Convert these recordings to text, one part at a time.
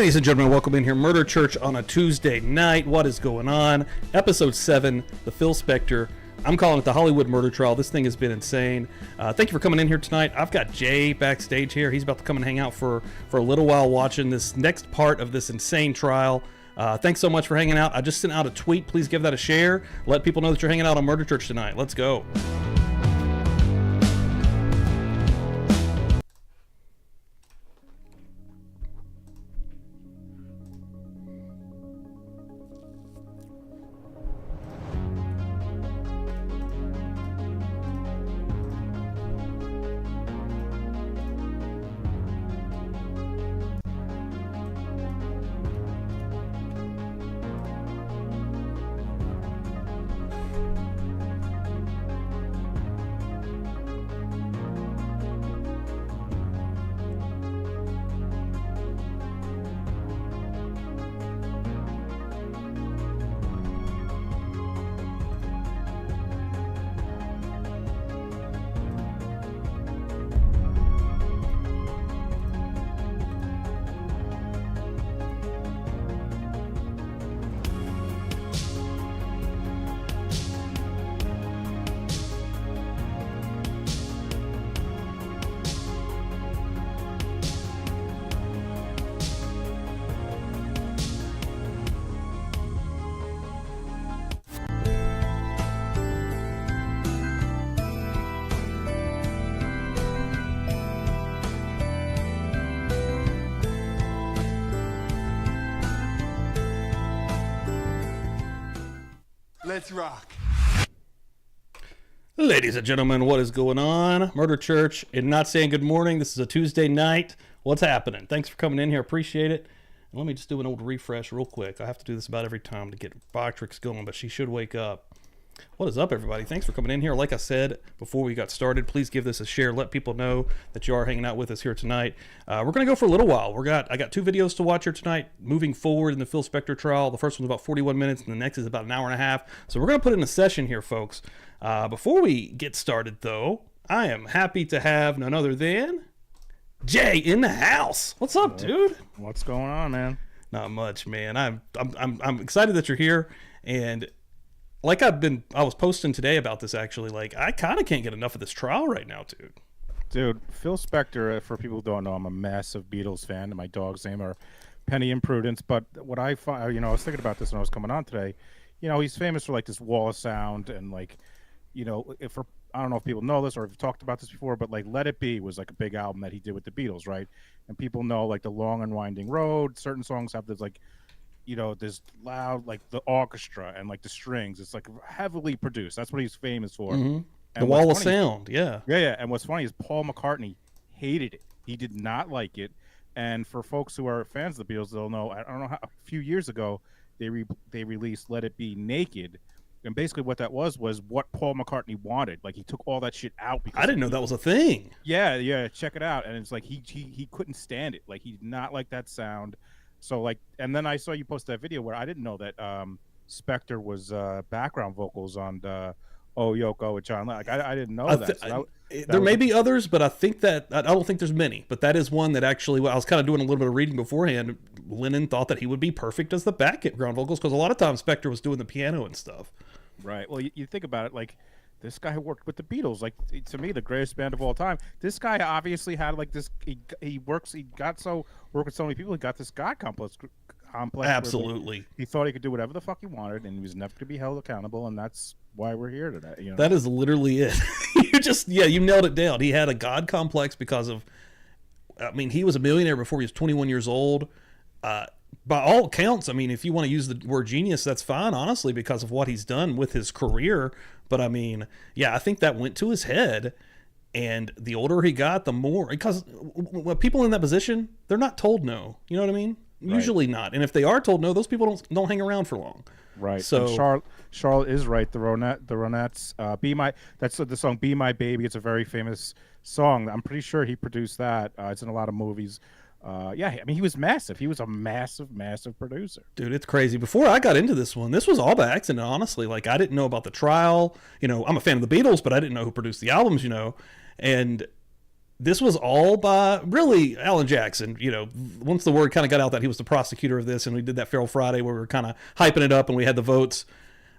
Ladies and gentlemen, welcome in here. Murder Church on a Tuesday night. What is going on? Episode 7, the Phil Spector. I'm calling it the Hollywood murder trial. This thing has been insane. Thank you for coming in here tonight. I've got Jay backstage here. He's about to come and hang out for a little while watching this next part of this insane trial. Thanks so much for hanging out. I just sent out a tweet. Please give that a share. Let people know that you're hanging out on Murder Church tonight. Let's go. Let's rock. Ladies and gentlemen, what is going on? Murder Church, and not saying good morning. This is a Tuesday night. What's happening? Thanks for coming in here. Appreciate it. And let me just do an old refresh real quick. I have to do this about every time to get Botrix going, but she should wake up. What is up, everybody? Thanks for coming in here. Like I said before we got started, please give this a share. Let people know that you are hanging out with us here tonight. We're going to go for a little while. I got 2 videos to watch here tonight moving forward in the Phil Spector trial. The first one's about 41 minutes, and the next is about an hour and a half. So we're going to put in a session here, folks. Before we get started, though, I am happy to have none other than Jay in the house. What's up, dude? What's going on, man? Not much, man. I'm excited that you're here, and like I was posting today about this, actually. Like, I kind of can't get enough of this trial right now, dude. Dude, Phil Spector, for people who don't know, I'm a massive Beatles fan, and my dog's name are Penny and Prudence. But what I find, I was thinking about this when I was coming on today. He's famous for like this wall of sound, and like, I don't know if people know this or have talked about this before, but like Let It Be was like a big album that he did with the Beatles, right? And people know like the Long and Winding Road. Certain songs have this like, this loud, like the orchestra and like the strings. It's like heavily produced. That's what he's famous for. Mm-hmm. The wall of sound, yeah. Yeah. And what's funny is Paul McCartney hated it. He did not like it. And for folks who are fans of the Beatles, they'll know. I don't know how. A few years ago, they released "Let It Be Naked," and basically what that was what Paul McCartney wanted. Like he took all that shit out because I didn't know that was a thing. Yeah. Check it out. And it's like he couldn't stand it. Like he did not like that sound. So like, and then I saw you post that video where I didn't know that Spector was background vocals on "Oh Yoko" with John Lennon. Like I didn't know that. There may be others, but I don't think there's many. But that is one that actually, I was kind of doing a little bit of reading beforehand. Lennon thought that he would be perfect as the background vocals because a lot of times Spector was doing the piano and stuff. Right. Well, you think about it, like this guy worked with the Beatles, like to me the greatest band of all time. This guy obviously had like this. He worked with so many people. He got this God complex. Absolutely. He thought he could do whatever the fuck he wanted, and he was never to be held accountable, and that's why we're here today. That is literally it. You nailed it down. He had a God complex because of, he was a millionaire before he was 21 years old. By all accounts, if you want to use the word genius, that's fine, honestly, because of what he's done with his career. But I think that went to his head. And the older he got, the more, because people in that position, they're not told no. You know what I mean? Right. Usually not. And if they are told no, those people don't hang around for long. Right. So Charlotte is right. The Ronettes, that's the song "Be My Baby." It's a very famous song. I'm pretty sure he produced that. It's in a lot of movies. He was massive. He was a massive producer. Dude, it's crazy. Before I got into this one, this was all by accident, honestly. Like, I didn't know about the trial. I'm a fan of the Beatles, but I didn't know who produced the albums, And this was all by really Alan Jackson. Once the word kind of got out that he was the prosecutor of this, and we did that Feral Friday where we were kind of hyping it up and we had the votes.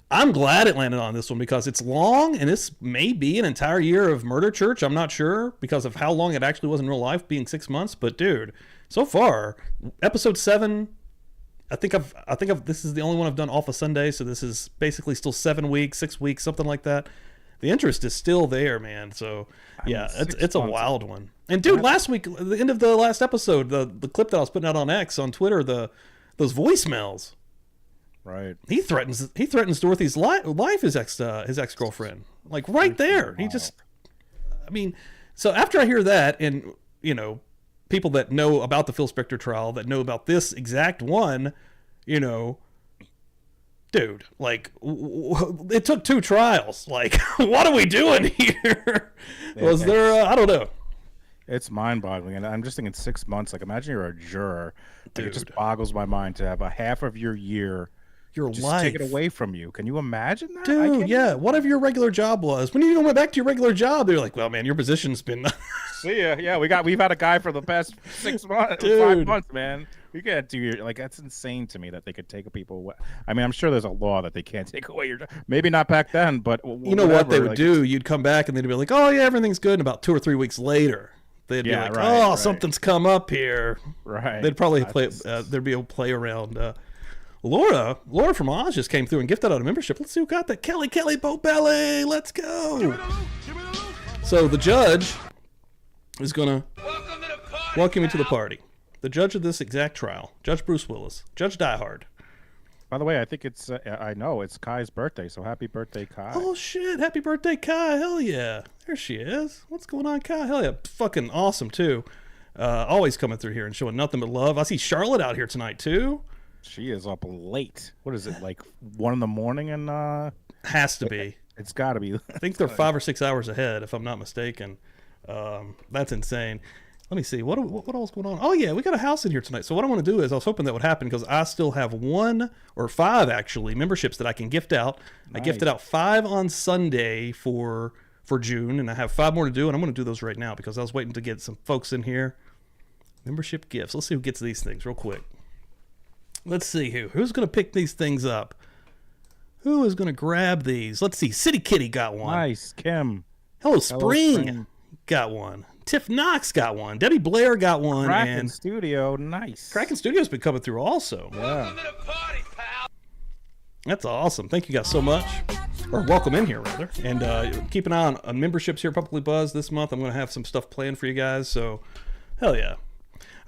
I'm glad it landed on this one because it's long, and this may be an entire year of Murder Church. I'm not sure because of how long it actually was in real life, being 6 months. But dude, so far, episode 7, I think this is the only one I've done off a Sunday, so this is basically still 7 weeks, 6 weeks, something like that. The interest is still there, man. So yeah, it's a wild one. And dude, last week, the end of the last episode, the clip that I was putting out on X on Twitter, those voicemails. Right. He threatens Dorothy's life, his ex-girlfriend. Like right there. He just, I mean, so after I hear that, and people that know about the Phil Spector trial, that know about this exact one, dude, like it took 2 trials. Like, what are we doing here? Was there? I don't know. It's mind-boggling, and I'm just thinking 6 months. Like, imagine you're a juror. Like, it just boggles my mind to have a half of your year. Your just life taken away from you. Can you imagine that? Dude, yeah. Whatever your regular job was. When you even went back to your regular job, they're like, well, man, your position's been... See ya. Yeah, we've had a guy for the past 6 months, Dude. 5 months, man. We can't do like, that's insane to me that they could take people away. I mean, I'm sure there's a law that they can't take away your job. Maybe not back then, but you know what they would do? You'd come back and they'd be like, oh, yeah, everything's good. And about 2 or 3 weeks later, they'd be like, right. Something's come up here. Right. They'd probably play, there'd be a play around... Laura from Oz just came through and gifted out a membership. Let's see who got that. Kelly Bobelli. Let's go. So the judge is going to welcome you to the party. The judge of this exact trial, Judge Bruce Willis, Judge Diehard. By the way, I think it's, I know, it's Kai's birthday, so happy birthday, Kai. Oh, shit. Happy birthday, Kai. Hell yeah. There she is. What's going on, Kai? Hell yeah. Fucking awesome, too. Always coming through here and showing nothing but love. I see Charlotte out here tonight, too. She is up late. What is it, like 1 a.m? And has to be. It's got to be. I think they're 5 or 6 hours ahead, if I'm not mistaken. That's insane. Let me see. What else going on? Oh yeah, we got a house in here tonight. So what I want to do is, I was hoping that would happen because I still have 1 or 5 actually memberships that I can gift out. Nice. I gifted out 5 on Sunday for June, and I have 5 more to do, and I'm going to do those right now because I was waiting to get some folks in here. Membership gifts. Let's see who gets these things real quick. Let's see who's going to pick these things up. Who is going to grab these? Let's see. City Kitty got one. Nice. Kim. Hello Spring got one. Tiff Knox got one. Debbie Blair got one. Kraken Studio. Nice. Kraken Studio's been coming through also. Yeah. Welcome to the party, pal. That's awesome. Thank you guys so much. Or welcome in here, rather. And keep an eye on memberships here, Publicly Buzzed this month. I'm going to have some stuff planned for you guys. So, hell yeah.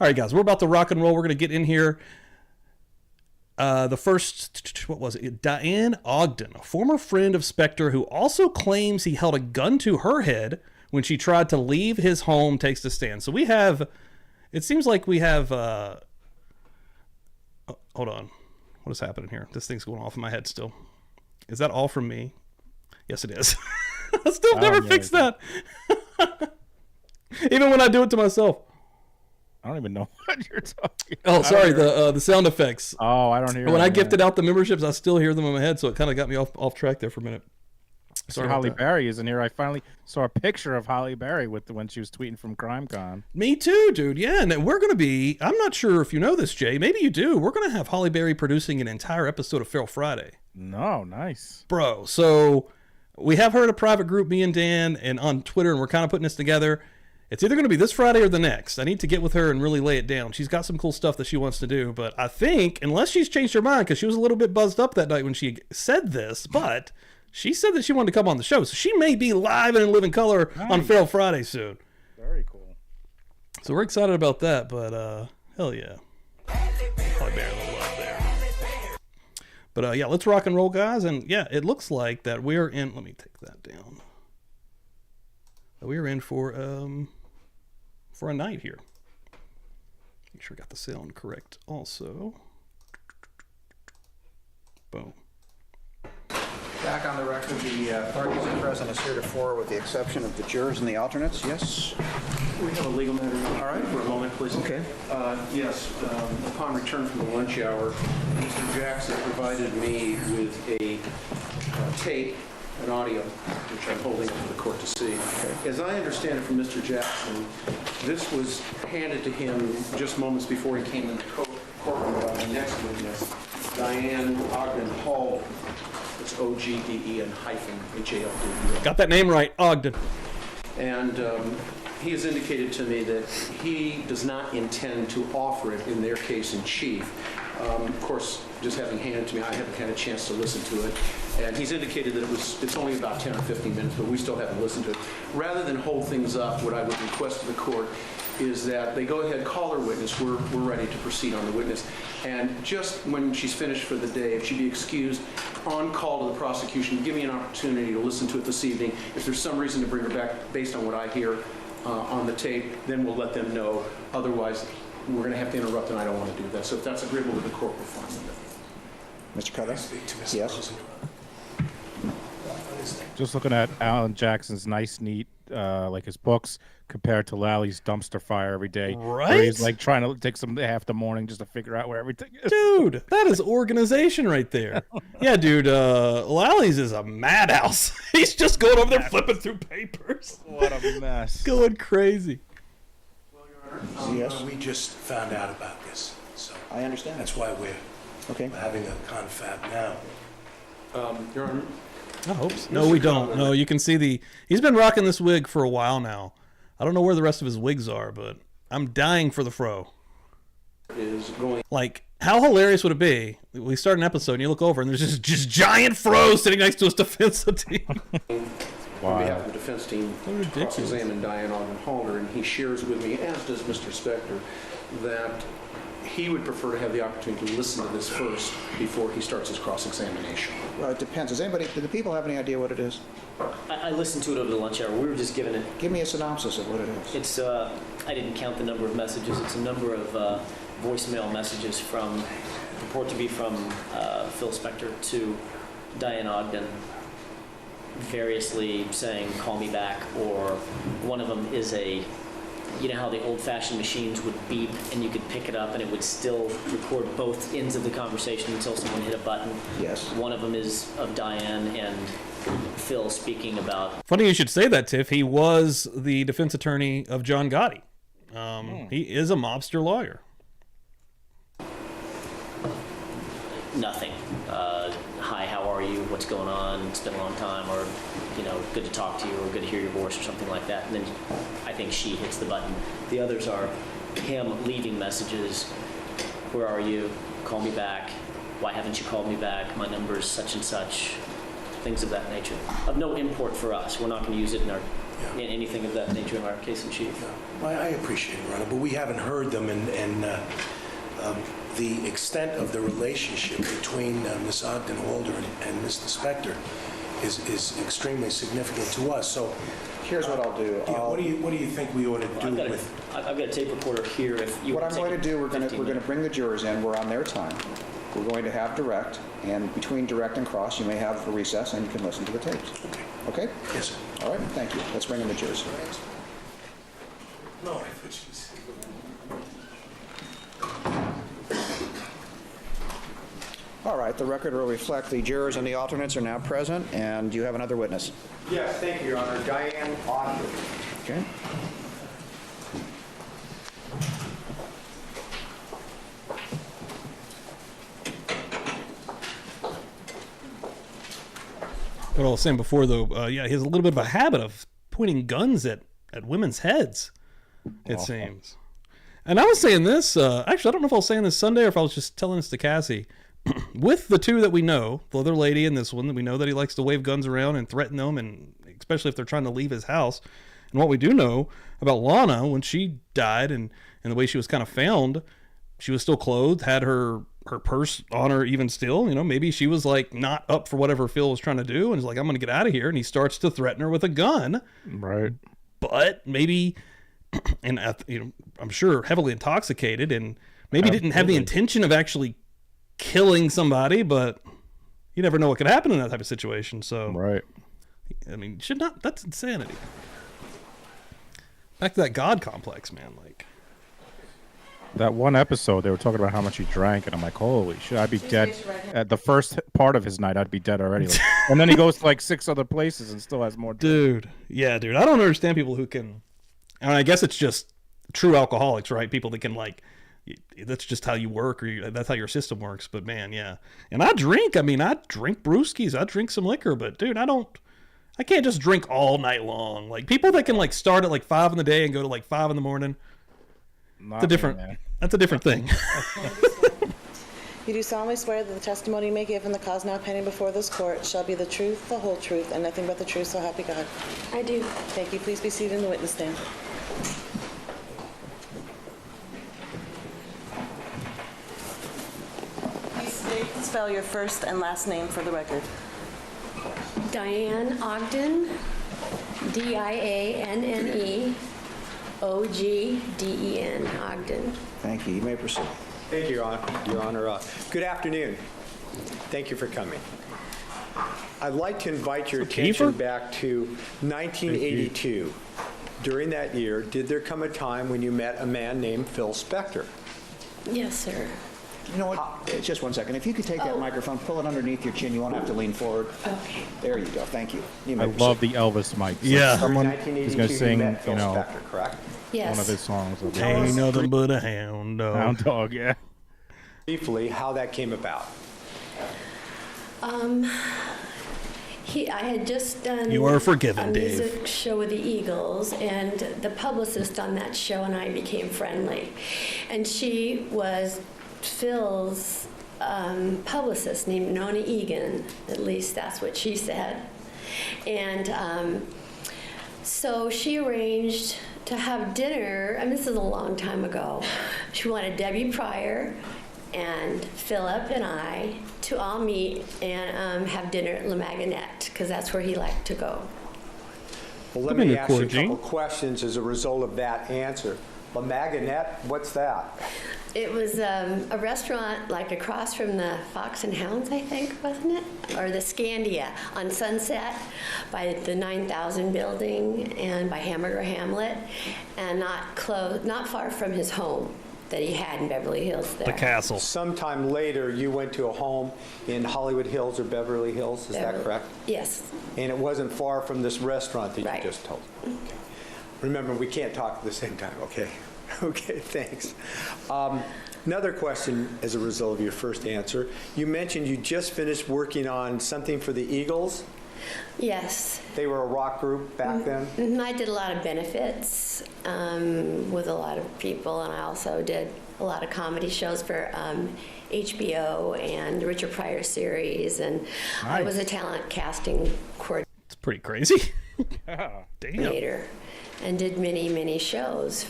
All right, guys. We're about to rock and roll. We're going to get in here. The first, what was it? Diane Ogden, a former friend of Spector who also claims he held a gun to her head when she tried to leave his home, takes the stand. So we have, it seems like we have, hold on. What is happening here? This thing's going off in my head still. Is that all from me? Yes, it is. I still never fixed that. Even when I do it to myself. I don't even know what you're talking about. Oh, sorry, the sound effects. Oh, I don't hear. When I gifted out the memberships, I still hear them in my head, so it kind of got me off track there for a minute. Sorry, Holly Berry is in here. I finally saw a picture of Holly Berry when she was tweeting from CrimeCon. Me too, dude. Yeah, and we're going to be, I'm not sure if you know this, Jay. Maybe you do. We're going to have Holly Berry producing an entire episode of Feral Friday. No, nice. Bro, so we have her in a private group, me and Dan, and on Twitter, and we're kind of putting this together. It's either going to be this Friday or the next. I need to get with her and really lay it down. She's got some cool stuff that she wants to do, but I think, unless she's changed her mind, because she was a little bit buzzed up that night when she said this, but she said that she wanted to come on the show, so she may be live and in living color on Feral Friday soon. Very cool. So we're excited about that, but hell yeah. Probably bear a little love there. But yeah, let's rock and roll, guys. And yeah, it looks like that we're in, let me take that down. We're in for a night here. Make sure I got the sound correct also. Boom. Back on the record, the parties at present is heretofore with the exception of the jurors and the alternates, yes? We have a legal matter. All right, for a moment, please. Okay. Yes, upon return from the lunch hour, Mr. Jackson provided me with a tape an audio, which I'm holding up for the court to see. As I understand it from Mr. Jackson, this was handed to him just moments before he came in the courtroom by the next witness, Diane Ogden Hall. It's O-G-D-E-N hyphen H-A-L-D-E-N. Got that name right, Ogden. And he has indicated to me that he does not intend to offer it in their case in chief. Of course, just having handed it to me, I haven't had a chance to listen to it. And he's indicated that it's only about 10 or 15 minutes, but we still haven't listened to it. Rather than hold things up, what I would request of the court is that they go ahead, call her witness. We're ready to proceed on the witness. And just when she's finished for the day, if she'd be excused on call to the prosecution, give me an opportunity to listen to it this evening. If there's some reason to bring her back based on what I hear on the tape, then we'll let them know. Otherwise, we're going to have to interrupt, and I don't want to do that. So if that's agreeable with the court, we're fine with it. Mr. Cutter? Yes. Just looking at Alan Jackson's nice, neat, like his books, compared to Lally's dumpster fire every day. Right? Where he's like trying to take some half the morning just to figure out where everything is. Dude, that is organization right there. Yeah, dude, Lally's is a madhouse. He's just going over there flipping through papers. What a mess. Going crazy. Yes. We just found out about this, so I understand. that's why we're Okay. having a confab now. Your Honor, I hope so. No, we don't. No, you can see he's been rocking this wig for a while now. I don't know where the rest of his wigs are, but I'm dying for the fro. is going Like, how hilarious would it be? We start an episode and you look over and there's just giant fro sitting next to his defensive team. on behalf of the defense team So ridiculous. cross-examine Diane Ogden Halder, and he shares with me, as does Mr. Spector, that he would prefer to have the opportunity to listen to this first before he starts his cross-examination. Well, it depends. Do the people have any idea what it is? I listened to it over the lunch hour. We were just given it. Give me a synopsis of what it is. It's, I didn't count the number of messages. It's a number of voicemail messages purport to be from Phil Spector to Diane Ogden, variously saying, call me back, or one of them is you know how the old-fashioned machines would beep and you could pick it up and it would still record both ends of the conversation until someone hit a button? Yes. One of them is of Diane and Phil speaking about... Funny you should say that, Tiff. He was the defense attorney of John Gotti. He is a mobster lawyer. Nothing. Hi, how are you? What's going on? It's been a long time, or, you know, good to talk to you, or good to hear your voice, or something like that. And then I think she hits the button. The others are him leaving messages. Where are you? Call me back. Why haven't you called me back? My number's such and such. Things of that nature. Of no import for us. We're not going to use it in anything of that nature in our case in chief. I appreciate it, Your Honor, but we haven't heard them, and the extent of the relationship between Ms. Ogden Halder and Mr. Spector is extremely significant to us. So Here's what I'll do. what do you think we ought to do I've got a tape recorder here. If you What would I'm take going to do, we're going 15 to minutes. bring the jurors in. We're on their time. We're going to have direct, and between direct and cross, you may have a recess, and you can listen to the tapes. Okay. Okay? Yes, sir. All right, thank you. Let's bring in the jurors. No, I thought you said... All right, the record will reflect the jurors and the alternates are now present, and you have another witness. Yes, thank you, Your Honor. Diane Ogden. Okay? What I was saying before, though, he has a little bit of a habit of pointing guns at women's heads, it seems. And I was saying this, actually, I don't know if I was saying this Sunday or if I was just telling this to Cassie. With the two that we know, the other lady and this one, we know that he likes to wave guns around and threaten them, and especially if they're trying to leave his house. And what we do know about Lana, when she died and the way she was kind of found, she was still clothed, had her purse on her even still. You know, maybe she was like not up for whatever Phil was trying to do, and is like, I'm going to get out of here. And he starts to threaten her with a gun. Right. But maybe, and I'm sure heavily intoxicated, and maybe didn't have the intention of actually killing somebody, but you never know what could happen in that type of situation. So, Right. I mean, should not. That's insanity. Back to that God complex, man. Like, That one episode, they were talking about how much he drank, and I'm like, holy shit, I'd be dead. At the first part of his night, I'd be dead already. Like, And then he goes to like 6 other places and still has more. Dude. Yeah, dude. I don't understand people who can. And I guess it's just true alcoholics, right? People that can like. That's just how you work, or that's how your system works. But man, yeah. And I drink. I mean, I drink brewskis. I drink some liquor. But dude, I can't just drink all night long. Like people that can like start at like 5 in the day and go to like 5 in the morning. That's a different thing. You do solemnly swear that the testimony you may give in the cause now pending before this court shall be the truth, the whole truth, and nothing but the truth, so help you God. I do. Thank you. Please be seated in the witness stand. Please state and spell your first and last name for the record. Diane Ogden, Dianne Ogden, Ogden. Thank you. You may proceed. Thank you, Your Honor. Good afternoon. Thank you for coming. I'd like to invite your attention back to 1982. During that year, did there come a time when you met a man named Phil Spector? Yes, sir. You know what? Just 1 second. If you could take that microphone, pull it underneath your chin. You won't have to lean forward. Okay. There you go. Thank you. You may I proceed. love the Elvis mic. Yeah. Someone During is 1982, going to sing, you met Phil you know, Spector, correct? Yes. one of his songs. Ain't nothing but a hound dog. Hound dog, yeah. Briefly, how that came about. I had just done You are forgiven, a Dave. music show with the Eagles, and the publicist on that show and I became friendly. And she was Phil's publicist named Nona Egan, at least that's what she said. And so she arranged to have dinner, and this is a long time ago. She wanted Debbie Pryor and Philip and I to all meet and have dinner at La Maganette, because that's where he liked to go. Well, let me ask you a couple questions as a result of that answer. La Maganette, what's that? It was a restaurant like across from the Fox and Hounds, I think, wasn't it? Or the Scandia on Sunset by the 9000 building and by Hamburger Hamlet, and not far from his home that he had in Beverly Hills there. The castle. Sometime later, you went to a home in Hollywood Hills or Beverly Hills, is that correct? Yes. And it wasn't far from this restaurant that Right. you just told. Okay. Remember, we can't talk at the same time, okay? Okay, thanks. Another question as a result of your first answer. You mentioned you just finished working on something for the Eagles. Yes. They were a rock group back then. Mhm. I did a lot of benefits with a lot of people, and I also did a lot of comedy shows for HBO and Richard Pryor series, and I was a talent casting It's pretty crazy. Damn. coordinator and did many, many shows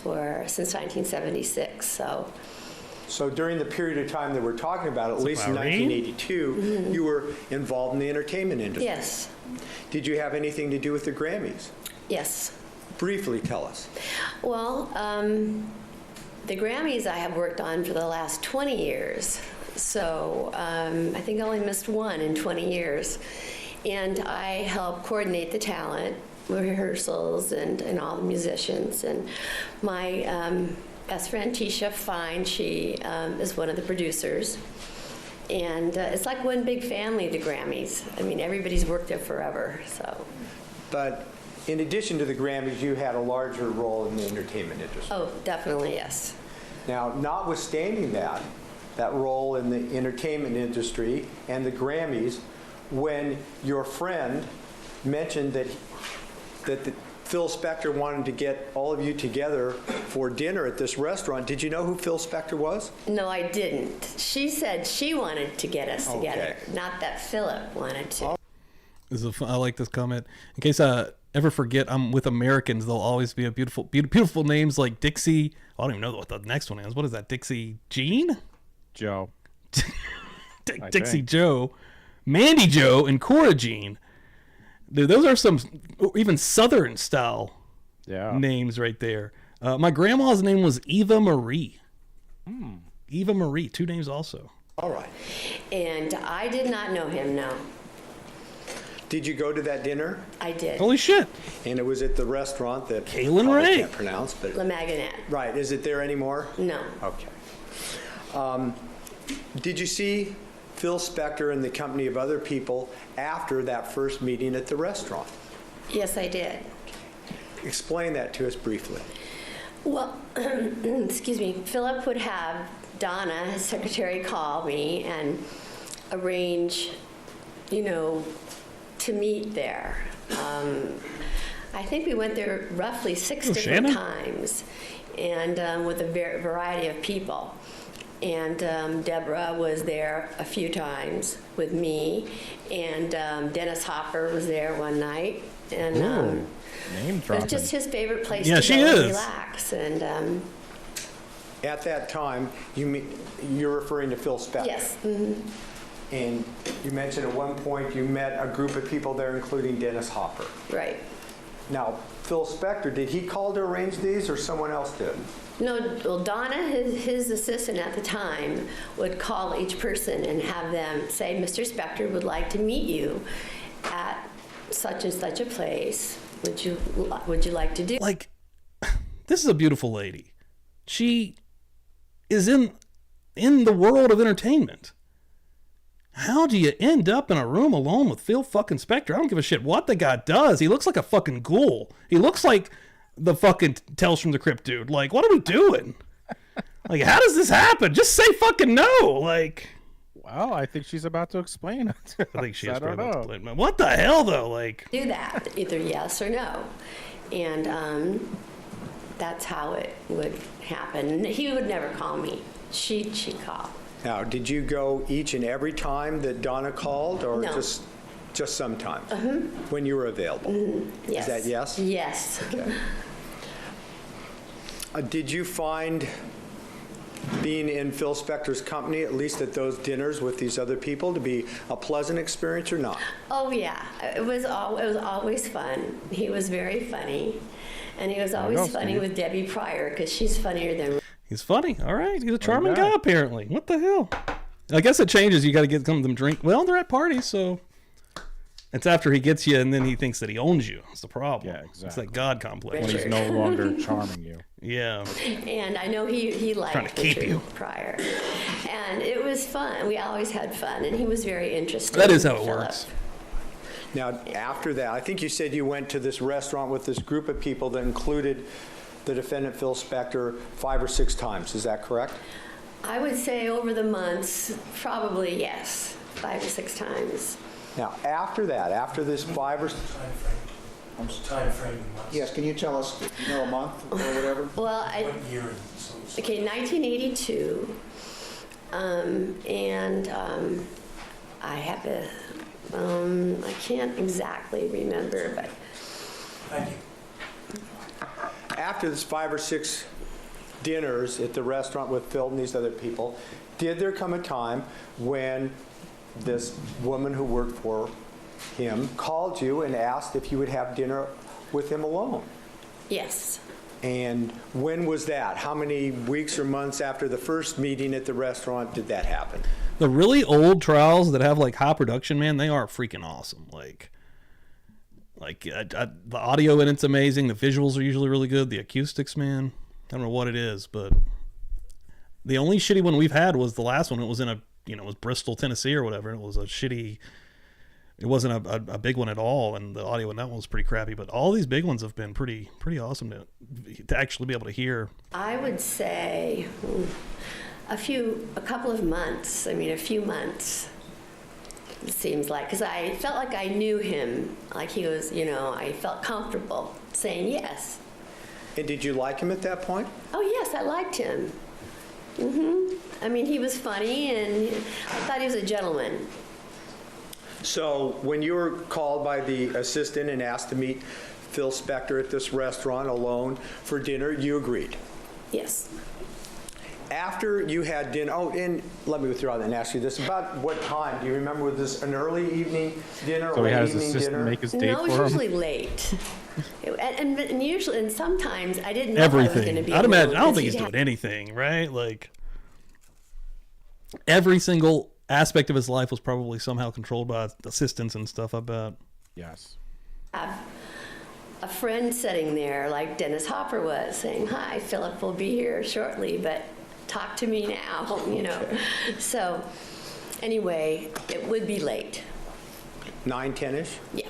since 1976. So during the period of time that we're talking about, at least in about right. 1982, you were involved in the entertainment industry. Yes, Did you have anything to do with the Grammys? yes. Briefly tell us. Well, the Grammys I have worked on for the last 20 years. So I think I only missed one in 20 years. And I help coordinate the talent, rehearsals, and all the musicians. And my best friend, Tisha Fine, she is one of the producers. And it's like one big family, the Grammys. I mean, everybody's worked there forever, so. But in addition to the Grammys, you had a larger role in the entertainment industry. Oh, definitely, yes. Now, notwithstanding that role in the entertainment industry and the Grammys, when your friend mentioned that Phil Spector wanted to get all of you together for dinner at this restaurant, did you know who Phil Spector was? No, I didn't. She said she wanted to get us together, Okay. not that Philip wanted to. I like this comment. In case I ever forget, I'm with Americans. There'll always be a beautiful names like Dixie. I don't even know what the next one is. What is that? Dixie Jean? Joe. Dixie think. Joe, Mandy Joe, and Cora Jean. Dude, those are some even Southern style names right there. My grandma's name was Eva Marie. Eva Marie, 2 names also. All right. And I did not know him, no. Did you go to that dinner? I did. Holy shit. And it was at the restaurant that Kaylin I Ray. can't pronounce, but La Maganette. right. Is it there anymore? No. Okay. Did you see Phil Spector in the company of other people after that first meeting at the restaurant. Yes, I did. Explain that to us briefly. Well, excuse me, Philip would have Donna, his secretary, call me and arrange, to meet there. I think we went there roughly 6 different Shannon? times, and with a variety of people. And Deborah was there a few times with me, and Dennis Hopper was there one night, and Name it dropping. was just his favorite place Yeah, to she go and is. relax. And At that time, you're referring to Phil Spector. yes, And you mentioned at one point you met a group of people there, including Dennis Hopper. right. Now, Phil Spector, did he call to arrange these or someone else did? No, well, Donna, his assistant at the time, would call each person and have them say, Mr. Spector would like to meet you at such and such a place. Would you like to do? Like, this is a beautiful lady. She is in the world of entertainment. How do you end up in a room alone with Phil fucking Spector? I don't give a shit what the guy does. He looks like a fucking ghoul. He looks like the fucking Tales from the Crypt dude. Like, what are we doing? Like, how does this happen? Just say fucking no. Like, Well, I think she's about to explain it. I think she is I don't probably about to know. explain. What the hell, though? Like, Do that, either yes or no. And that's how it would happen. He would never call me. She'd call. Now, did you go each and every time that Donna called, or No. just sometimes? When you were available? Yes. Is that yes? Yes. Okay. Did you find being in Phil Spector's company, at least at those dinners with these other people, to be a pleasant experience or not? Oh yeah, it was always fun. He was very funny, and he was always go, funny Steve. with Debbie Pryor because she's funnier than. he's funny. All right. He's a charming guy. guy, apparently. What the hell? I guess it changes. You got to get some of them drink. Well, they're at parties, so it's after he gets you and then he thinks that he owns you. That's the problem. Yeah, It's exactly. that God complex. When he's no longer charming you. Yeah. And I know he liked Trying to keep Richard you. Pryor, and it was fun. We always had fun, and he was very interested. That is how it Philip. works. Now, after that, I think you said you went to this restaurant with this group of people that included the defendant, Phil Spector, 5 or 6 times. Is that correct? I would say over the months, probably yes, 5 or 6 times. Now, after that, after this 5 or... Time frame in months. Yes, can you tell us, a month or whatever? Well, What year? and so- okay, 1982, and I have a, I can't exactly remember, but Thank you. After this 5 or 6 dinners at the restaurant with Phil and these other people, did there come a time when this woman who worked for him called you and asked if you would have dinner with him alone? yes. And when was that? How many weeks or months after the first meeting at the restaurant did that happen? The really old trials that have like high production, man, they are freaking awesome. Like the audio in it's amazing. The visuals are usually really good. The acoustics, man, I don't know what it is, but the only shitty one we've had was the last one. It was in it was Bristol, Tennessee or whatever. It was a shitty, it wasn't a big one at all. And the audio in that one was pretty crappy, but all these big ones have been pretty awesome to actually be able to hear. I would say a couple of months. I mean, a few months. It seems like, because I felt like I knew him, like he was, I felt comfortable saying yes. And did you like him at that point? Oh yes, I liked him. I mean, he was funny, and I thought he was a gentleman. So when you were called by the assistant and asked to meet Phil Spector at this restaurant alone for dinner, you agreed? Yes. After you had dinner, and let me withdraw that and ask you this, about what time? Do you remember, was this an early evening dinner So or he had late his evening assistant dinner? make his date No, it was for him. usually late. And usually, and sometimes I didn't know if I was going to Everything. be I'd imagine. I alone, don't think he's because doing anything, right? Like every single aspect of his life was probably somehow controlled by assistants and stuff, I bet. Yes. have a friend sitting there like Dennis Hopper was saying, hi, Philip will be here shortly, but talk to me now, So Anyway, it would be late. 9, 10-ish? Yeah.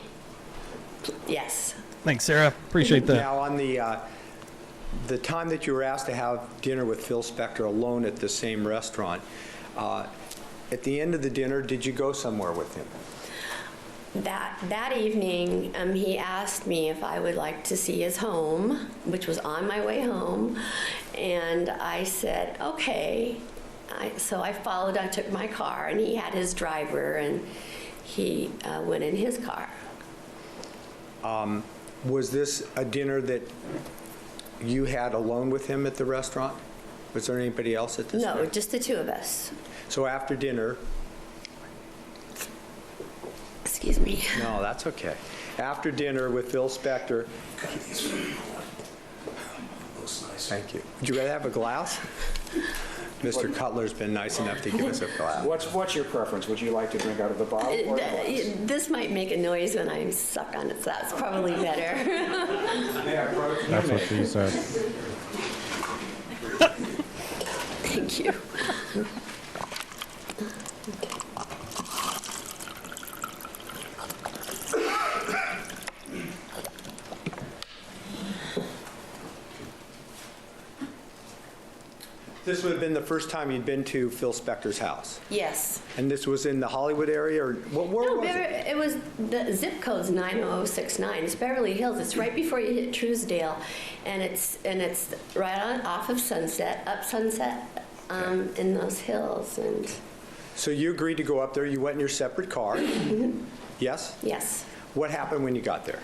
Yes. Thanks, Sarah. Appreciate that. Now, on the time that you were asked to have dinner with Phil Spector alone at the same restaurant, at the end of the dinner, did you go somewhere with him? That evening, he asked me if I would like to see his home, which was on my way home, and I said, okay. So I followed, I took my car, and he had his driver, and he went in his car. Was this a dinner that you had alone with him at the restaurant? Was there anybody else at this No, dinner? just the two of us. So after dinner, Excuse me. no, that's okay. After dinner with Phil Spector, thank you. Would you rather have a glass? Mr. Cutler's been nice enough to give us a glass. What's your preference? Would you like to drink out of the bottle or the glass? This might make a noise when I suck on it, so that's probably better. That's what she said. Thank you. This would have been the first time you'd been to Phil Spector's house. Yes. And this was in the Hollywood area, or where No, was it? it was, the zip code's 90069. It's Beverly Hills. It's right before you hit Truesdale, and it's right on off of Sunset, up Sunset, in those hills. And So you agreed to go up there. You went in your separate car. Yes? yes. What happened when you got there?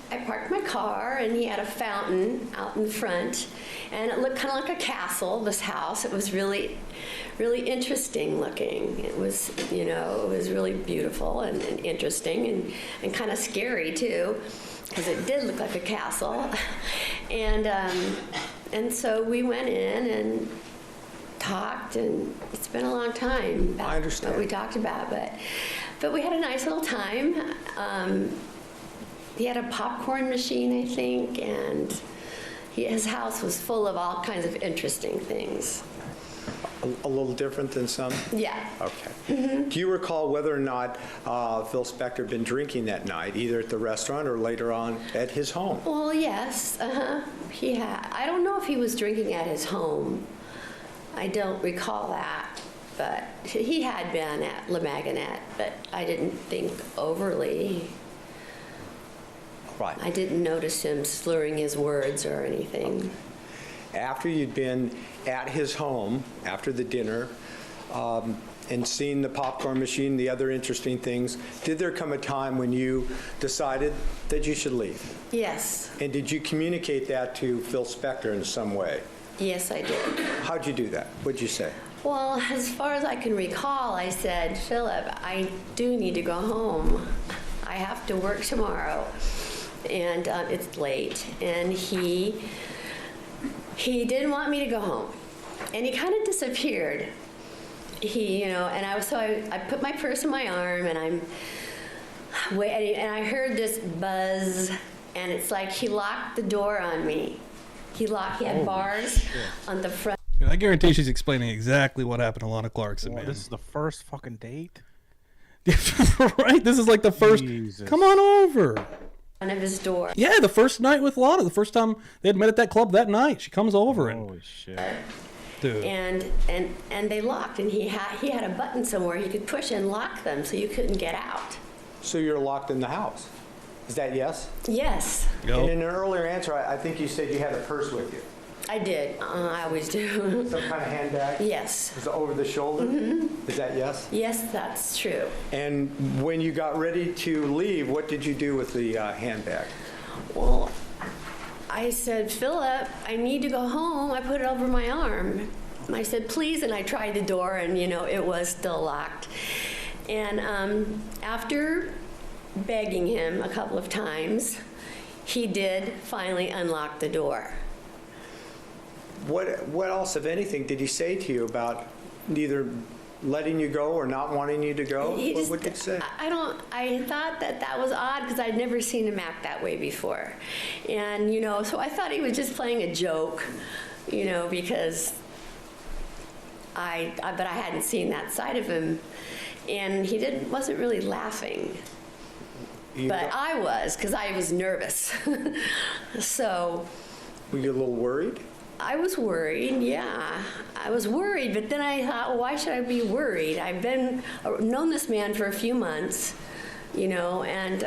I parked my car, and he had a fountain out in front, and it looked kind of like a castle, this house. It was really, really interesting looking. It was, it was really beautiful and interesting and kind of scary, too, because it did look like a castle. And so we went in and talked, and it's been a long time about I understand. what we talked about, but we had a nice little time. He had a popcorn machine, I think, and his house was full of all kinds of interesting things. A little different than some? Yeah. Okay. Do you recall whether or not Phil Spector had been drinking that night, either at the restaurant or later on at his home? Well, yes. He had. I don't know if he was drinking at his home. I don't recall that. But he had been at La Maganette, but I didn't think overly. Right. I didn't notice him slurring his words or anything. After you'd been at his home, after the dinner, and seen the popcorn machine, the other interesting things, did there come a time when you decided that you should leave? Yes. And did you communicate that to Phil Spector in some way? Yes, I did. How'd you do that? What'd you say? Well, as far as I can recall, I said, Philip, I do need to go home. I have to work tomorrow, and it's late. And he didn't want me to go home, and he kind of disappeared. And I put my purse in my arm, and I'm waiting, and I heard this buzz, and it's like he locked the door on me. He had bars on the front. I guarantee she's explaining exactly what happened to Lana Clarkson, man. This is the first fucking date? Right? This is like the first. Jesus. Come on over. Front of his door. Yeah, the first night with Lana. The first time they had met at that club that night. She comes over and. Holy shit. Dude. And they locked, and he had a button somewhere he could push and lock them, so you couldn't get out. So you're locked in the house. Is that yes? Yes, Go. And in an earlier answer, I think you said you had a purse with you. I did. I always do. Some kind of handbag? Yes. Was it over the shoulder? Is that yes? Yes, that's true. And when you got ready to leave, what did you do with the handbag? Well, I said, Philip, I need to go home. I put it over my arm. And I said, please, and I tried the door, and it was still locked. And after begging him a couple of times, he did finally unlock the door. What else, if anything, did he say to you about either letting you go or not wanting you to go? What did he say? I thought that was odd because I'd never seen him act that way before. And, so I thought he was just playing a joke, because but I hadn't seen that side of him, and he wasn't really laughing. But I was, because I was nervous. So. Were you a little worried? I was worried, yeah. I was worried, but then I thought, well, why should I be worried? I've known this man for a few months, and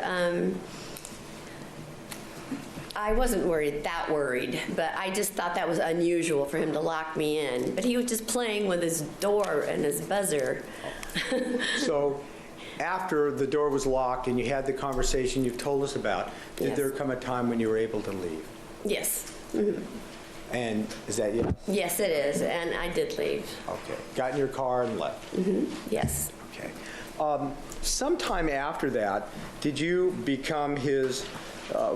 I wasn't that worried, but I just thought that was unusual for him to lock me in. But he was just playing with his door and his buzzer. So after the door was locked and you had the conversation you've told us about, did there come a time when you were able to leave? Yes. Mm-hmm. And is that yes? Yes, it is, and I did leave. Okay. Got in your car and left? Mm-hmm. Yes. Okay. Sometime after that, did you become his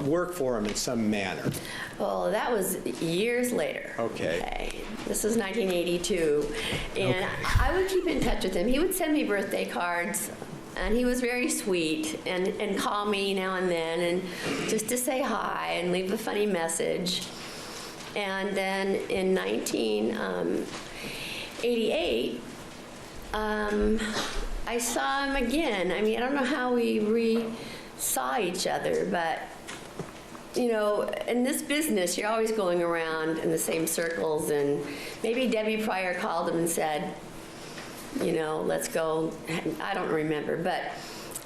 work for him in some manner? Well, that was years later. Okay. This was 1982, and I would keep in touch with him. He would send me birthday cards, and he was very sweet, and call me now and then, and just to say hi and leave a funny message. And then in 1988, I saw him again. I mean, I don't know how we saw each other, but in this business, you're always going around in the same circles, and maybe Debbie Pryor called him and said, let's go. I don't remember, but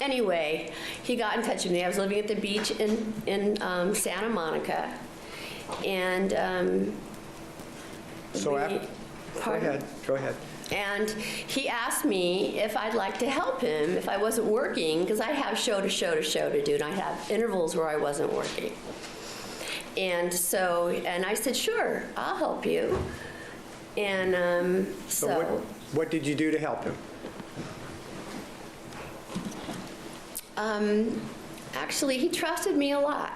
anyway, he got in touch with me. I was living at the beach in Santa Monica, and Go ahead. And he asked me if I'd like to help him if I wasn't working, because I have show to show to do, and I have intervals where I wasn't working. And I said, sure, I'll help you. And So what did you do to help him? Actually, he trusted me a lot.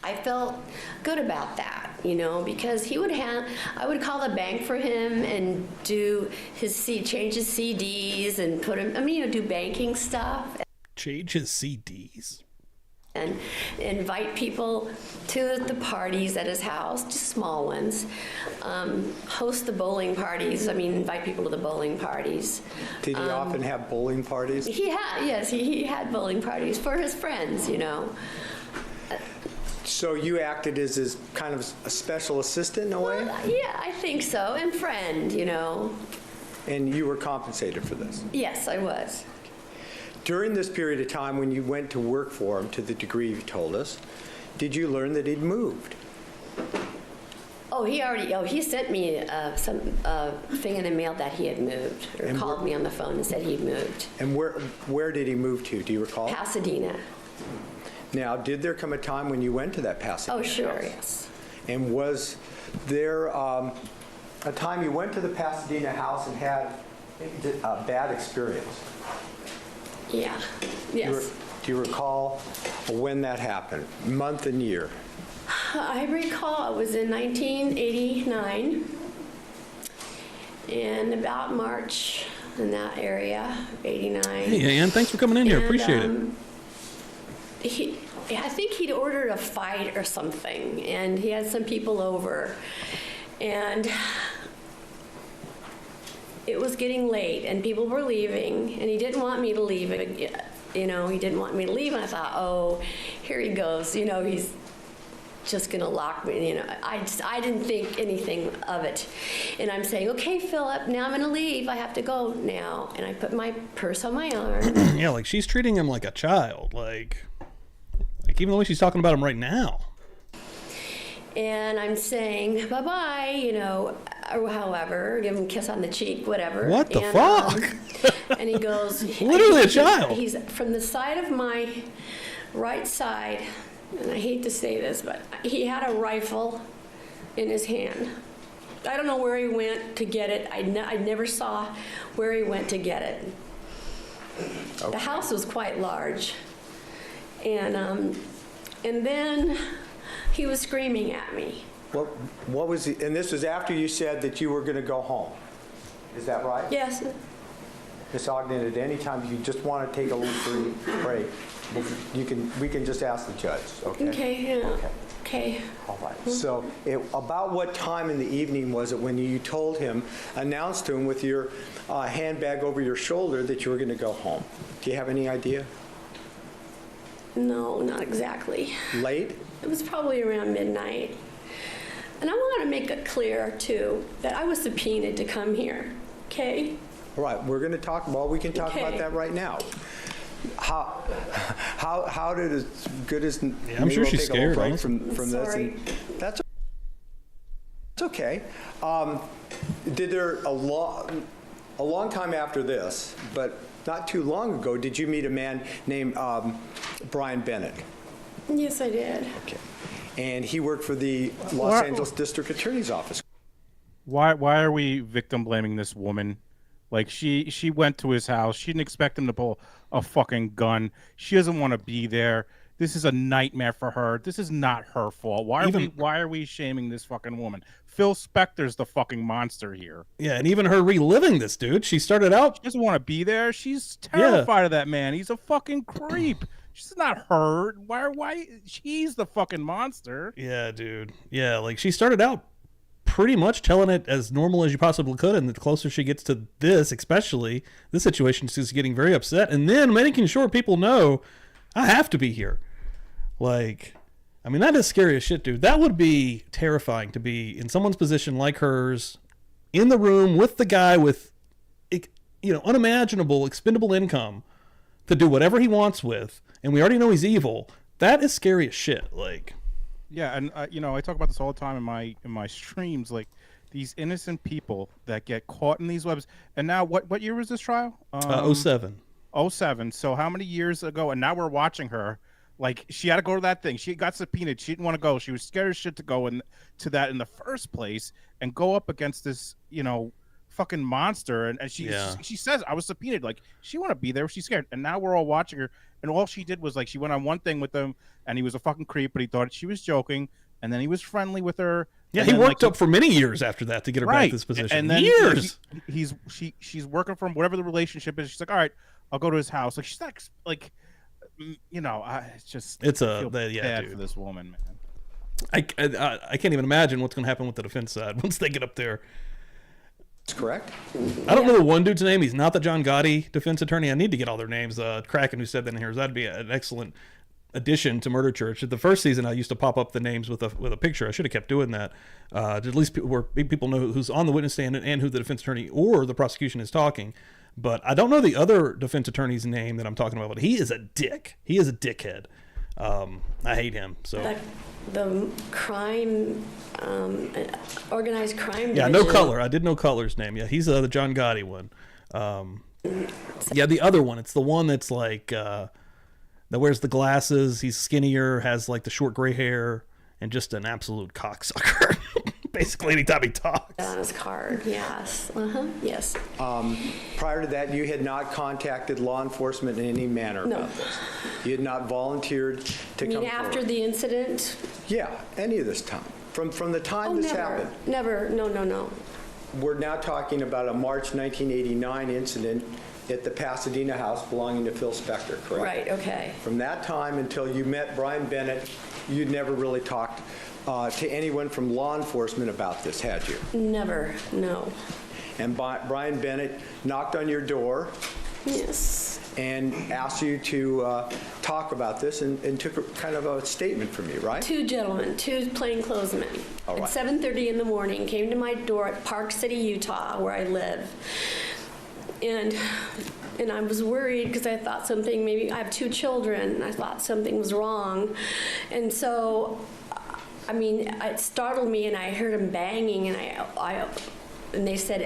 I felt good about that, because I would call the bank for him and do change his CDs and put him, do banking stuff. Change his CDs. And invite people to the parties at his house, just small ones. Host the bowling parties. Invite people to the bowling parties. Did he often have bowling parties? He had bowling parties for his friends, So you acted as his kind of a special assistant in a way? Yeah, I think so, and friend, And you were compensated for this? Yes, I was. During this period of time when you went to work for him, to the degree you told us, did you learn that he'd moved? Oh, he sent me some thing in the mail that he had moved, or called me on the phone and said he'd moved. And where did he move to? Do you recall? Pasadena. Now, did there come a time when you went to that Pasadena? Oh, sure, house? yes. And was there a time you went to the Pasadena house and had a bad experience? Yeah, yes. Do you recall when that happened, month and year? I recall it was in 1989, and about March in that area, 89. Hey, Ann, thanks for coming in here. Appreciate it. I think he'd ordered a fight or something, and he had some people over, and it was getting late, and people were leaving, and he didn't want me to leave. He didn't want me to leave, and I thought, oh, here he goes. He's just going to lock me. I didn't think anything of it. And I'm saying, okay, Philip, now I'm going to leave. I have to go now. And I put my purse on my arm. Yeah, like she's treating him like a child. Like even the way she's talking about him right now. And I'm saying, bye-bye, or however, give him a kiss on the cheek, whatever. What the fuck? And he goes... Literally a child. He's from the side of my right side, and I hate to say this, but he had a rifle in his hand. I don't know where he went to get it. I never saw where he went to get it. Okay. The house was quite large. And then he was screaming at me. What was he, and this was after you said that you were going to go home. Is that right? Yes. Ms. Ogden, at any time you just want to take a little break, we can just ask the judge, okay? Okay, yeah. Okay. Okay. All right. So about what time in the evening was it when you told him, announced to him with your handbag over your shoulder that you were going to go home? Do you have any idea? No, not exactly. Late? It was probably around midnight. And I want to make it clear, too, that I was subpoenaed to come here, okay? All right, we're going to talk, well, we can talk about Okay. that right now. How did as good as I'm sure she's scared, honestly. from this? Sorry. And that's okay. Did there a long time after this, but not too long ago, did you meet a man named Brian Bennett? Yes, I did. Okay. And he worked for the Los Angeles District Attorney's Office. Why are we victim blaming this woman? Like she went to his house. She didn't expect him to pull a fucking gun. She doesn't want to be there. This is a nightmare for her. This is not her fault. Why are we shaming this fucking woman? Phil Spector's the fucking monster here. Yeah, and even her reliving this, dude. She started out. She doesn't want to be there. She's terrified of that man. He's a fucking creep. She's not hurt. Why? She's the fucking monster. Yeah, dude. Yeah, like she started out pretty much telling it as normal as you possibly could, and the closer she gets to this, especially this situation, she's getting very upset, and then making sure people know I have to be here. Like, I mean, that is scary as shit, dude. That would be terrifying to be in someone's position like hers, in the room with the guy with, unimaginable, expendable income to do whatever he wants with, and we already know he's evil. That is scary as shit. Like, yeah, and I talk about this all the time in my streams. Like these innocent people that get caught in these webs. And now, what year was this trial? 07. 07. So how many years ago? And now we're watching her. Like she had to go to that thing. She got subpoenaed. She didn't want to go. She was scared as shit to go to that in the first place and go up against this, fucking monster. And she says, I was subpoenaed. Like she want to be there. She's scared. And now we're all watching her. And all she did was like she went on one thing with him, and he was a fucking creep, but he thought she was joking. And then he was friendly with her. Yeah, he worked up for many years after that to get her back to this position. And then years. She's working from whatever the relationship is. She's like, all right, I'll go to his house. Like she's not like. It's bad dude. for this woman, man. I can't even imagine what's going to happen with the defense side once they get up there. That's correct. I don't know the one dude's name. He's not the John Gotti defense attorney. I need to get all their names. Kraken, who said that in here, that'd be an excellent addition to Murder Church. The first season, I used to pop up the names with a picture. I should have kept doing that. At least people know who's on the witness stand and who the defense attorney or the prosecution is talking. But I don't know the other defense attorney's name that I'm talking about, but he is a dick. He is a dickhead. I hate him. So the crime, organized crime division. Yeah, no color. I did know color's name. Yeah, he's the John Gotti one. Yeah, the other one. It's the one that's like that wears the glasses. He's skinnier, has like the short gray hair, and just an absolute cocksucker. Basically, anytime he talks. On his card, yes. Yes. Prior to that, you had not contacted law enforcement in any manner No. about this? You had not volunteered to come After forward? the incident? Yeah, any of this time. From the time this happened. Never. No. We're now talking about a March 1989 incident at the Pasadena house belonging to Phil Spector, correct? Right, okay. From that time until you met Brian Bennett, you'd never really talked to anyone from law enforcement about this, had you? Never, no. And Brian Bennett knocked on your door Yes. and asked you to talk about this and took kind of a statement from you, right? Two gentlemen, two plainclothesmen, All right. at 7:30 in the morning, came to my door at Park City, Utah, where I live. And I was worried because I thought something, maybe I have two children, and I thought something was wrong. And so, I mean, it startled me, and I heard them banging, and and they said,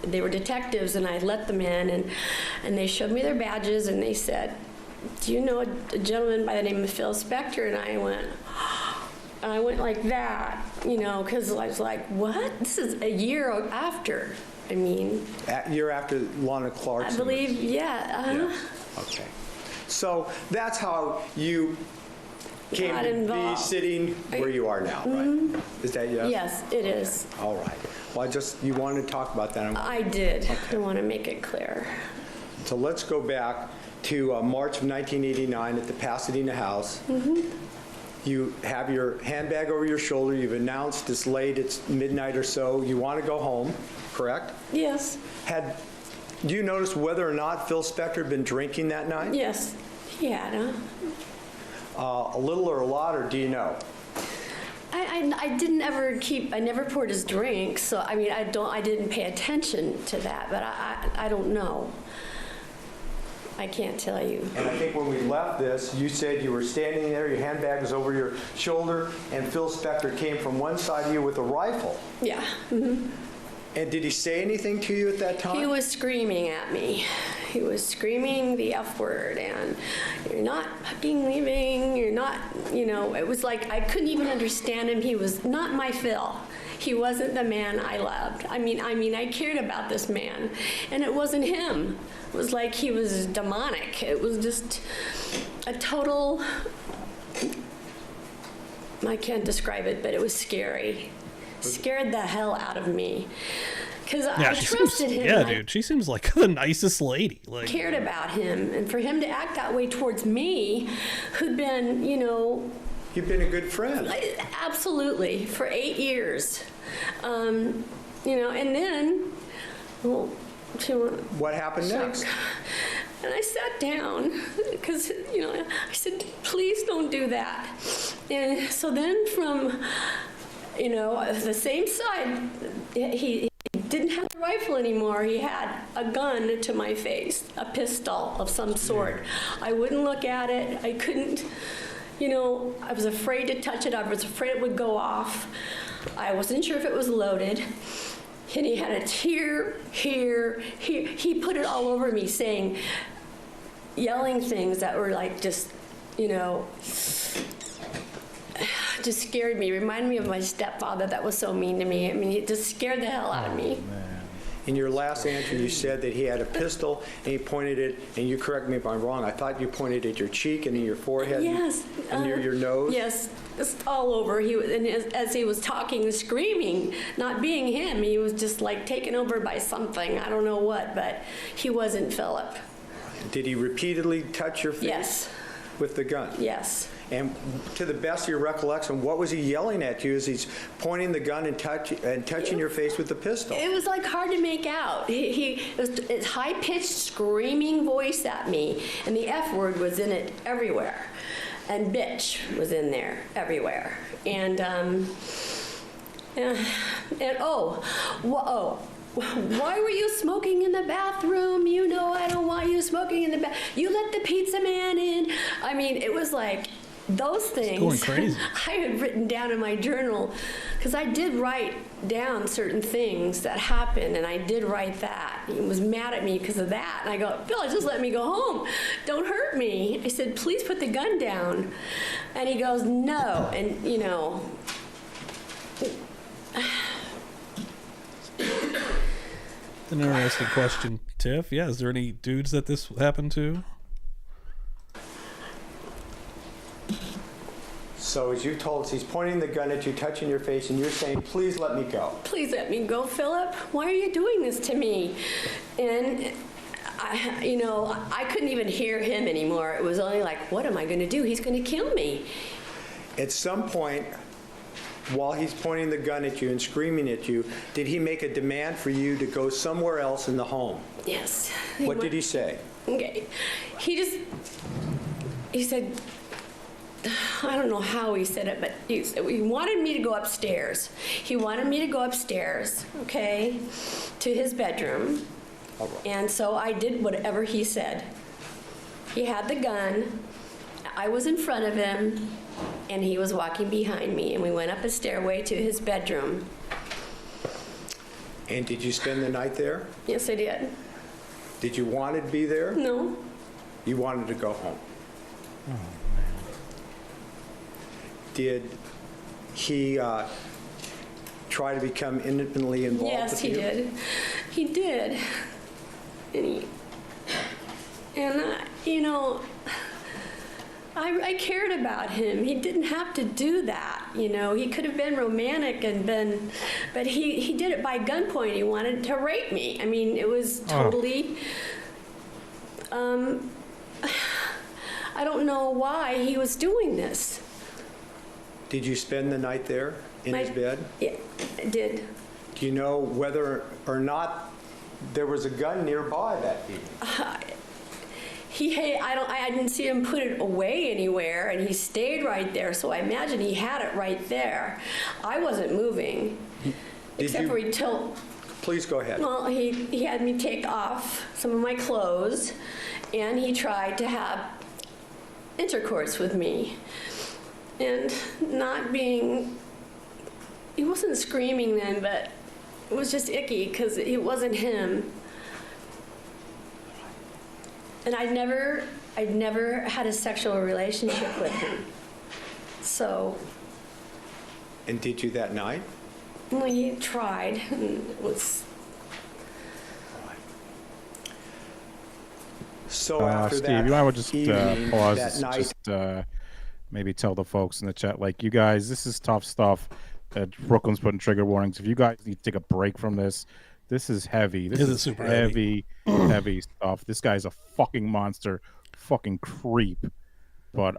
they were detectives, and I let them in, and they showed me their badges, and they said, do you know a gentleman by the name of Phil Spector? And I went like that, because I was like, what? This is a year after. I mean, A year after Lana Clarkson. I believe, yeah. Yeah. Okay. So that's how you came Got to involved. be sitting where you are now, right? Is that yes? Yes, it is. All right. Well, you wanted to talk about that. I did. Okay. I want to make it clear. So let's go back to March of 1989 at the Pasadena house. You have your handbag over your shoulder. You've announced it's late, it's midnight or so. You want to go home, correct? Yes, Do you notice whether or not Phil Spector had been drinking that night? yes, he had, A little or a lot, or do you know? I didn't ever I never poured his drink, so I mean, I didn't pay attention to that, but I don't know. I can't tell you. And I think when we left this, you said you were standing there, your handbag was over your shoulder, and Phil Spector came from one side of you with a rifle. Yeah. Mm-hmm. And did he say anything to you at that time? He was screaming at me. He was screaming the F word, and you're not fucking leaving, you're not, it was like I couldn't even understand him. He was not my Phil. He wasn't the man I loved. I mean, I cared about this man, and it wasn't him. It was like he was demonic. It was just a total, I can't describe it, but it was scary. Scared the hell out of me. Because I trusted him. Yeah, dude, she seems like the nicest lady. Like, cared about him, and for him to act that way towards me, who'd been, You've been a good friend. absolutely, for 8 years. And then, well, What happened next? And I sat down because, I said, please don't do that. And so then from, the same side, he didn't have a rifle anymore. He had a gun to my face, a pistol of some sort. I wouldn't look at it. I couldn't, I was afraid to touch it. I was afraid it would go off. I wasn't sure if it was loaded. And he had it here. He put it all over me, yelling things that were like just, just scared me. Reminded me of my stepfather that was so mean to me. I mean, it just scared the hell out of me. In your last answer, you said that he had a pistol and he pointed it, and you correct me if I'm wrong, I thought you pointed at your cheek and in your forehead Yes. and near your nose? Yes, just all over. He was, and as he was talking and screaming, not being him, he was just like taken over by something. I don't know what, but he wasn't Philip. Did he repeatedly touch your face Yes. with the gun? Yes. And to the best of your recollection, what was he yelling at you as he's pointing the gun and touching your face with the pistol? It was like hard to make out. It was his high-pitched screaming voice at me, and the F word was in it everywhere, and bitch was in there everywhere, and why were you smoking in the bathroom? I don't want you smoking in the bath. You let the pizza man in. I mean, it was like those things. going crazy. I had written down in my journal, because I did write down certain things that happened, and I did write that. He was mad at me because of that. And I go, Phil, just let me go home. Don't hurt me. I said, please put the gun down. And he goes, no. And, an interesting question, Tiff. Yeah, is there any dudes that this happened to? So as you told us, he's pointing the gun at you, touching your face, and you're saying, please let me go. Please let me go, Philip. Why are you doing this to me? And I couldn't even hear him anymore. It was only like, what am I going to do? He's going to kill me. At some point, while he's pointing the gun at you and screaming at you, did he make a demand for you to go somewhere else in the home? Yes. What did he say? Okay. He said, I don't know how he said it, but he wanted me to go upstairs. He wanted me to go upstairs, okay, to his bedroom. All right. And so I did whatever he said. He had the gun. I was in front of him, and he was walking behind me, and we went up a stairway to his bedroom. And did you spend the night there? Yes, I did. Did you want to be there? No. You wanted to go home. Oh, man. Did he try to become intimately involved Yes, with he you? did. He did. I cared about him. He didn't have to do that, He could have been romantic but he did it by gunpoint. He wanted to rape me. I mean, it was totally, I don't know why he was doing this. Did you spend the night there in his bed? Yeah, I did. Do you know whether or not there was a gun nearby that evening? I didn't see him put it away anywhere, and he stayed right there, so I imagine he had it right there. I wasn't moving, except for he told... Please go ahead. Well, he had me take off some of my clothes, and he tried to have intercourse with me. And not being... He wasn't screaming then, but it was just icky, because it wasn't him. And I'd never had a sexual relationship with him. So... And did you that night? Well, he tried, and it was... So after Steve, that you might just evening, pause, that night, just maybe tell the folks in the chat, like, you guys, this is tough stuff. Brooklyn's putting trigger warnings. If you guys need to take a break from this, this is heavy. This is super heavy, heavy stuff. This guy's a fucking monster, fucking creep. But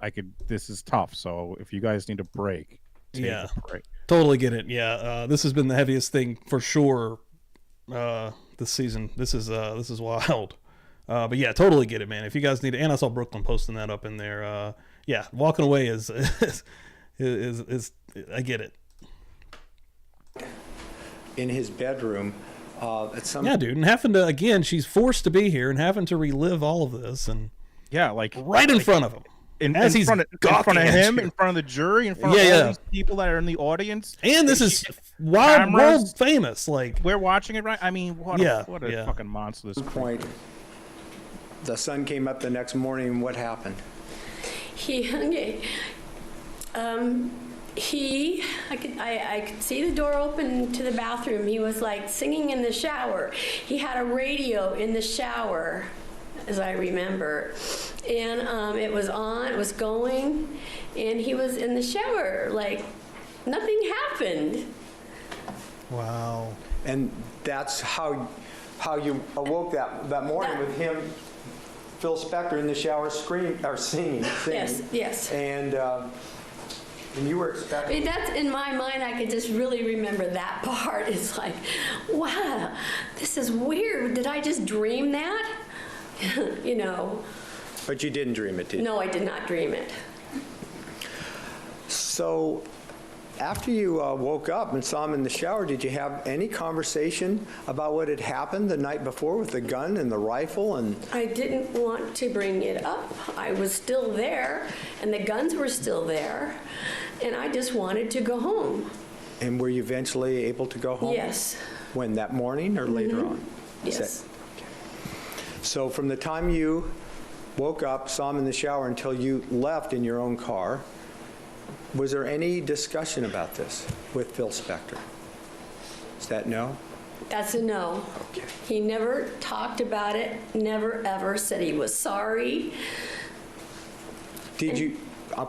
this is tough. So if you guys need a break, take a break. Totally get it. Yeah, this has been the heaviest thing for sure this season. This is wild. But yeah, totally get it, man. If you guys need it, and I saw Brooklyn posting that up in there. Yeah, walking away is I get it. in his bedroom at some... Yeah, dude, and having to, again, she's forced to be here and having to relive all of this, and like right in front of him. In front of him, in front of the jury, in front of all these people that are in the audience. And this is world famous. Like, we're watching it, right? I mean, what a fucking monster this point. The sun came up the next morning. What happened? I could see the door open to the bathroom. He was like singing in the shower. He had a radio in the shower, as I remember. And it was on, it was going, and he was in the shower, like nothing happened. Wow. And that's how you awoke that morning with him, Phil Spector, in the shower singing. Yes. And you were expecting... I mean, that's, in my mind, I could just really remember that part. It's like, wow, this is weird. Did I just dream that? You know. But you didn't dream it, did you? No, I did not dream it. So after you woke up and saw him in the shower, did you have any conversation about what had happened the night before with the gun and the rifle? And I didn't want to bring it up. I was still there, and the guns were still there, and I just wanted to go home. And were you eventually able to go home? Yes. When, that morning or later on? Yes. Okay. So from the time you woke up, saw him in the shower, until you left in your own car, was there any discussion about this with Phil Spector? Is that no? That's a no. Okay. He never talked about it, never ever said he was sorry. Did you,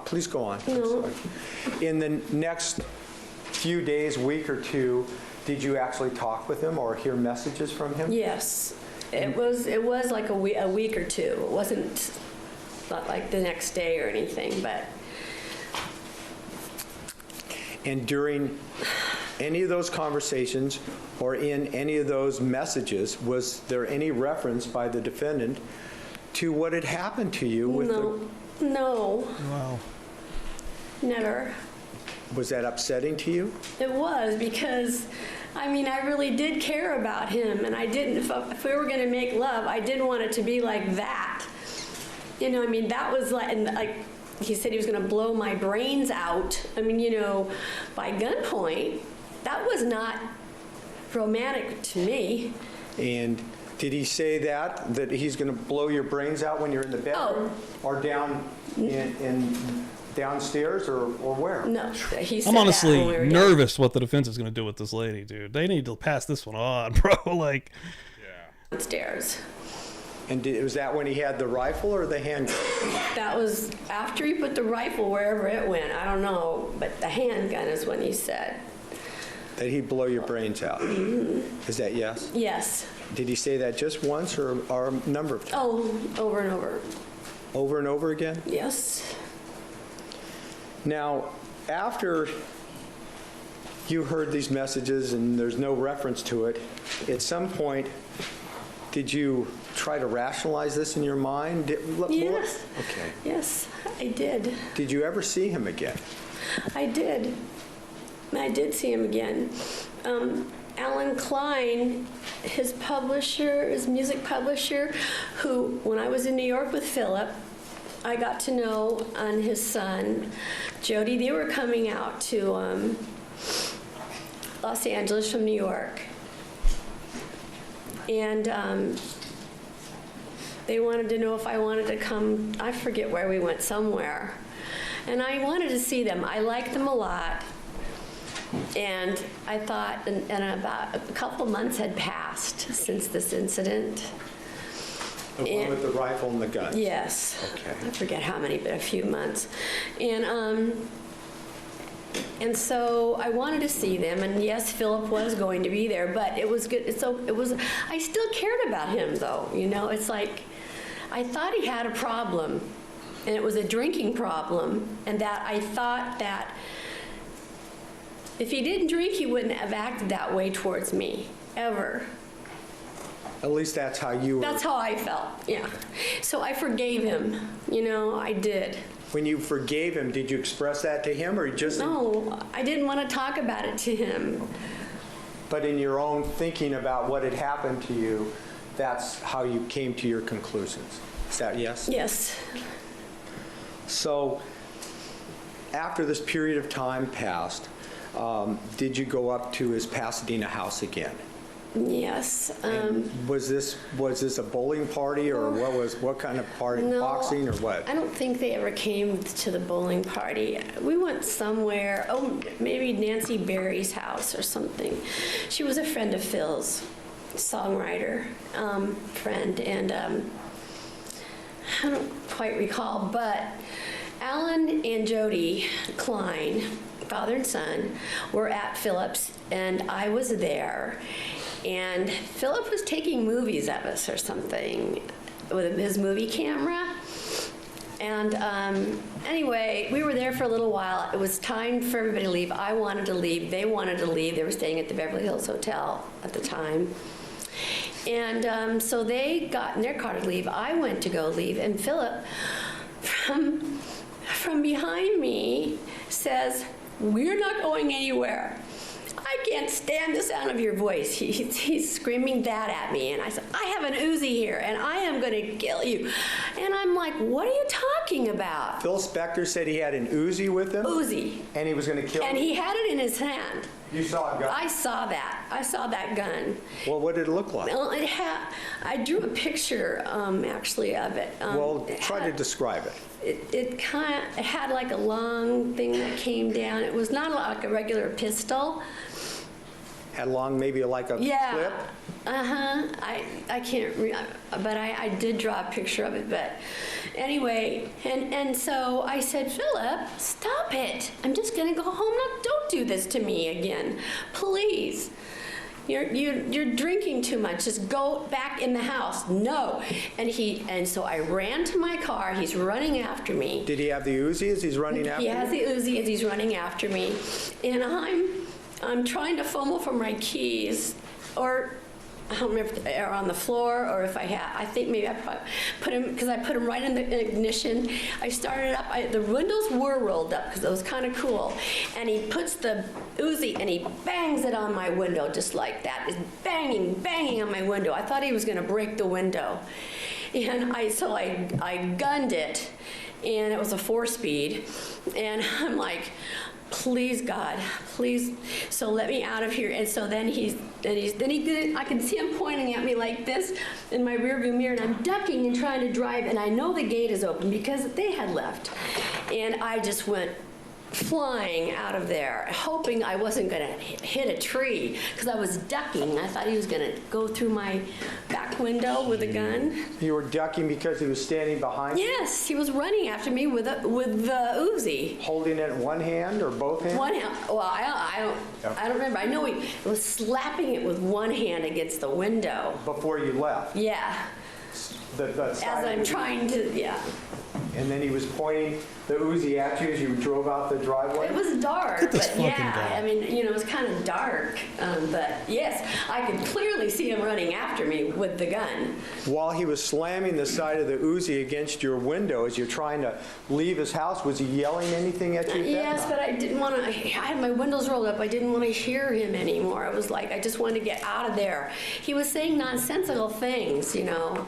please go on. No. In the next few days, week or two, did you actually talk with him or hear messages from him? Yes. It was like a week or two. It wasn't not like the next day or anything, but. And during any of those conversations or in any of those messages, was there any reference by the defendant to what had happened to you with No. Wow. Never. Was that upsetting to you? It was, because, I mean, I really did care about him, and I didn't, if we were going to make love, I didn't want it to be like that. You know, I mean, that was like he said he was going to blow my brains out. I mean, you know, by gunpoint. That was not romantic to me. And did he say that he's going to blow your brains out when you're in the bedroom? Or down in downstairs, or where? No, he said I'm honestly that when we were nervous what the defense is going to do with this lady, dude. They need to pass this one on, bro. Like, downstairs. And was that when he had the rifle or the handgun? That was after he put the rifle wherever it went. I don't know, but the handgun is when he said. That he'd blow your brains out? Mm-hmm. Is that yes? Yes. Did he say that just once or a number of times? Oh, over and over. Over and over again? Yes. Now, After you heard these messages and there's no reference to it, at some point, did you try to rationalize this in your mind? Yes. Okay. Yes, I did. Did you ever see him again? I did. I did see him again. Alan Klein, his publisher, his music publisher, who, when I was in New York with Philip, I got to know, and his son, Jody, they were coming out to Los Angeles from New York. And they wanted to know if I wanted to come, I forget where we went, somewhere. And I wanted to see them. I liked them a lot. And I thought, and about a couple months had passed since this incident. The one with the rifle and the gun? Yes. Okay. I forget how many, but a few months. And so I wanted to see them, and yes, Philip was going to be there, but it was good. So it was, I still cared about him though, you know, it's like, I thought he had a problem, and it was a drinking problem, and that I thought that if he didn't drink, he wouldn't have acted that way towards me, ever. At least that's how you were. That's how I felt, yeah. So I forgave him, you know, I did. When you forgave him, did you express that to him, or you just? No, I didn't want to talk about it to him. But in your own thinking about what had happened to you, that's how you came to your conclusions. Is that yes? Yes. So after this period of time passed, did you go up to his Pasadena house again? Yes. Was this a bowling party, or what kind of party? No, Boxing or what? I don't think they ever came to the bowling party. We went somewhere, maybe Nancy Berry's house or something. She was a friend of Phil's, songwriter friend, and I don't quite recall, but Alan and Jody Klein, father and son, were at Philip's, and I was there. And Philip was taking movies of us or something with his movie camera. And anyway, we were there for a little while. It was time for everybody to leave. I wanted to leave. They wanted to leave. They were staying at the Beverly Hills Hotel at the time. And so they got in their car to leave. I went to go leave. And Philip, from behind me, says, "We're not going anywhere. I can't stand the sound of your voice." He's screaming that at me. And I said, "I have an Uzi here, and I am going to kill you." And I'm like, "What are you talking about?" Phil Spector said he had an Uzi with him? Uzi. And he was going to kill And you? he had it in his hand. You saw a gun? I saw that. I saw that gun. Well, what did it look like? Well, I drew a picture, actually, of it. Well, try to describe it. It had like a long thing that came down. It was not like a regular pistol. Had long, maybe like a clip? I can't but I did draw a picture of it. But anyway, and so I said, "Philip, stop it. I'm just gonna go home. Don't do this to me again, please. You're drinking too much. Just go back in the house." No. And so I ran to my car. He's running after me. Did he have the Uzi as he's running after you? He has the Uzi as he's running after me. And I'm trying to fumble for my keys, or I don't remember if they're on the floor, or if I think maybe I probably put them, because I put them right in the ignition. I started up, the windows were rolled up because it was kind of cool. And he puts the Uzi and he bangs it on my window just like that. It's banging on my window. I thought he was going to break the window. And so I gunned it, and it was a 4-speed. And I'm like, "Please, God, please, so let me out of here." And so then he did it. I can see him pointing at me like this in my rearview mirror, and I'm ducking and trying to drive, and I know the gate is open because they had left. And I just went flying out of there, hoping I wasn't going to hit a tree, because I was ducking. I thought he was going to go through my back window with a gun. You were ducking because he was standing behind you? Yes, he was running after me with the Uzi. Holding it in one hand or both hands? One hand. Well, I don't remember. I know he was slapping it with one hand against the window. Before you left? Yeah. The As I'm trying to, yeah. And then he was pointing the Uzi at you as you drove out the driveway? It was dark, at this but fucking yeah, guy. I mean, you know, it was kind of dark. But yes, I could clearly see him running after me with the gun. While he was slamming the side of the Uzi against your window as you're trying to leave his house, was he yelling anything at you? Yes, but I didn't want to, I had my windows rolled up. I didn't want to hear him anymore. I was like, I just wanted to get out of there. He was saying nonsensical things, you know.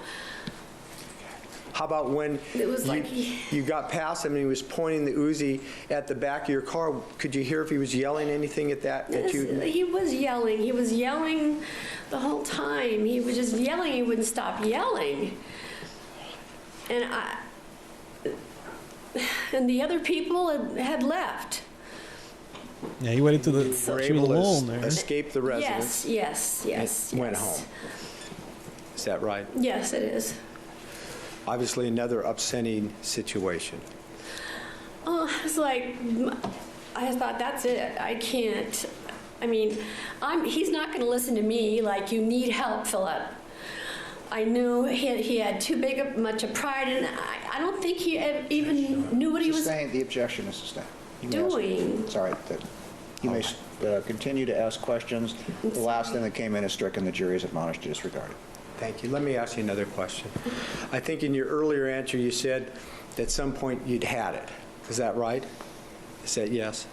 How about when It was like you got past him and he was pointing the Uzi at the back of your car? Could you hear if he was yelling anything at you? He was yelling. He was yelling the whole time. He was just yelling. He wouldn't stop yelling. And the other people had left. Yeah, he waited till Were she was able alone to there. escape the residence. Yes. And went home. Is that right? Yes, it is. Obviously another upsetting situation. Oh, it's like, I thought, that's it. I can't, I mean, he's not going to listen to me like, you need help, Philip. I knew he had too much of pride, and I don't think he even knew what he was Sustain, the objection is sustained. You may ask- doing. It's all right. You may continue to ask questions. The last thing that came in is stricken. The jury is admonished to disregard it. Thank you. Let me ask you another question. I think in your earlier answer you said at some point you'd had it. Is that right? You said yes.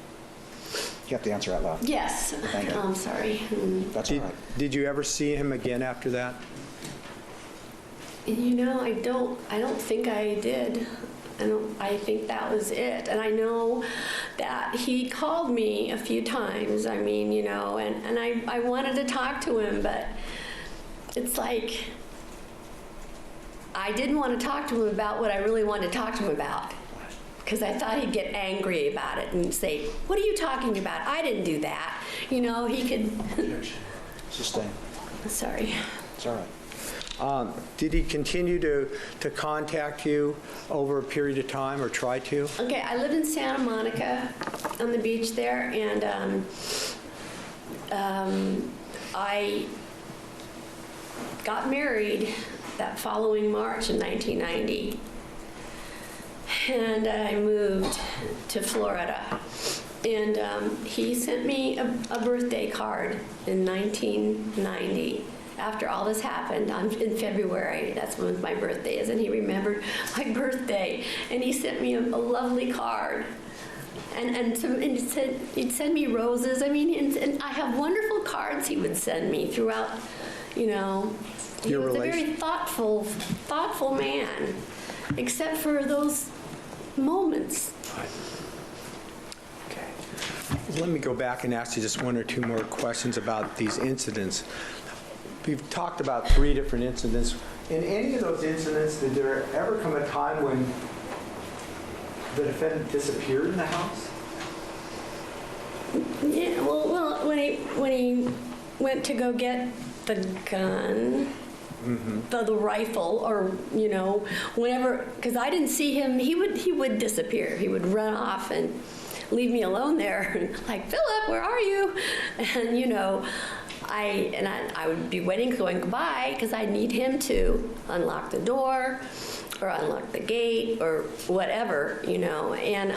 You have to answer out loud. Yes. Thank you. I'm sorry. That's all right. Did you ever see him again after that? You know, I don't think I did. I think that was it. And I know that he called me a few times. I mean, you know, and I wanted to talk to him, but it's like I didn't want to talk to him about what I really wanted to talk to him about, because I thought he'd get angry about it and say, "What are you talking about? I didn't do that." You know, he could. Sustain. Sorry. It's all right. Did he continue to contact you over a period of time or try to? Okay, I lived in Santa Monica on the beach there, and I got married that following March in 1990. And I moved to Florida. And he sent me a birthday card in 1990. After all this happened, in February, that's when my birthday is, and he remembered my birthday, and he sent me a lovely card. And he'd send me roses. I mean, and I have wonderful cards he would send me throughout, you know. He was a very thoughtful man, except for those moments. Okay. Let me go back and ask you just one or two more questions about these incidents. We've talked about 3 different incidents. In any of those incidents, did there ever come a time when the defendant disappeared in the house? Yeah, well, when he went to go get the gun, the rifle, or you know, whenever, because I didn't see him, he would disappear. He would run off and leave me alone there, like, "Philip, where are you?" And you know, I would be waiting, going goodbye, because I need him to unlock the door or unlock the gate or whatever, you know. And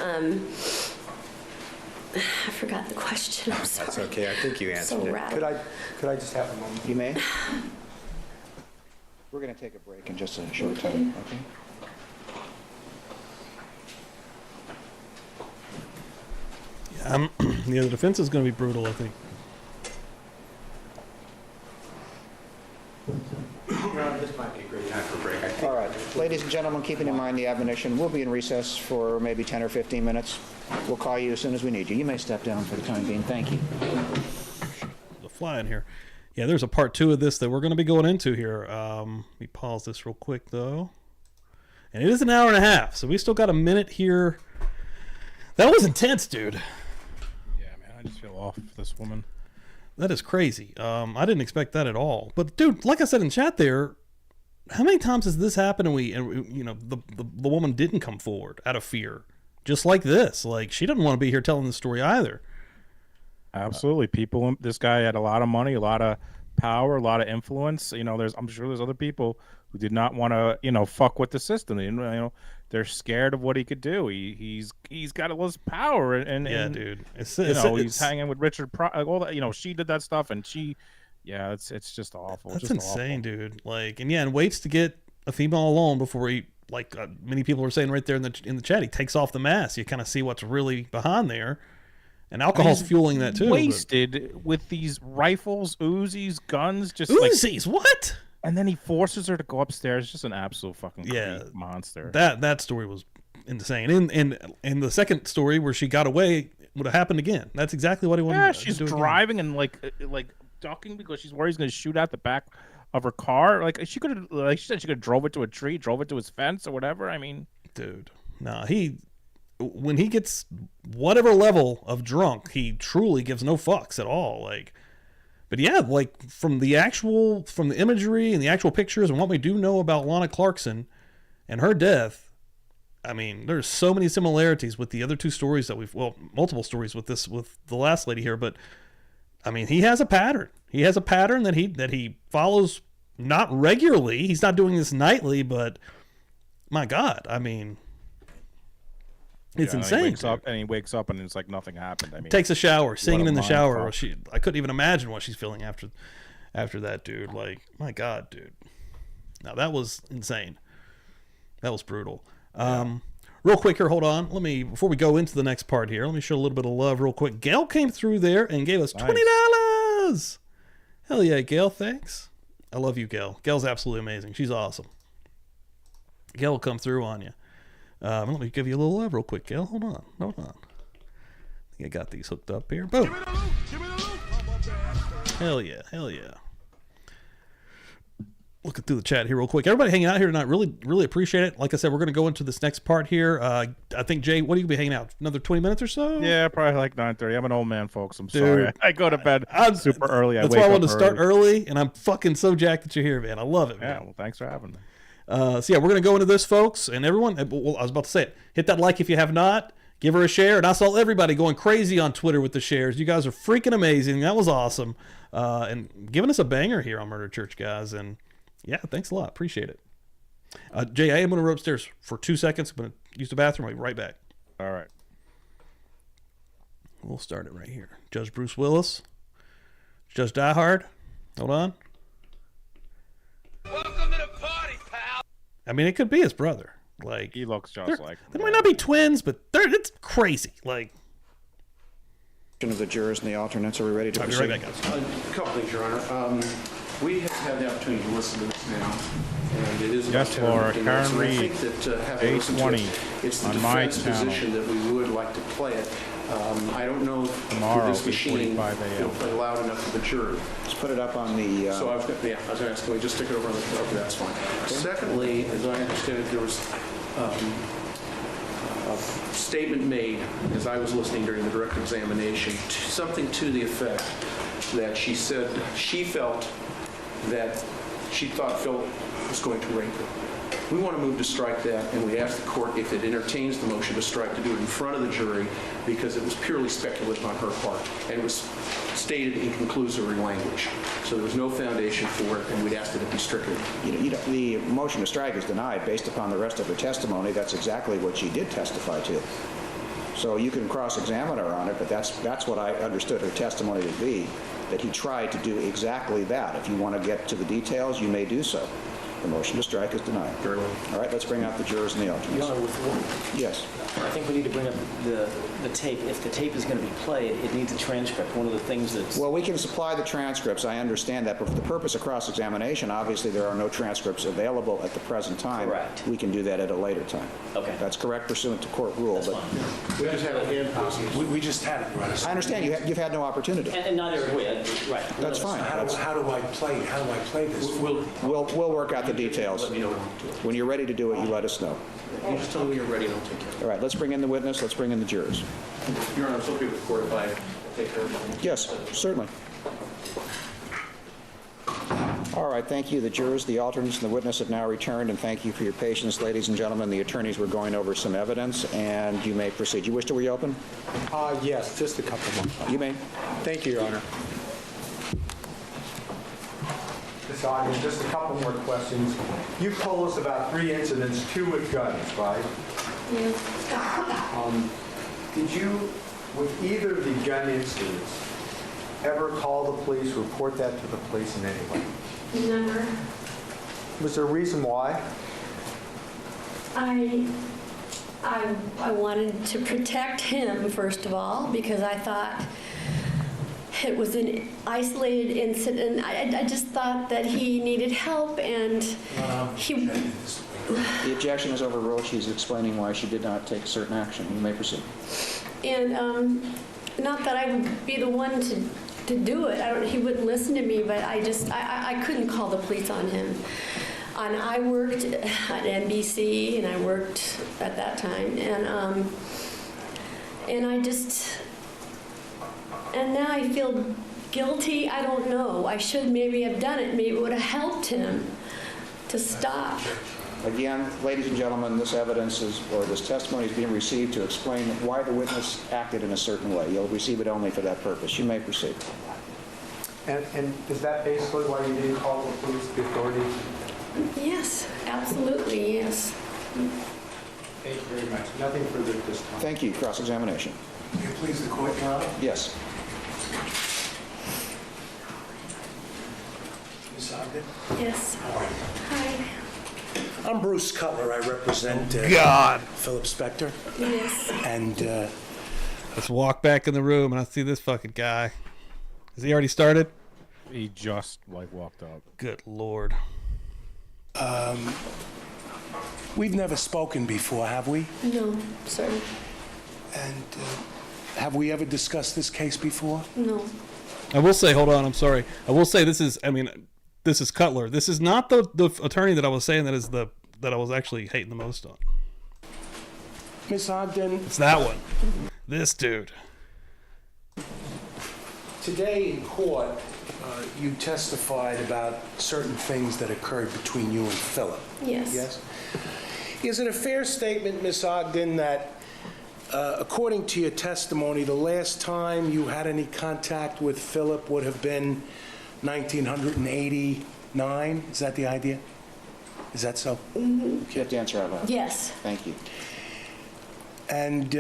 I forgot the question. I'm sorry. That's okay. I think you answered So it. rattled. Could I just have a moment? You may. We're going to take a break in just a short time, okay? Yeah, the defense is going to be brutal, I think. This might be a great time for a break. I think. All right. Ladies and gentlemen, keeping in mind the admonition, we'll be in recess for maybe 10 or 15 minutes. We'll call you as soon as we need you. You may step down for the time being. Thank you. The fly in here. Yeah, there's a part 2 of this that we're going to be going into here. Let me pause this real quick, though. And it is an hour and a half, so we still got a minute here. That was intense, dude. Yeah, man, I just feel off with this woman. That is crazy. I didn't expect that at all. But dude, like I said in chat there, how many times has this happened and you know, the woman didn't come forward out of fear? Just like this. Like, she didn't want to be here telling the story either. Absolutely. This guy had a lot of money, a lot of power, a lot of influence. You know, I'm sure there's other people who did not want to, fuck with the system. They're scared of what he could do. He's got all this power, and Yeah, dude. It's he's hanging with Richard. All that, she did that stuff, and it's just awful. That's just insane, awful. dude. Like, and waits to get a female alone before he, like many people are saying right there in the chat, he takes off the mask. You kind of see what's really behind there, and alcohol's fueling that too. Wasted with these rifles, Uzis, guns, just Uzis. What? And then he forces her to go upstairs. Just an absolute fucking monster. That story was insane. And the second story where she got away would have happened again. That's exactly what he wanted. Yeah, she's driving and like ducking because she's worried he's going to shoot out the back of her car. Like she could have, like she said, she could have drove it to a tree, drove it to his fence or whatever. I mean, dude, nah, when he gets whatever level of drunk, he truly gives no fucks at all. Like, but yeah, like from the imagery and the actual pictures and what we do know about Lana Clarkson and her death, I mean, there's so many similarities with the other two stories that multiple stories with the last lady here, but I mean, he has a pattern. He has a pattern that he follows, not regularly. He's not doing this nightly, but my God, I mean, it's insane. He wakes up and it's like nothing happened. I mean, takes a shower, singing in the shower. I couldn't even imagine what she's feeling after that, dude. Like, my God, dude. Now that was insane. That was brutal. Real quick here, hold on. Before we go into the next part here, let me show a little bit of love real quick. Gail came through there and gave us $20. Hell yeah, Gail, thanks. I love you, Gail. Gail's absolutely amazing. She's awesome. Gail will come through on you. Let me give you a little love real quick, Gail. Hold on. I think I got these hooked up here. Boom. Hell yeah. Looking through the chat here real quick. Everybody hanging out here tonight, really, really appreciate it. Like I said, we're going to go into this next part here. I think, Jay, what are you going to be hanging out? Another 20 minutes or so? Yeah, probably like 9:30. I'm an old man, folks. I'm sorry. I go to bed super early. That's why I wanted to start early, and I'm fucking so jacked that you're here, man. I love it, man. Yeah, well, thanks for having me. So, yeah, we're going to go into this, folks. And everyone, well, I was about to say it. Hit that like if you have not. Give her a share. And I saw everybody going crazy on Twitter with the shares. You guys are freaking amazing. That was awesome. And giving us a banger here on Murder Church, guys. And yeah, thanks a lot. Appreciate it. Jay, I am going to run upstairs for 2 seconds. I'm going to use the bathroom. I'll be right back. All right. We'll start it right here. Judge Bruce Willis. Judge Diehard. Hold on. Welcome to the party, pal. I mean, it could be his brother. Like, he looks just like him. They might not be twins, but it's crazy. Like, Of the jurors and the alternates, are we ready to I'll be proceed? right back, guys. A couple things, Your Honor. We have had the opportunity to listen to this now, and it is about Yes, 10 Laura. 15 minutes, Karen and I Reed, think that having listened to it, 8:20 it's the on my defense channel. position that we would like to play it. I don't know if Tomorrow, this machine 8:45 a.m. will play loud enough for the jury. Let's put it up on the... So I was going to ask, can we just stick it over on the, okay, that's fine. Secondly, as I understand it, there was a statement made as I was listening during the direct examination, something to the effect that she said she felt that she thought Phil was going to rape her. We want to move to strike that, and we ask the court if it entertains the motion to strike to do it in front of the jury because it was purely speculative on her part, and it was stated in conclusory language. So there was no foundation for it, and we'd ask that it be stricken. The motion to strike is denied based upon the rest of her testimony. That's exactly what she did testify to. So you can cross-examine her on it, but that's what I understood her testimony to be, that he tried to do exactly that. If you want to get to the details, you may do so. The motion to strike is denied. Very well. All right, let's bring out the jurors and the alternates. Your Honor, with Yes. I think we need to bring up the tape. If the tape is going to be played, it needs a transcript. One of the things that's... Well, we can supply the transcripts. I understand that. But for the purpose of cross-examination, obviously there are no transcripts available at the present time. Correct. We can do that at a later time. Okay. That's correct pursuant to court rule. That's But fine. We just had a hand posted. We just had it, right? I understand you've had no opportunity. And neither have we. Right. That's fine. How do I play this? We'll work out the details. Let me know when to do it. When you're ready to do it, you let us know. You just tell me when you're ready, and I'll take care of it. All right, let's bring in the witness. Let's bring in the jurors. Your Honor, I'm so okay with the court if I take care of it. Yes, certainly. All right, thank you. The jurors, the alternates, and the witness have now returned, and thank you for your patience, ladies and gentlemen. The attorneys were going over some evidence, and you may proceed. You wish to reopen? Yes, just a couple more. You may. Thank you, Your Honor. Ms. Ogden, just a couple more questions. You told us about 3 incidents, 2 with guns, right? Yes. Did you, with either of the gun incidents, ever call the police, report that to the police in any way? Never. Was there a reason why? I wanted to protect him, first of all, because I thought it was an isolated incident. I just thought that he needed help, and he... The objection is overruled. She's explaining why she did not take certain action. You may proceed. And not that I would be the one to do it. He wouldn't listen to me, but I couldn't call the police on him. And I worked at NBC, and I worked at that time, and now I feel guilty. I don't know. I should maybe have done it. Maybe it would have helped him to stop. Again, ladies and gentlemen, this evidence or this testimony is being received to explain why the witness acted in a certain way. You'll receive it only for that purpose. You may proceed. And is that basically why you didn't call the police, the authorities? Yes, absolutely, yes. Thank you very much. Nothing further at this time. Thank you. Cross-examination. May it please the court, Your Honor? Yes. Ms. Ogden? Yes. How are you? Hi. I'm Bruce Cutler. I represent God. Philip Spector. Yes. And Let's walk back in the room and I see this fucking guy. Has he already started? He just walked up. Good Lord. we've never spoken before, have we? No, sir. And have we ever discussed this case before? No. I will say, hold on, I'm sorry. I will say this is Cutler. This is not the attorney that I was saying that I was actually hating the most on. Miss Ogden. It's that one. This dude. Today in court, you testified about certain things that occurred between you and Philip. Yes. Yes? Is it a fair statement, Miss Ogden, that according to your testimony, the last time you had any contact with Philip would have been 1989? Is that the idea? Is that so? Mm-hmm. You have to answer out loud. Yes. Thank you. And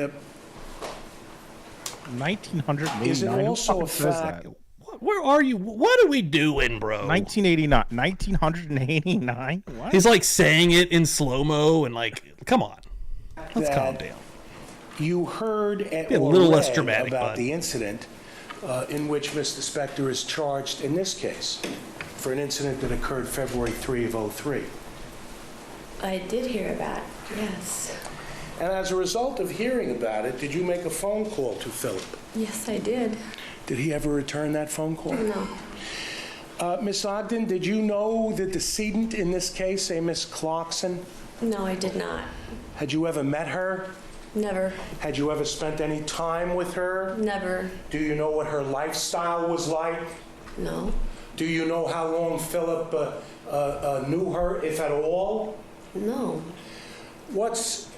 1989. is it also a fact? Where are you? What are we doing, bro? 1989. 1989. What? He's like saying it in slow-mo and like, come on. Let's calm down. You heard Be a little less dramatic, about bud. the incident in which Mr. Spector is charged in this case for an incident that occurred February 3 of 03. I did hear about it, yes. And as a result of hearing about it, did you make a phone call to Philip? Yes, I did. Did he ever return that phone call? No. Miss Ogden, did you know the decedent in this case, a Miss Clarkson? No, I did not. Had you ever met her? Never. Had you ever spent any time with her? Never. Do you know what her lifestyle was like? No. Do you know how long Philip knew her, if at all? No. What's,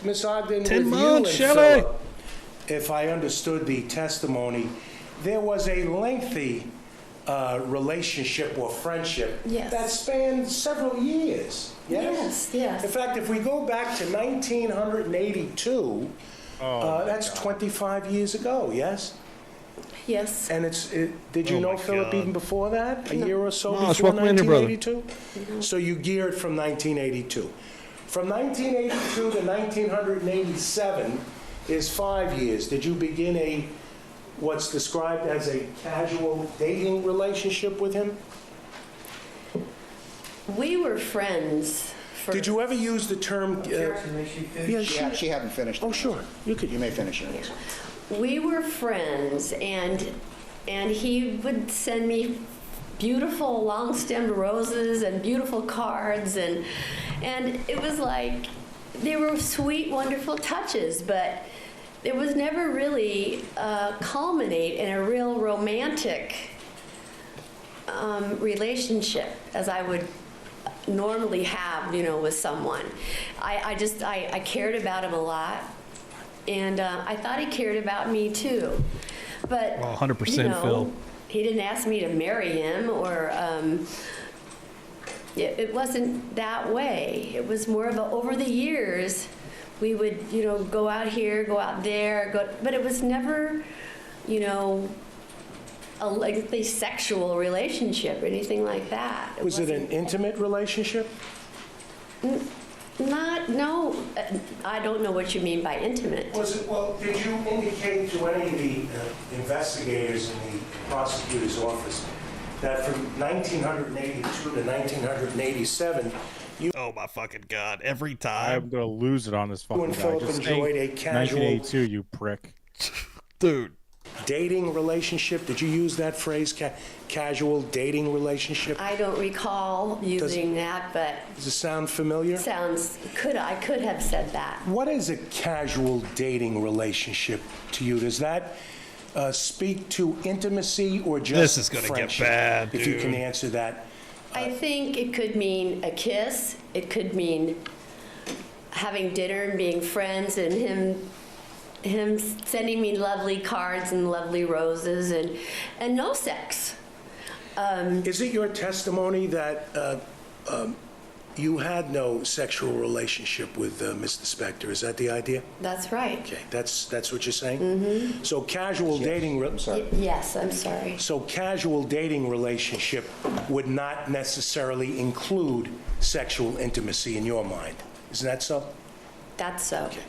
Miss Ogden, 10 with you months, and Chevy. Philip, if I understood the testimony, there was a lengthy relationship or friendship Yes. that spanned several years. Yes, yes. In fact, if we go back to 1982, that's 25 years ago, yes? Yes. And did you Oh know my Philip God. even before that? A No. year or so No, it's before welcome in here, brother. 1982? So you geared from 1982. From 1982 to 1987 is 5 years. Did you begin what's described as a casual dating relationship with him? We were friends for... Did you ever use the term... yeah, She hadn't finished. Oh, sure. You You may finish it. We were friends, and he would send me beautiful long-stemmed roses and beautiful cards, and it was like, they were sweet, wonderful touches, but it was never really culminate in a real romantic relationship as I would normally have, with someone. I cared about him a lot, and I thought he cared about me too. But Well, 100% Phil. he didn't ask me to marry him or it wasn't that way. It was more of a, over the years, we would, go out here, go out there, but it was never, a lengthy sexual relationship or anything like that. Was it an wasn't- intimate relationship? No, I don't know what you mean by intimate. Was it, well, did you indicate to any of the investigators in the prosecutor's office that from 1982 to 1987, you Oh my fucking god! Every I'm time, gonna lose it on this fucking and guy. Philip Just enjoyed say a casual 1982, you prick. dude. dating relationship? Did you use that phrase, casual dating relationship? I don't recall using that, but Does it sound familiar? I could have said that. What is a casual dating relationship to you? Does that speak to intimacy or just This is gonna get friendship? bad, If you dude. can answer that. I think it could mean a kiss. It could mean having dinner and being friends, and him sending me lovely cards and lovely roses, and no sex. Is it your testimony that you had no sexual relationship with Mr. Spector? Is that the idea? That's right. Okay, that's what you're saying? Mm-hmm. So casual dating... I'm sorry. Yes, I'm sorry. So casual dating relationship would not necessarily include sexual intimacy in your mind. Isn't that so? That's so. Okay.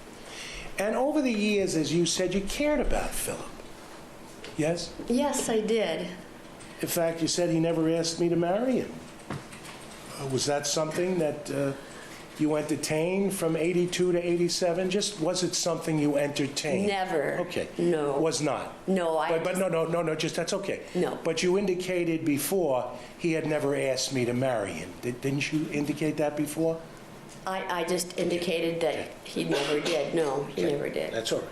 And over the years, as you said, you cared about Philip. Yes? Yes, I did. In fact, you said he never asked me to marry him. Was that something that you entertained from 82 to 87? Just was it something you entertained? Never. Okay. No. Was not? No, But no, just that's okay. No. But you indicated before he had never asked me to marry him. Didn't you indicate that before? I just indicated that he never did. No, he never did. That's all right.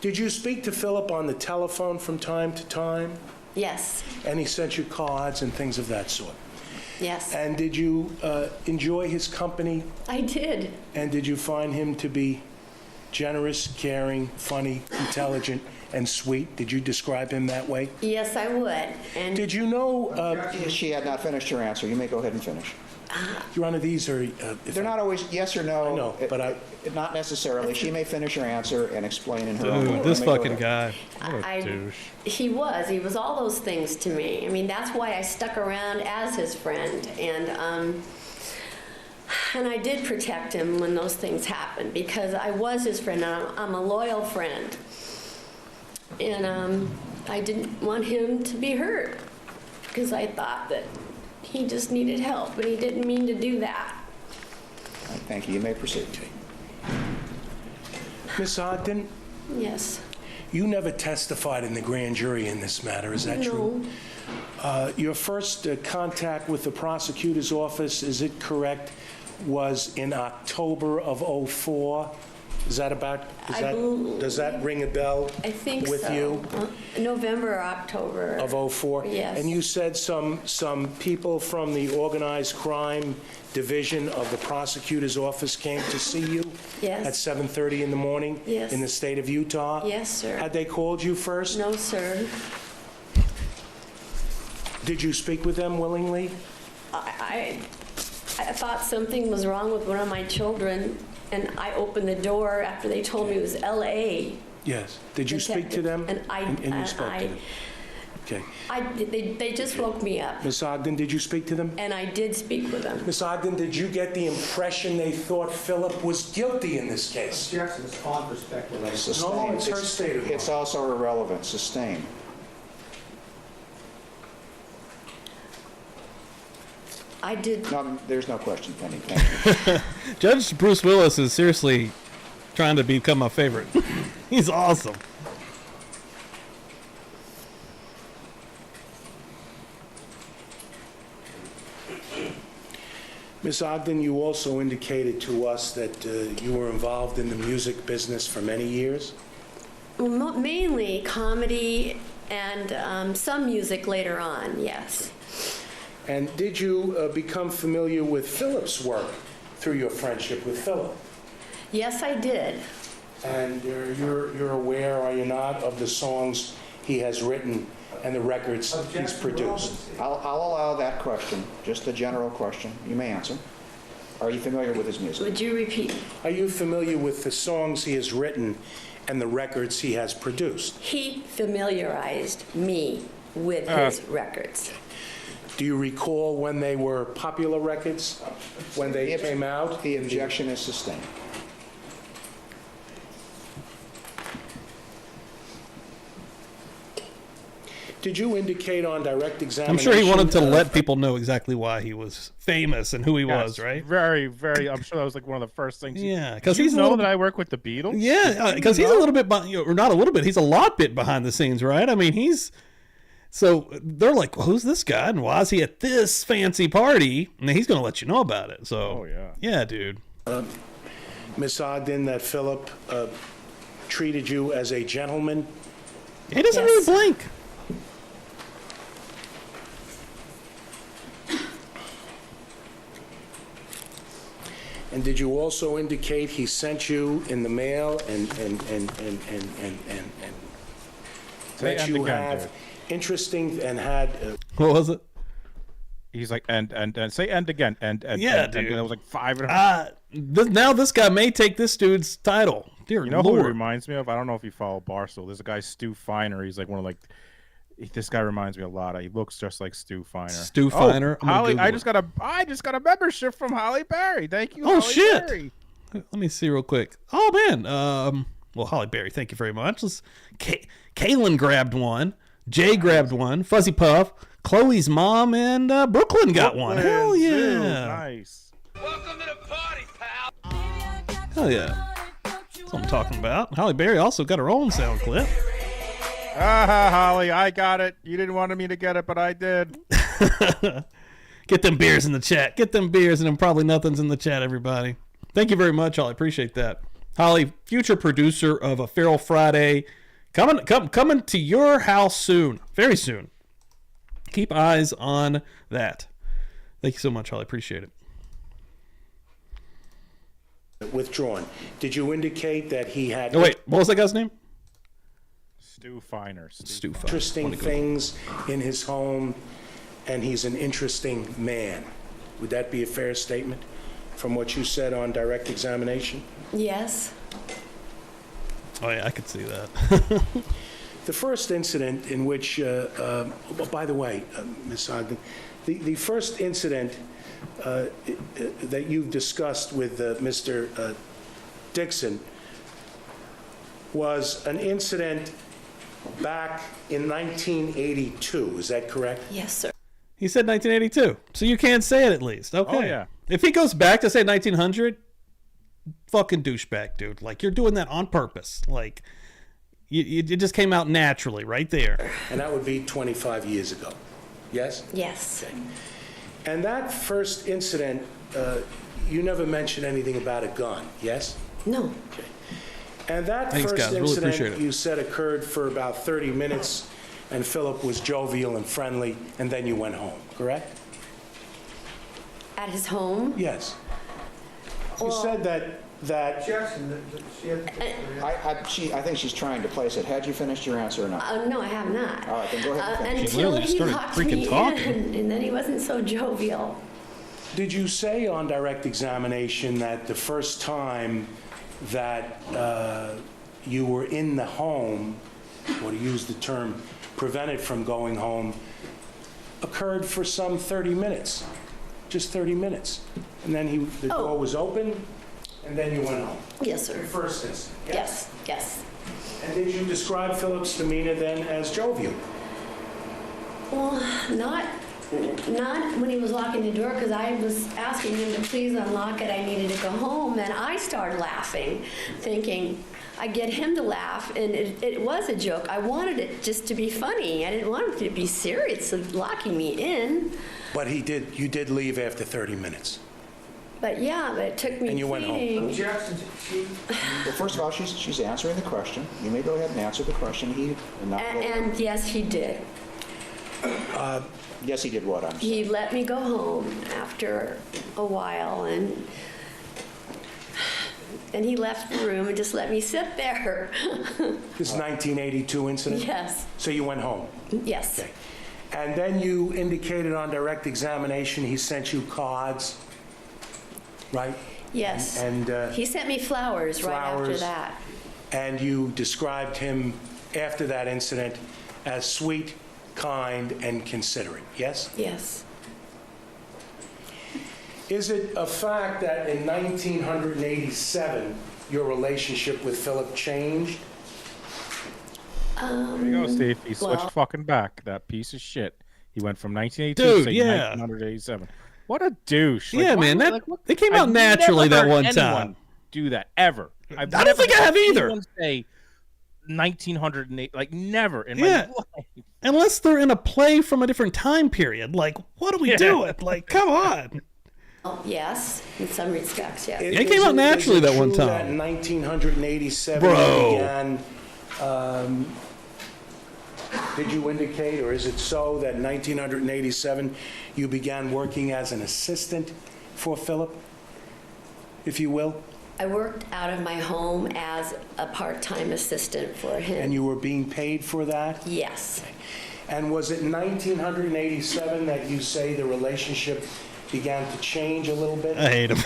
Did you speak to Philip on the telephone from time to time? Yes, And he sent you cards and things of that sort? yes, And did you enjoy his company? I did. And did you find him to be generous, caring, funny, intelligent, and sweet? Did you describe him that way? Yes, I would. And Did you know, She had not finished her answer. You may go ahead and finish. Your Honor, these are... They're not always yes or no. I know, but Not necessarily. She may finish her answer and explain in her own Dude, way. this You may go fucking ahead. guy. What a douche. he was all those things to me. I mean, that's why I stuck around as his friend, and I did protect him when those things happened, because I was his friend, and I'm a loyal friend, and I didn't want him to be hurt, because I thought that he just needed help, but he didn't mean to do that. All right, thank you. You may proceed. Miss Ogden, Yes. you never testified in the grand jury in this matter, is that true? No. Your first contact with the prosecutor's office, is it correct, was in October of '04? Is that about, does that ring a bell I think with so. you? November or October. Of '04? Yes. And you said some people from the organized crime division of the prosecutor's office came to see you? Yes. At 7:30 in the morning? Yes. In the state of Utah? Yes, sir. Had they called you first? No, sir. Did you speak with them willingly? I thought something was wrong with one of my children, and I opened the door after they told me it was L.A. Yes. Did you speak to them? And you spoke to them? Okay. They just woke me up, Miss Ogden, did you speak to them? and I did speak with them. Miss Ogden, did you get the impression they thought Philip was guilty in this case? Objection is on for speculation. No, it's her state of mind. It's also irrelevant. Sustain. I did. No, there's no question pending. Thank you. Judge Bruce Willis is seriously trying to become my favorite. He's awesome. Miss Ogden, you also indicated to us that you were involved in the music business for many years. Mainly comedy and some music later on, yes. And did you become familiar with Philip's work through your friendship with Philip? Yes, I did. And you're aware, are you not, of the songs he has written and the records he's produced. I'll allow that question, just a general question. You may answer. Are you familiar with his music? Would you repeat? Are you familiar with the songs he has written and the records he has produced? He familiarized me with his records. Do you recall when they were popular records, when they came out? The objection is sustained. Did you indicate on direct I'm examination? sure he wanted to let people know exactly why he was famous and who he was, Yes, right? Very, very. I'm sure that was like one of the first things. Yeah, because Did you he's a know little. that I work with the Beatles. Yeah, because he's a little bit, or not a little bit. He's a lot bit behind the scenes, right? I mean, he's. So they're like, well, who's this guy, and why is he at this fancy party? And he's going to let you know about it. So, Oh, yeah. yeah, dude. Miss Ogden, that Philip treated you as a gentleman. He doesn't Yes. really blink. And did you also indicate he sent you in the mail and Say that and you again, have dude. interesting and had What was it? He's like, and say end again, and Yeah, and, dude. And it was like 5.5. Now this guy may take this dude's title. Dear You know who it Lord. reminds me of? I don't know if you follow Barstool. There's a guy, Stu Feiner. He's like one of like. This guy reminds me a lot. He looks just like Stu Feiner. Stu Feiner? I'm gonna Holly, Google I just got a membership from Holly Berry. Thank you. Oh, Holly shit. Berry. Let me see real quick. Oh, man. Well, Holly Berry, thank you very much. Kaylin grabbed one. Jay grabbed one. Fuzzy Puff. Chloe's mom and Brooklyn got one. Hell Brooklyn, yeah. dude, nice. Welcome to the party, pal. Hell yeah. That's what I'm talking about. Holly Berry also got her own sound clip. Holly, I got it. You didn't want me to get it, but I did. Get them beers in the chat. Get them beers, and then probably nothing's in the chat, everybody. Thank you very much, Holly. Appreciate that. Holly, future producer of a Feral Friday, coming to your house soon, very soon. Keep eyes on that. Thank you so much, Holly. Appreciate it. withdrawn. Did you indicate that he had Oh, wait. What was that guy's name? Stu Feiner. Stu Feiner. interesting things in his home, and he's an interesting man? Would that be a fair statement from what you said on direct examination? Yes. Oh, yeah, I could see that. The first incident in which, by the way, Ms. Ogden, the first incident that you've discussed with Mr. Dixon was an incident back in 1982. Is that correct? Yes, sir. He said 1982, so you can't say it at least. Okay. Oh, yeah. If he goes back to say 1900, fucking douchebag, dude. Like, you're doing that on purpose. Like, it just came out naturally right there. And that would be 25 years ago. Yes? Yes. And that first incident, you never mentioned anything about a gun, yes? No. And that Thanks, first guys. Really appreciate incident, it. you said, occurred for about 30 minutes, and Philip was jovial and friendly, and then you went home, correct? At his home? Yes. You Well- said that I think she's trying to place it. Had you finished your answer or not? No, I have not. All right, then go ahead and finish. She Until literally just he started locked freaking me talking. in, and then he wasn't so jovial. Did you say on direct examination that the first time that you were in the home, or to use the term prevented from going home, occurred for some 30 minutes? Just 30 minutes? And then the Oh. door was open, and then you went home? Yes, The sir. first incident? Yes, yes. And did you describe Philip's demeanor then as jovial? Well, not when he was locking the door, because I was asking him to please unlock it. I needed to go home, and I started laughing, thinking I'd get him to laugh, and it was a joke. I wanted it just to be funny. I didn't want him to be serious of locking me in. But you did leave after 30 minutes. But yeah, but it took me And you went home. pleading. Well, first of all, she's answering the question. You may go ahead and answer the question. And yes, he did. Yes, he did what? I'm sorry. He let me go home after a while, and And he left the room and just let me sit there. This 1982 incident? Yes, So you went home? yes, Okay. And then you indicated on direct examination he sent you cards, right? yes. And He sent me flowers right after flowers. that. And you described him after that incident as sweet, kind, and considerate, yes? Yes. Is it a fact that in 1987, your relationship with Philip changed? There you go, Steve. He switched well- fucking back. That piece of shit. He went from 1982 Dude, to yeah. 1987. What a douche. Yeah, why- man, that- what- they came out I've naturally never that heard one time. anyone do that ever. I don't think I have either. Say 1908, like never in Yeah. my life. Unless they're in a play from a different time period. Like, what are we doing? Like, come on. Oh, yes, in some respects, yes. It came out naturally that one Is it true time. that in 1987 Bro. you began, did you indicate, or is it so that in 1987 you began working as an assistant for Philip, if you will? I worked out of my home as a part-time assistant for him. And you were being paid for that? Yes, And was it 1987 that you say the relationship began to change a little bit? I hate him.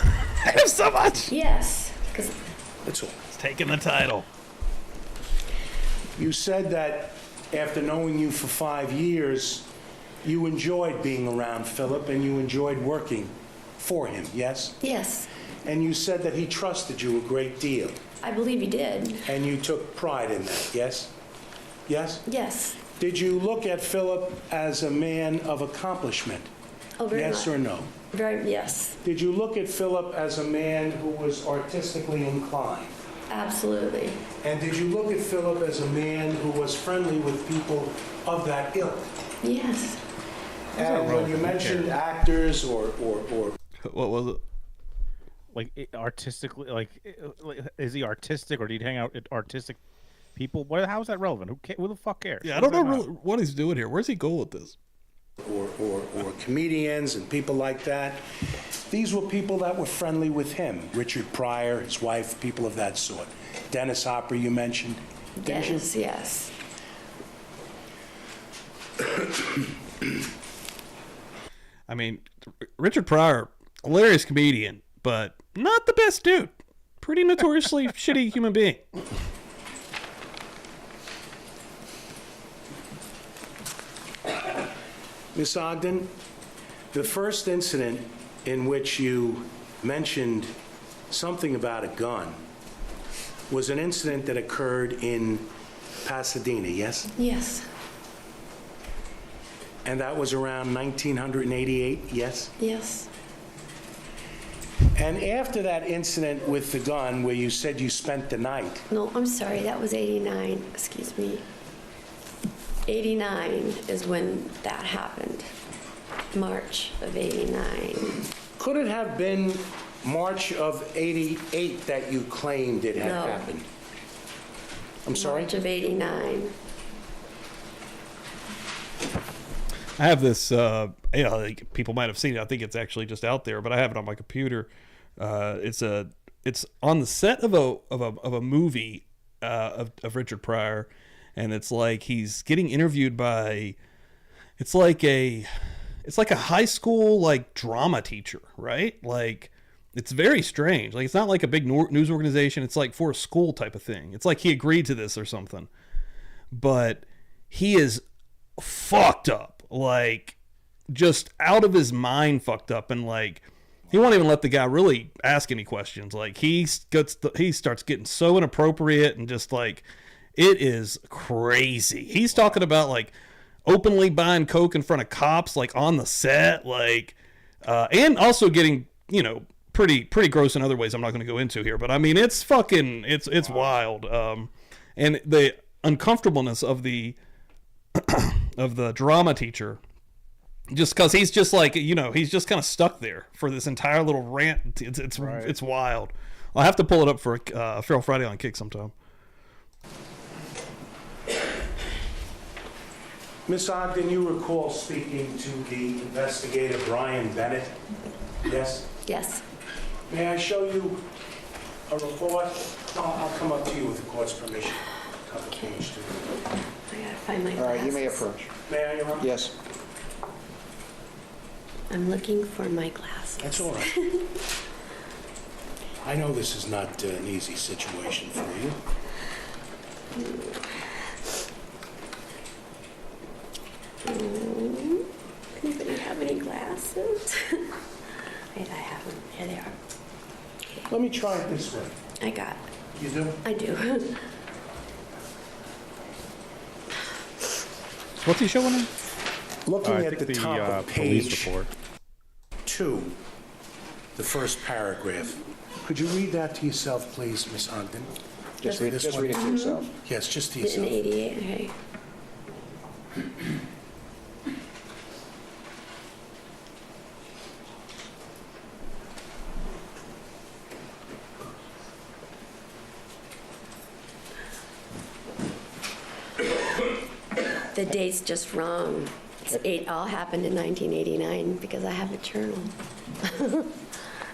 I hate him so much. yes, because That's all. He's taking the title. You said that after knowing you for 5 years, you enjoyed being around Philip and you enjoyed working for him, yes? yes, And you said that he trusted you a great deal, I believe he did. and you took pride in that, yes? Yes? Yes. Did you look at Philip as a man of accomplishment? Oh, very Yes much. or no? Very, yes, Did you look at Philip as a man who was artistically inclined? absolutely. And did you look at Philip as a man who was friendly with people of that ilk? Yes, And when you mentioned actors or What was it? Like artistically, like is he artistic or did he hang out with artistic people? What? How is that relevant? Who the fuck cares? Yeah, I What don't does know that really what he's doing here. Where's he going with this? or comedians and people like that, these were people that were friendly with him. Richard Pryor, his wife, people of that sort. Dennis Hopper, you mentioned. Didn't you? yes, yes. I mean, Richard Pryor, hilarious comedian, but not the best dude. Pretty notoriously shitty human being. Miss Ogden, the first incident in which you mentioned something about a gun was an incident that occurred in Pasadena, yes? Yes, And that was around 1988, yes? yes, And after that incident with the gun where you said you spent the night, no, I'm sorry, that was 89, excuse me. 89 is when that happened, March of 89. could it have been March of 88 that you claimed it had No. happened? I'm sorry? March of 89. I have this, like people might have seen it. I think it's actually just out there, but I have it on my computer. It's on the set of a movie of Richard Pryor, and it's like he's getting interviewed by, it's like a high school like drama teacher, right? Like it's very strange. Like it's not like a big news organization. It's like for a school type of thing. It's like he agreed to this or something, but he is fucked up, like just out of his mind fucked up, and like he won't even let the guy really ask any questions. Like he starts getting so inappropriate and just like it is crazy. He's talking about like openly buying coke in front of cops, like on the set, like and also getting, you know, pretty gross in other ways I'm not going to go into here, but I mean it's fucking it's wild. And the uncomfortableness of the of the drama teacher, just because he's just like, you know, he's just kind of stuck there for this entire little rant. It's wild. I'll have to pull it up for Feral Friday on Kick sometime. Miss Ogden, you recall speaking to the investigator Brian Bennett, yes? Yes, May I show you a report? No, I'll come up to you with the court's permission. Cover page 2. I gotta find my All glasses. right, you may approach. May I, Your Honor? Yes. I'm looking for my glasses. That's all right. I know this is not an easy situation for you. Anybody have any glasses? Wait, I have them. Here they are. Let me try it this way. I got. You do? I do. What's he showing him? Looking I at think the top of police page report. 2, the first paragraph. Could you read that to yourself, please, Miss Ogden? Just read it to yourself. Yes, just to In yourself. 88, okay. The date's just wrong. It all happened in 1989 because I have a journal.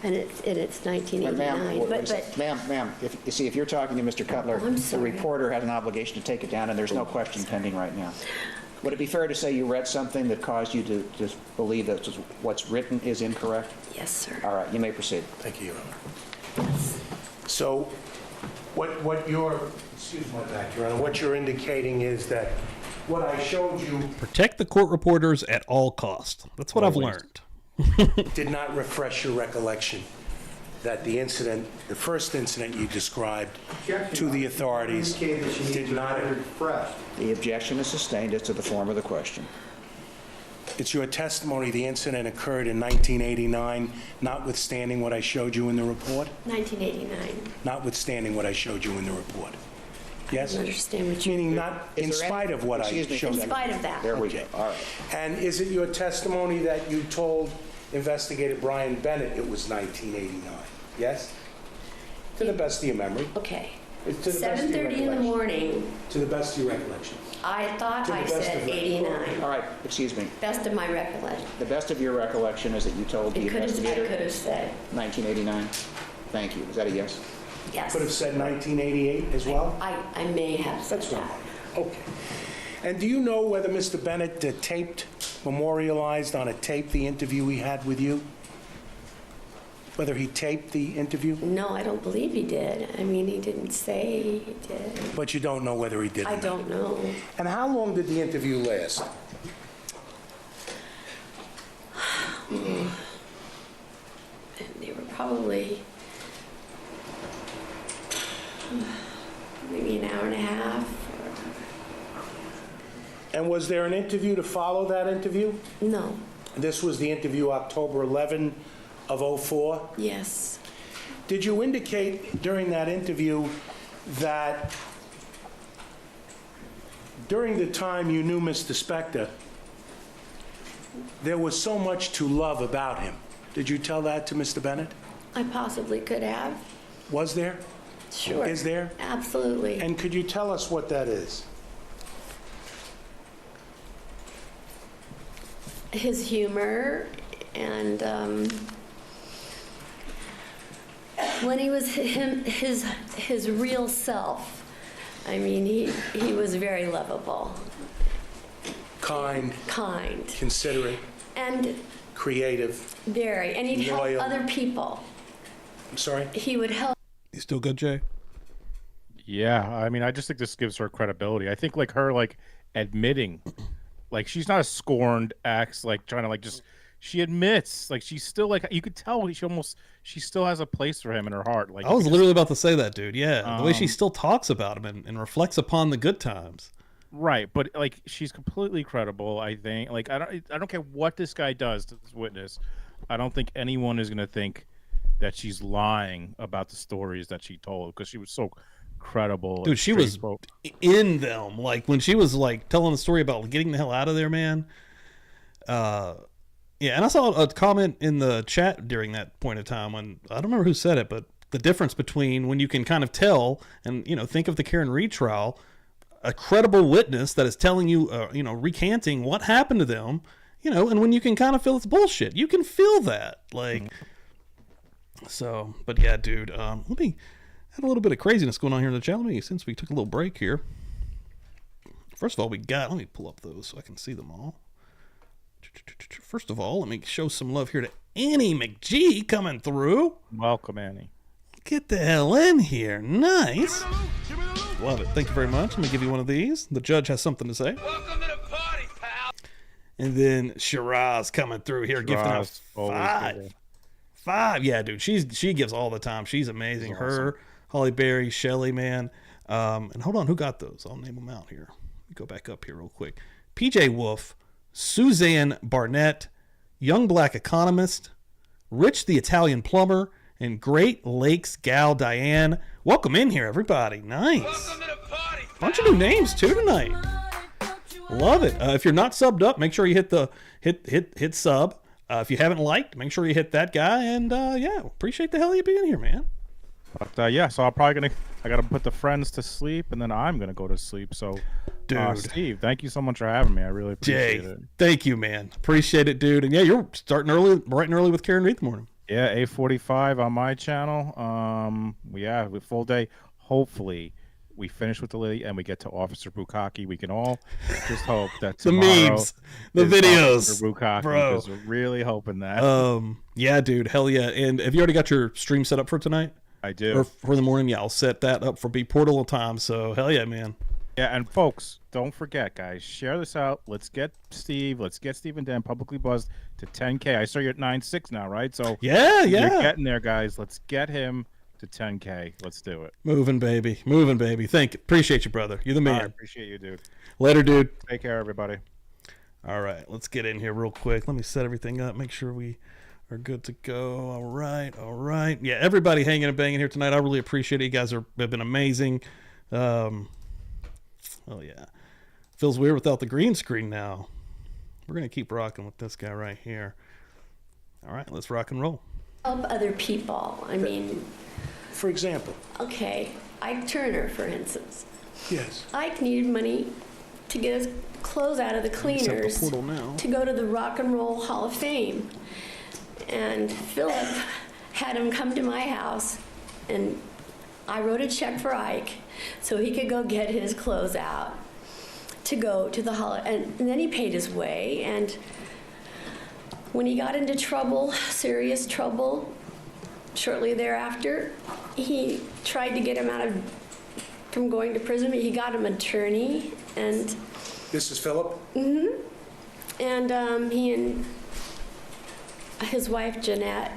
And it's 1989. Ma'am, if you're talking to Mr. Cutler, I'm the sorry. reporter has an obligation to take it down, and there's no question pending right now. Would it be fair to say you read something that caused you to believe that what's written is incorrect? Yes, sir. All right, you may proceed. Thank you, Your Honor. So what you're, excuse my back, Your Honor, what you're indicating is that what I showed you Protect the court reporters at all costs. That's what I've learned. did not refresh your recollection that the incident, the first incident you described to the authorities did not. The objection is sustained as to the form of the question. It's your testimony the incident occurred in 1989, notwithstanding what I showed you in the report? 1989. Notwithstanding what I showed you in the report? Yes? I don't understand what you Meaning not in spite of what I Excuse me, showed you? In spite of that. There we go. All right. And is it your testimony that you told Investigator Brian Bennett it was 1989? Yes? To the best of your memory. Okay. It's to the best of your 7:30 in the recollection. morning, To the best of your recollection. I thought To the I best said of your- 89. All right, excuse me. Best of my recollection. The best of your recollection is that you told the I could investigator have said, 1989? Thank you. Is that a yes? yes. Could have said 1988 as well? I may have said That's that. right. Okay. And do you know whether Mr. Bennett taped, memorialized on a tape the interview he had with you? Whether he taped the interview? No, I don't believe he did. I mean, he didn't say he did. But you don't know whether he did or I not. don't know. And how long did the interview last? They were probably maybe an hour and a half. And was there an interview to follow that interview? No. This was the interview October 11 of 04. Yes. Did you indicate during that interview that during the time you knew Mr. Spector, there was so much to love about him? Did you tell that to Mr. Bennett? I possibly could have. Was there? Sure. Is there? Absolutely. And could you tell us what that is? His humor and when he was his real self. I mean, he was very lovable, Kind, kind, considerate, and creative. very. And he'd Loyal. help other people. I'm sorry? He would help. You still good, Jay? Yeah, I mean, I just think this gives her credibility. I think like her admitting, she's not a scorned acts trying to just. She admits she's still you could tell she still has a place for him in her heart. I was literally about to say that, dude. Yeah, the way she still talks about him and reflects upon the good times. Right, but she's completely credible. I think I don't care what this guy does to this witness. I don't think anyone is gonna think that she's lying about the stories that she told because she was so credible. Dude, she was in them. When she was telling the story about getting the hell out of there, man. Yeah, and I saw a comment in the chat during that point of time when I don't remember who said it, but the difference between when you can kind of tell and think of the Karen Reed trial, a credible witness that is telling you, recanting what happened to them, and when you can kind of feel it's bullshit, you can feel that, So, but yeah, dude, let me Had a little bit of craziness going on here in the chat. Since we took a little break here. First of all, let me pull up those so I can see them all. First of all, let me show some love here to Annie McGee coming through. Welcome, Annie. Get the hell in here. Nice. Love it. Thank you very much. Let me give you one of these. The judge has something to say. Welcome to the party, pal. And then Shiraz coming through here, gifting out Shiraz, 5. Yeah, dude. She gives all the time. She's amazing. She's Her, awesome. Holly Berry, Shelly, man. And hold on, who got those? I'll name them out here. Go back up here real quick. PJ Wolf, Suzanne Barnett, Young Black Economist, Rich the Italian Plumber, and Great Lakes Gal Diane. Welcome in here, everybody. Nice. Welcome to the party, pal. Bunch of new names too tonight. Love it. If you're not subbed up, make sure you hit sub. If you haven't liked, make sure you hit that guy. And yeah, appreciate the hell of you being here, man. But yeah, so I gotta put the friends to sleep, and then I'm gonna go to sleep. So, Dude. Steve, thank you so much for having me. I really appreciate it. Thank you, man. Appreciate it, dude. And yeah, you're starting early, bright and early with Karen Reed in the morning. Yeah, 8:45 on my channel. Yeah, with full day. Hopefully, we finish with the lady and we get to Officer Bukaki. We can all just hope that The tomorrow memes, the is videos, Officer Bukaki, bro. because we're really hoping that. Yeah, dude. Hell yeah. And have you already got your stream set up for tonight? I do. Or for the morning? Yeah, I'll set that up for B Portal time. So hell yeah, man. Yeah, and folks, don't forget, guys, share this out. Let's get Steve and Dan publicly buzzed to 10K. I saw you're at 9.6 now, right? So Yeah. you're getting there, guys. Let's get him to 10K. Let's do it. Moving, baby. Appreciate you, brother. You're the man. I appreciate you, dude. Later, dude. Take care, everybody. All right, let's get in here real quick. Let me set everything up, make sure we are good to go. All right. Yeah, everybody hanging and banging here tonight. I really appreciate it. You guys have been amazing. Oh, yeah. Feels weird without the green screen now. We're going to keep rocking with this guy right here. All right, let's rock and roll. Help other people. I mean, For example, okay, Ike Turner, for instance. yes. Ike needed money to get his clothes out of the Set the cleaners portal now. to go to the Rock and Roll Hall of Fame. And Philip had him come to my house, and I wrote a check for Ike so he could go get his clothes out to go to the hall. And then he paid his way. And when he got into trouble, serious trouble, shortly thereafter, he tried to get him from going to prison. He got him an attorney, and This is Philip? and he and his wife Jeanette,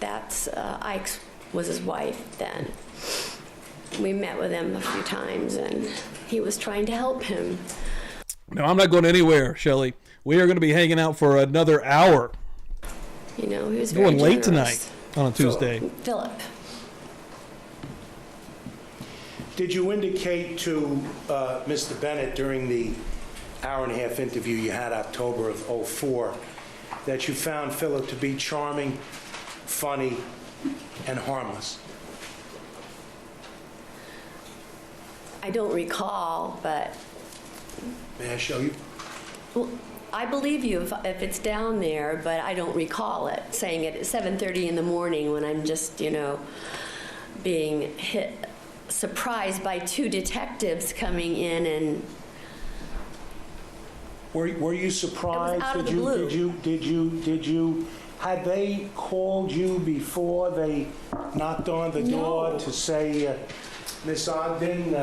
that's Ike's was his wife then. We met with him a few times, and he was trying to help him. No, I'm not going anywhere, Shelly. We are going to be hanging out for another hour. You know, he was very Going late generous. tonight on a Tuesday. Philip. Did you indicate to Mr. Bennett during the hour-and-a-half interview you had October of '04 that you found Philip to be charming, funny, and harmless? I don't recall, but May I show you? well, I believe you if it's down there, but I don't recall it, saying it at 7:30 in the morning when I'm just, being surprised by two detectives coming in and Were you surprised? out of the blue. Did you, had they called you before they knocked on the door No. to say, Miss Ogden,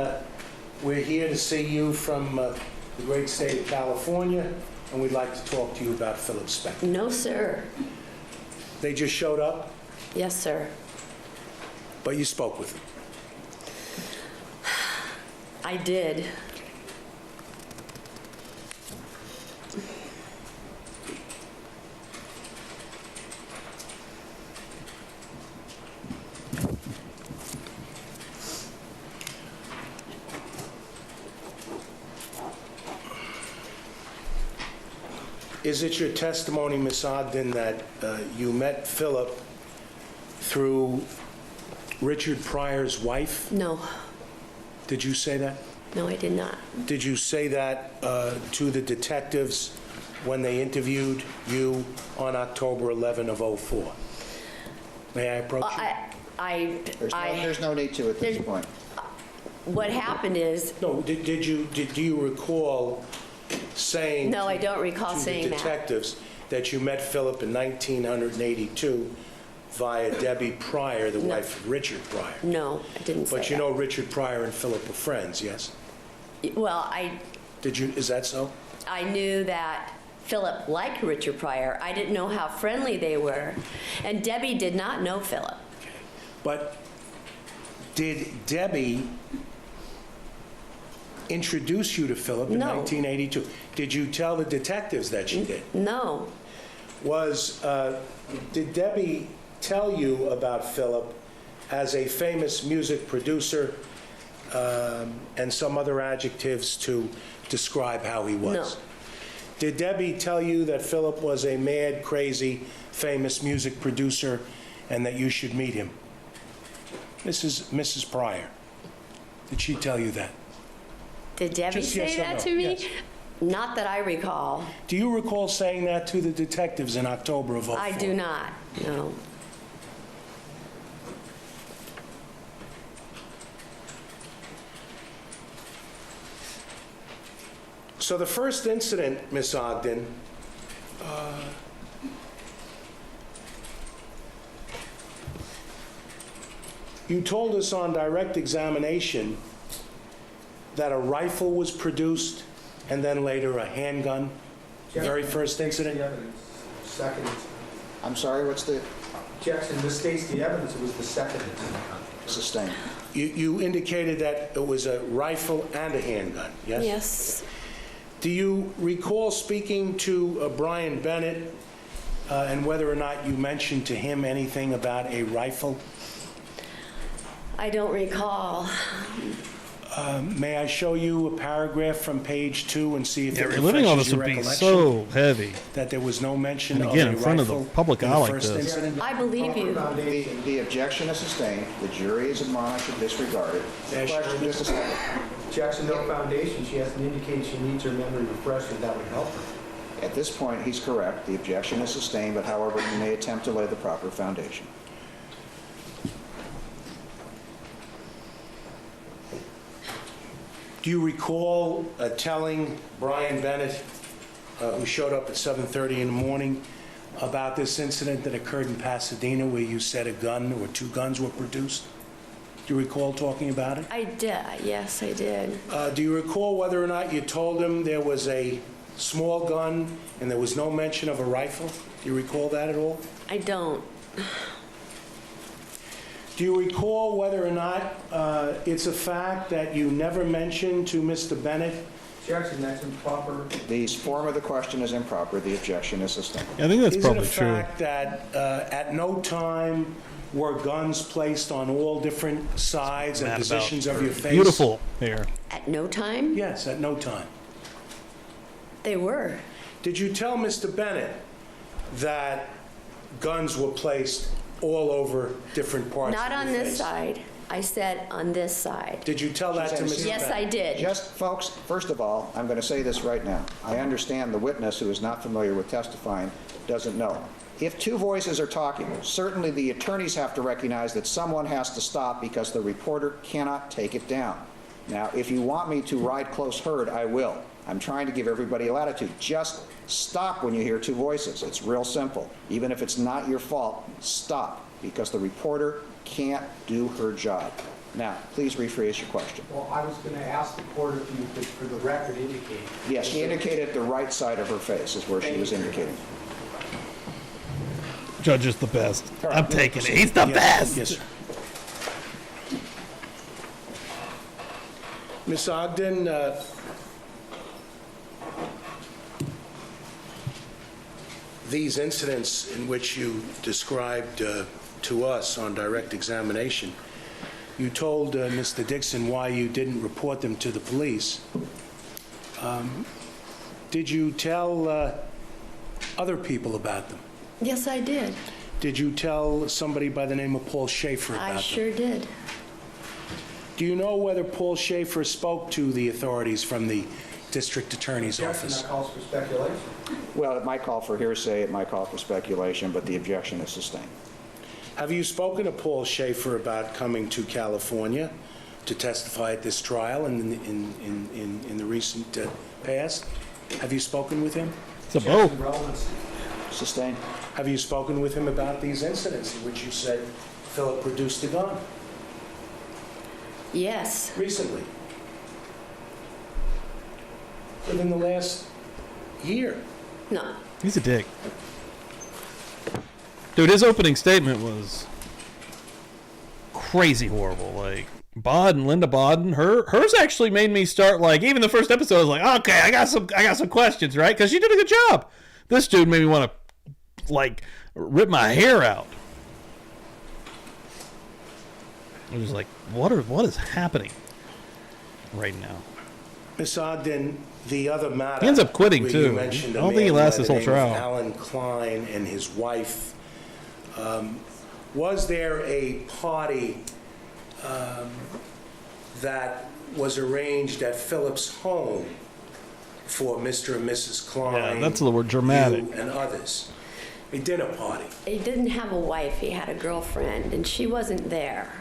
we're here to see you from the great state of California, and we'd like to talk to you about Philip Spector? no, sir. They just showed up, Yes, sir. but you spoke with them. I did. Is it your testimony, Miss Ogden, that you met Philip through Richard Pryor's wife? No, Did you say that? no, I did not. Did you say that to the detectives when they interviewed you on October 11 of '04? May I approach you? There's no need to at this point. What happened is, No, do you recall saying no, I don't recall to the saying that. detectives that you met Philip in 1982 via Debbie Pryor, the wife of Richard Pryor? No, I didn't say But you that. know Richard Pryor and Philip are friends, yes? Well, Is that so? I knew that Philip liked Richard Pryor. I didn't know how friendly they were. And Debbie did not know Philip. But did Debbie introduce you to Philip in No. 1982? Did you tell the detectives that she did? No. Did Debbie tell you about Philip as a famous music producer and some other adjectives to describe how he was? No. Did Debbie tell you that Philip was a mad, crazy, famous music producer and that you should meet him? Mrs. Pryor, did she tell you that? Did Debbie Just yes say or that no? to me? Yes. Not that I recall. Do you recall saying that to the detectives in October of 04? I do not, no. So the first incident, Miss Ogden, you told us on direct examination that a rifle was produced and then later a handgun. The very first incident? Second. I'm sorry, what's the Jackson misstates the evidence. It was the second incident. sustain? You indicated that it was a rifle and a handgun, yes? Yes. Do you recall speaking to Brian Bennett and whether or not you mentioned to him anything about a rifle? I don't recall. May I show you a paragraph from page 2 and see if Yeah, it reliving all refreshes this your would be recollection? so heavy. That there was no mention And of again, a in front of the rifle public in eye the like first this. incident? I believe you. The objection is sustained. The jury is admonished to disregard it. Yes, Question, sure. just a second. Jackson, no foundation. She hasn't indicated she needs her memory refreshed, and that would help her. At this point, he's correct. The objection is sustained, but however, you may attempt to lay the proper foundation. Do you recall telling Brian Bennett, who showed up at 7:30 in the morning, about this incident that occurred in Pasadena where you said a gun or 2 guns were produced? Do you recall talking about it? I did, yes, I did. Do you recall whether or not you told him there was a small gun and there was no mention of a rifle? Do you recall that at all? I don't. Do you recall whether or not it's a fact that you never mentioned to Mr. Bennett? Jackson, that's improper. The form of the question is improper. The objection is sustained. I think that's probably Is it a true. fact that at no time were guns placed on all different sides and Mad about positions of your face? Beautiful hair. At no time? Yes, at no time. They were. Did you tell Mr. Bennett that guns were placed all over different parts Not of on your this face? side. I said on this side. Did you tell that to Mrs. Bennett? Yes, I did. Just, folks, first of all, I'm going to say this right now. I understand the witness who is not familiar with testifying doesn't know. If 2 voices are talking, certainly the attorneys have to recognize that someone has to stop because the reporter cannot take it down. Now, if you want me to ride close herd, I will. I'm trying to give everybody latitude. Just stop when you hear 2 voices. It's real simple. Even if it's not your fault, stop, because the reporter can't do her job. Now, please rephrase your question. Well, I was going to ask the court if you could, for the record, indicate. Yes, she indicated the right side of her face is where she was indicating. Judge is the best. I'm taking it. He's the best. Yes, sir. Ms. Ogden, these incidents in which you described to us on direct examination, you told Mr. Dixon why you didn't report them to the police. Did you tell other people about them? Yes, I did. Did you tell somebody by the name of Paul Schaefer about I them? sure did. Do you know whether Paul Schaefer spoke to the authorities from the district attorney's Jackson, office? that calls for speculation. Well, it might call for hearsay, it might call for speculation, but the objection is sustained. Have you spoken to Paul Schaefer about coming to California to testify at this trial in the recent past? Have you spoken with him? It's a boat. Sustained. Have you spoken with him about these incidents in which you said Philip produced a gun Yes. recently? Within the last year? No. He's a dick. Dude, his opening statement was crazy horrible. Like, Linda Bodden, hers actually made me start, like, even the first episode, I was like, okay, I got some questions, right? Because she did a good job. This dude made me want to, like, rip my hair out. I was like, what is happening right now? Ms. Ogden, the other matter... He ends up quitting, where too. You mentioned I don't think he lasts this whole trial. Alan Klein and his wife. Was there a party that was arranged at Philip's home for Mr. and Mrs. Klein? Yeah, that's the word, dramatic. You and others. A dinner party. He didn't have a wife, he had a girlfriend, and she wasn't there.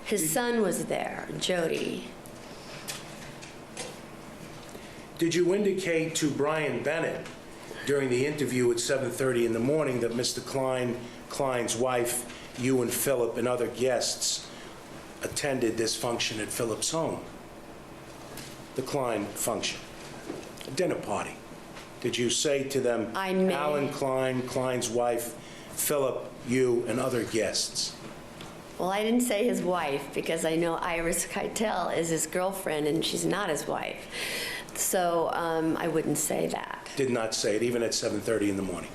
His son was there, Jody. Did you indicate to Brian Bennett during the interview at 7:30 in the morning that Mr. Klein's wife, you and Philip and other guests attended this function at Philip's home? The Klein function, a dinner party. Did you say to them, I may. Alan Klein, Klein's wife, Philip, you, and other guests? Well, I didn't say his wife because I know Iris Keitel is his girlfriend and she's not his wife. So I wouldn't say that. Did not say it, even at 7:30 in the morning.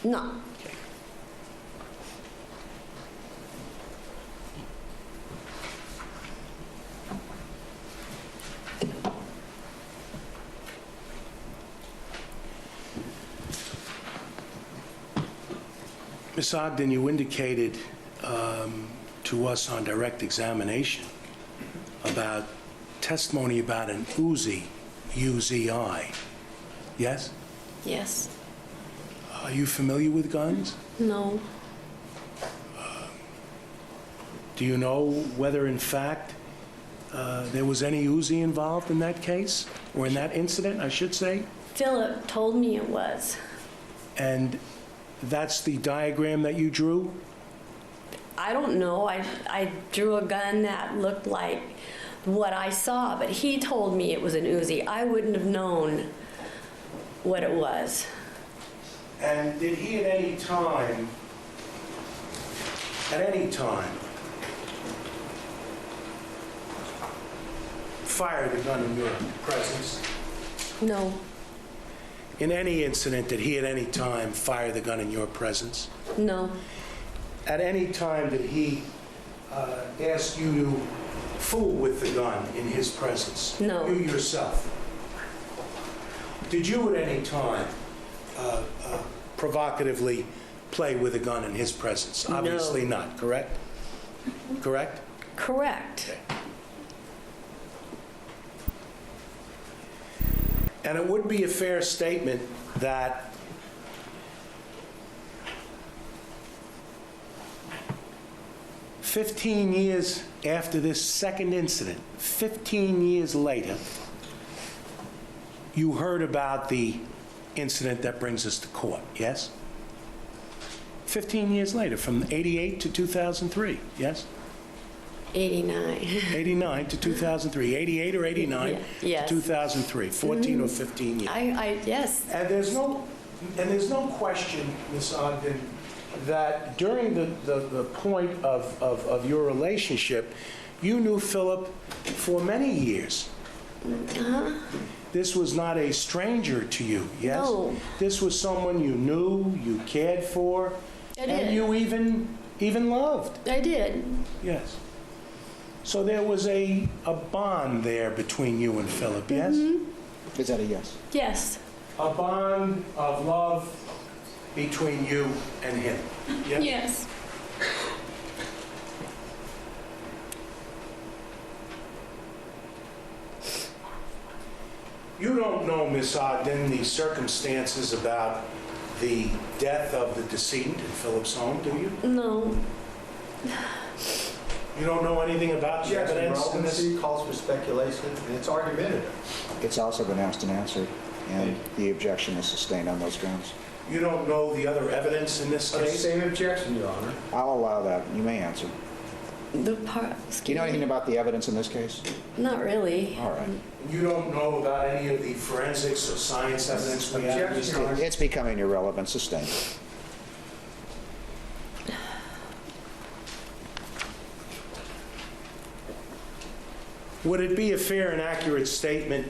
No. Ms. Ogden, you indicated to us on direct examination about testimony about an Uzi, U-Z-I. Yes? Yes. Are you familiar with guns? No. Do you know whether, in fact, there was any Uzi involved in that case, or in that incident, I should say? Philip told me it was. And that's the diagram that you drew? I don't know. I drew a gun that looked like what I saw, but he told me it was an Uzi. I wouldn't have known what it was. And did he at any time, fire the gun in your presence? No. In any incident, did he at any time fire the gun in your presence? No. At any time, did he ask you to fool with the gun in his presence? No. You yourself? Did you at any time provocatively play with a gun in his presence? No. Obviously not, correct? Correct? Correct. Okay. And it would be a fair statement that "15 years after this second incident, 15 years later, you heard about the incident that brings us to court, yes? 15 years later, from 88 to 2003, yes? 89. 89 to 2003, 88 or 89 Yeah, yes. to 2003, 14 or 15 years. Yes. And there's no question, Ms. Ogden, that during the point of your relationship, you knew Philip for many years. This was not a stranger to you, yes? No. This was someone you knew, you cared for, I and did. you even loved. I did. Yes. So there was a bond there between you and Philip, yes? Is that a yes? Yes. A bond of love between you and him, yes? Yes. You don't know, Miss Ogden, the circumstances about the death of the decedent in Philip's home, do you? No. You don't know anything about the Objection, evidence in this? relevancy calls for speculation, and it's argumentative. It's also been asked and answered, and the objection is sustained on those grounds. You don't know the other evidence in this case? Same objection, Your Honor. I'll allow that. You may answer. The part. Do you know anything about the evidence in this case? Not really. All right. You don't know about any of the forensics or science evidence we have in this Objection, Your case? Honor. It's becoming irrelevant. Sustained. Would it be a fair and accurate statement,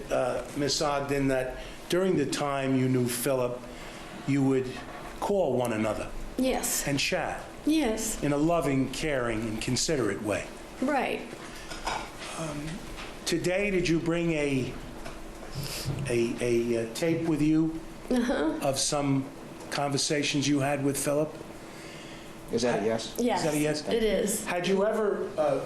Ms. Ogden, that during the time you knew Philip, you would call one another Yes. and chat Yes. in a loving, caring, and considerate way? Right. Today, did you bring a tape with you of some conversations you had with Philip? Is that a yes? Yes. Is that a yes? It is. Had you ever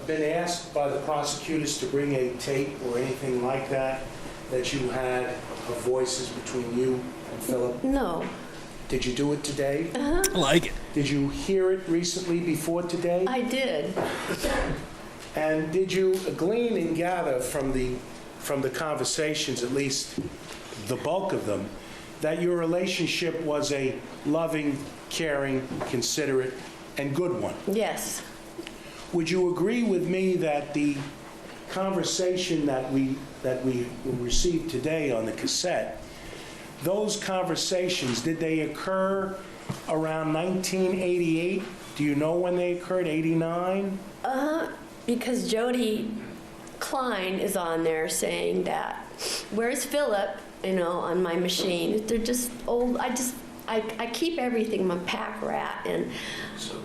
been asked by the prosecutors to bring a tape or anything like that, that you had of voices between you and Philip? No. Did you do it today? I like it. Did you hear it recently before today? I did. And did you glean and gather from the conversations, at least the bulk of them, that your relationship was a loving, caring, considerate, and good one? Yes. Would you agree with me that the conversation that we received today on the cassette, those conversations, did they occur around 1988? Do you know when they occurred? 89? Because Jody Klein is on there saying that, where's Philip, on my machine. They're just old. I keep everything in my pack rat, and So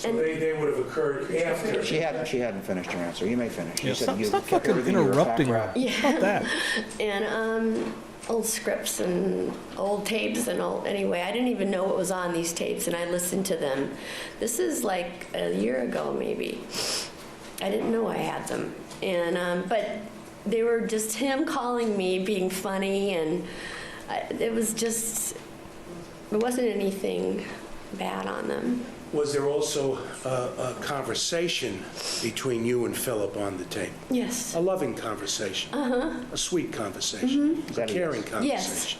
they would have occurred after. She hadn't finished her answer. You may finish. You Yeah, said stop, you stop kept fucking everything in your interrupting her. background. Yeah. How about that? and old scripts and old tapes and all. Anyway, I didn't even know what was on these tapes, and I listened to them. This is like a year ago, maybe. I didn't know I had them, and but they were just him calling me, being funny, and it wasn't anything bad on them. Was there also a conversation between you and Philip on the tape? Yes. A loving conversation? A sweet conversation? A caring Yes.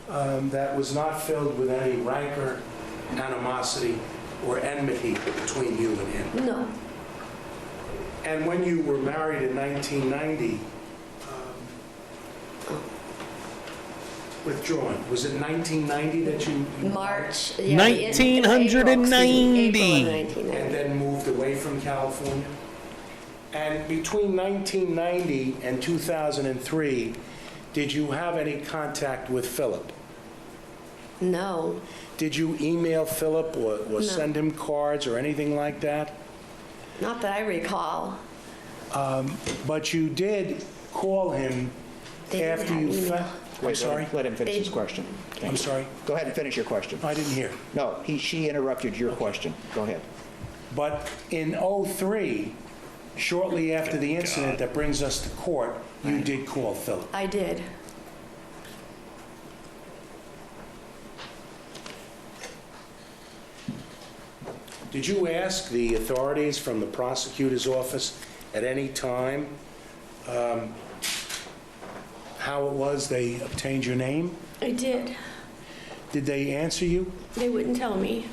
conversation? That was not filled with any rancor, animosity, or enmity between you and him? No. And when you were married in 1990, withdrawn, was it 1990 that you March. 1990. April of and 1990. then moved away from California? And between 1990 and 2003, did you have any contact with Philip? No. Did you email Philip or send him cards or anything like that? Not that I recall. But you did call him They didn't after have you email. I'm sorry? Let him finish They- his question. I'm sorry? Go ahead and finish your question. I didn't hear. No, she interrupted your question. Go ahead. But in '03, shortly after the incident that brings us to court, you did call Philip. I did. Did you ask the authorities from the prosecutor's office at any time how it was they obtained your name? I did. Did they answer you? They wouldn't tell me.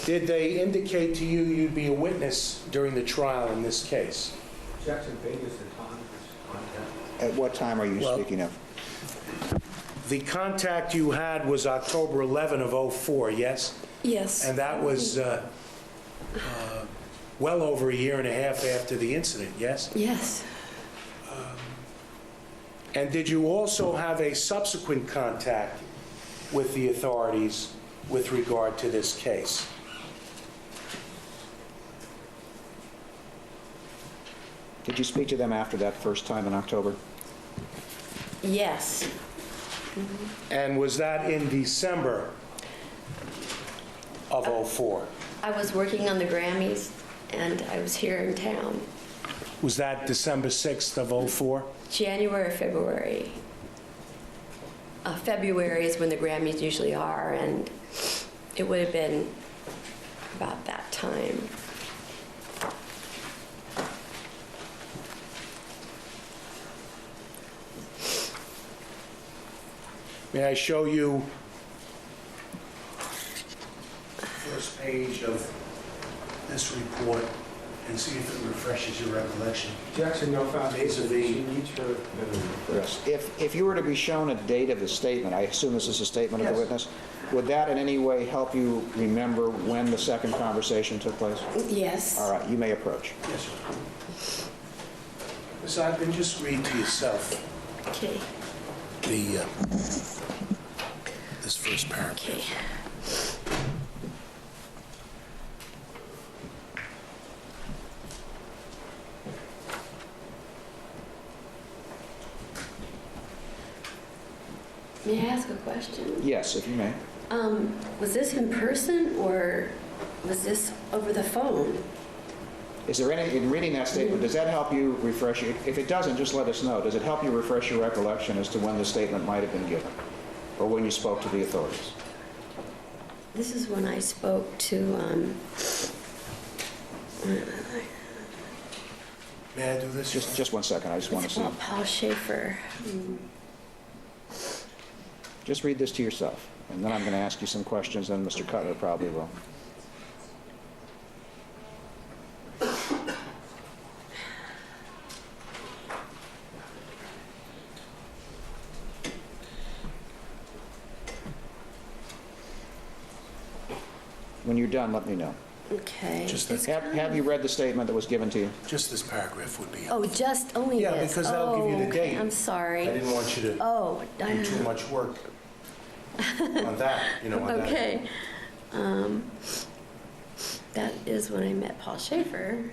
Did they indicate to you you'd be a witness during the trial in this case? Objection, Vegas, the time of this contact. At what time are you Well- speaking of? The contact you had was October 11 of '04, yes? Yes. And that was well over a year and a half after the incident, yes? Yes. And did you also have a subsequent contact with the authorities with regard to this case? Did you speak to them after that first time in October? Yes. And was that in December of '04? I was working on the Grammys, and I was here in town. Was that December 6th of '04? January or February. February is when the Grammys usually are, and it would have been about that time. May I show you the first page of this report and see if it refreshes your recollection? Jackson, no foundation. Yes. If you were to be shown a date of the statement, I assume this is a statement of the Yes. witness, would that in any way help you remember when the second conversation took place? Yes. All right, you may approach. Yes, sir. Ms. Ogden, just read to yourself Okay. this first paragraph. Okay. May I ask a question? Yes, if you may. Was this in person or was this over the phone? Is there any, in reading that statement, does that help you refresh, if it doesn't, just let us know. Does it help you refresh your recollection as to when the statement might have been given? Or when you spoke to the authorities? This is when I spoke to, May I do this? Just 1 second, I just want to see. Paul Schaefer. Just read this to yourself, and then I'm going to ask you some questions, and Mr. Cutler probably will. When you're done, let me know. Okay. Just It's that- kind Have of- you read the statement that was given to you? Just this paragraph would be. Oh, just only this? Yeah, because that'll give you the Oh, okay, date. I'm sorry. I didn't want you to Oh, do too much work on that, on that. okay. That is when I met Paul Schaefer.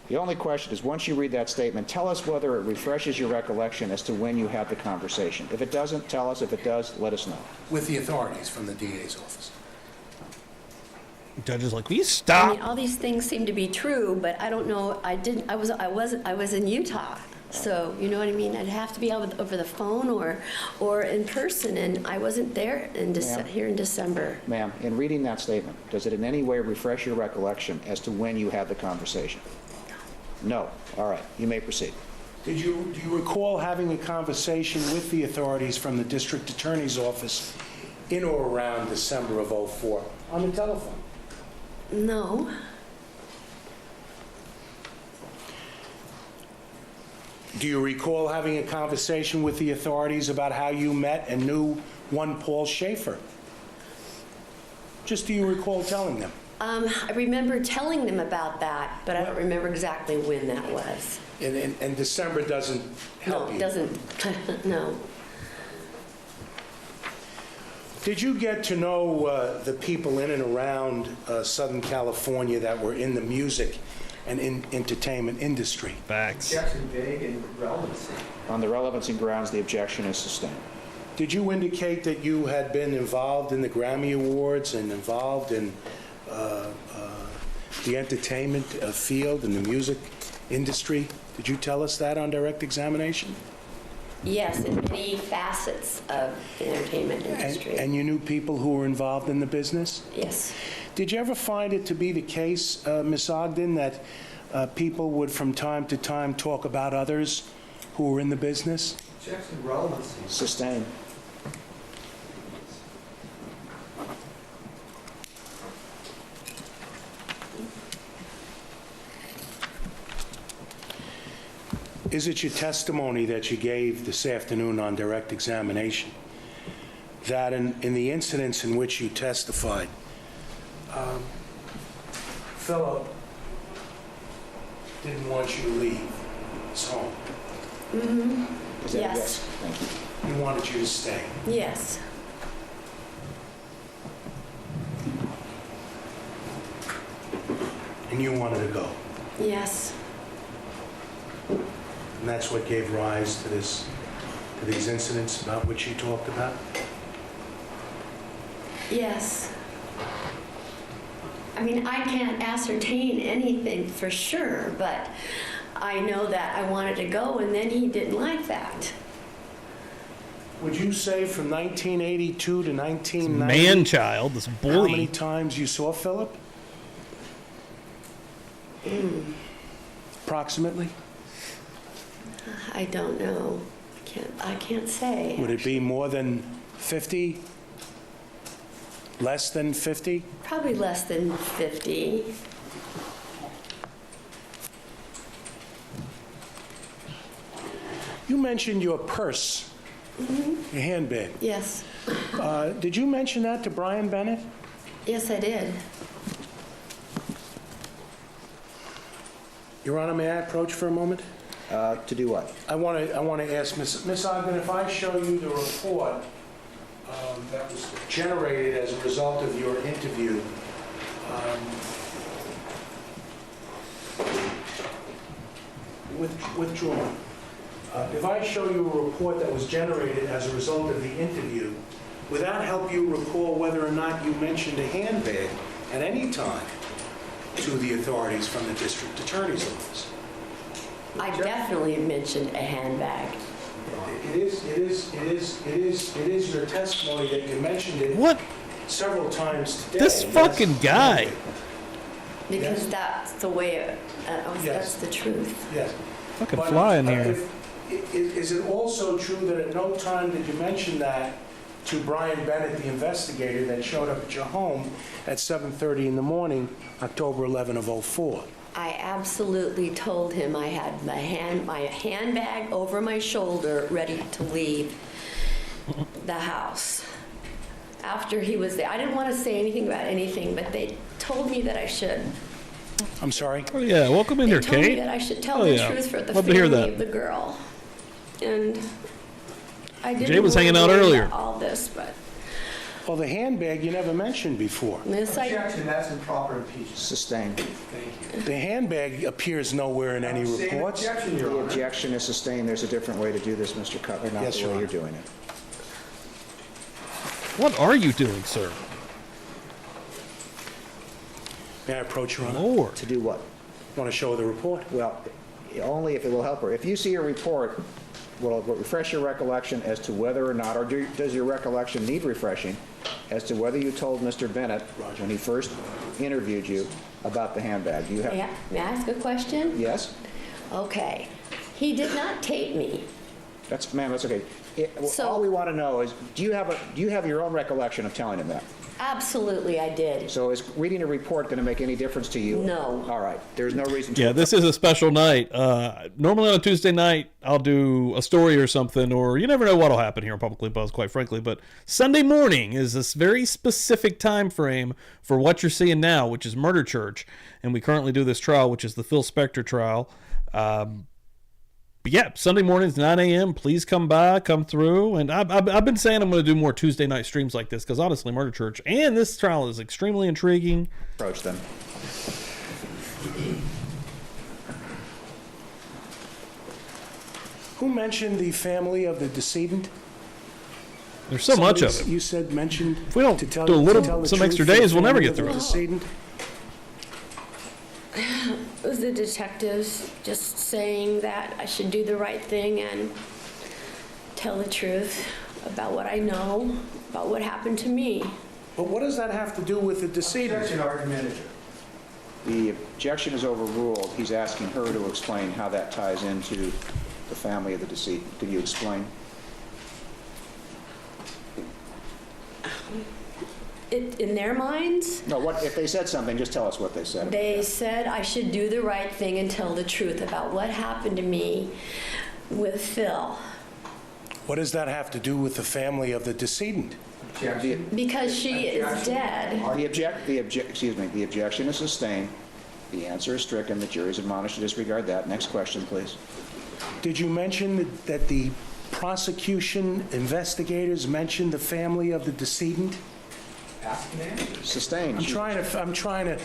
The only question is, once you read that statement, tell us whether it refreshes your recollection as to when you had the conversation. If it doesn't, tell us. If it does, let us know. With the authorities from the DA's office. Judge is like, will you I stop? mean, all these things seem to be true, but I don't know. I was in Utah, so you know what I mean. I'd have to be over the phone or in person, and I wasn't there here in December. Ma'am, in reading that statement, does it in any way refresh your recollection as to when you had the conversation? No. All right. You may proceed. Do you recall having a conversation with the authorities from the district attorney's office in or around December of '04 on the telephone? No. Do you recall having a conversation with the authorities about how you met and knew one Paul Schaefer? Just do you recall telling them? I remember telling them about that, but I don't remember exactly when that was. And December doesn't help No, you? it doesn't. No. Did you get to know the people in and around Southern California that were in the music and in entertainment industry? Facts. Jackson, vague and relevancy. On the relevancy grounds, the objection is sustained. Did you indicate that you had been involved in the Grammy Awards and involved in the entertainment field and the music industry? Did you tell us that on direct examination? Yes, in many facets of the entertainment industry. And you knew people who were involved in the business? Yes. Did you ever find it to be the case, Ms. Ogden, that people would from time to time talk about others who were in the business? Jackson, relevancy. Sustained. Is it your testimony that you gave this afternoon on direct examination that in the incidents in which you testified, Philip didn't want you to leave his home? Is that a Yes. Thank you. He wanted you to stay. Yes. And you wanted to go. Yes. And that's what gave rise to these incidents about which you talked about? Yes. I mean, I can't ascertain anything for sure, but I know that I wanted to go, and then he didn't like that. would you say from 1982 to 1990? Man child, this How many bully. times you saw Philip? Approximately? I don't know. I can't say. Would it be more than 50? Less than 50? Probably less than 50. You mentioned your purse, your handbag. Yes. Did you mention that to Brian Bennett? Yes, I did. Your Honor, may I approach for a moment? To do what? I want to ask Miss Ogden, if I show you the report that was generated as a result of your interview, withdrawn. If I show you a report that was generated as a result of the interview, would that help you recall whether or not you mentioned a handbag at any time to the authorities from the district attorney's office? I definitely mentioned a handbag. It is your testimony that you mentioned it What? several times today. This fucking guy. Because that's the way, that's Yes. the truth. Yes. Fucking But fly in here. Is it also true that at no time did you mention that to Brian Bennett, the investigator that showed up at your home at 7:30 in the morning, October 11 of '04? I absolutely told him I had my handbag over my shoulder, ready to leave the house. After he was there, I didn't want to say anything about anything, but they told me that I should. I'm sorry? Oh, yeah. Welcome in They here, told me Kate. that I should tell Oh, the yeah. truth for the Love to hear family that. of the girl. And I didn't Jay was hanging out worry about earlier. all this, but Well, the handbag you never mentioned before. this I That's improper impeachment. Sustained. The handbag appears nowhere in any reports. Objection, Your The Honor. objection is sustained. There's a different way to do this, Mr. Cutler, not Yes, the Your way you're Honor. doing it. What are you doing, sir? May I approach, Your Honor? Lord. To do what? Want to show the report? Well, only if it will help her. If you see a report, will it refresh your recollection as to whether or not, or does your recollection need refreshing as to whether you told Mr. Bennett when he first interviewed you about the handbag? Do you have? may I ask a question? Yes? Okay. He did not tape me. Ma'am, that's okay. So- All we want to know is, do you have your own recollection of telling him that? Absolutely, I did. So is reading a report going to make any difference to you? No. All right. There's no reason to. Yeah, this is a special night. Normally on a Tuesday night, I'll do a story or something, or you never know what'll happen here on Publicly Buzzed, quite frankly. But Sunday morning is this very specific time frame for what you're seeing now, which is Murder Church, and we currently do this trial, which is the Phil Spector trial. But yeah, Sunday mornings, 9 a.m. Please come by, come through. And I've been saying I'm going to do more Tuesday night streams like this because honestly, Murder Church and this trial is extremely intriguing. Approach them. Who mentioned the family of the decedent? There's so much of it. You said mentioned. If we don't to tell- do a little- to tell the some truth extra for the days, we'll never family get of the through it. decedent? It was the detectives just saying that I should do the right thing and tell the truth about what I know, about what happened to me. But what does that have to do with the decedent? Objection, argumentative. The objection is overruled. He's asking her to explain how that ties into the family of the decedent. Could you explain? In their minds, No, what if they said something, just tell us what they said. they said I should do the right thing and tell the truth about what happened to me with Phil. What does that have to do with the family of the decedent? Objection. Because she is dead. The objection is sustained. The answer is stricken. The jury is admonished to disregard that. Next question, please. Did you mention that the prosecution investigators mentioned the family of the decedent? Ask and answer. Sustained. I'm trying to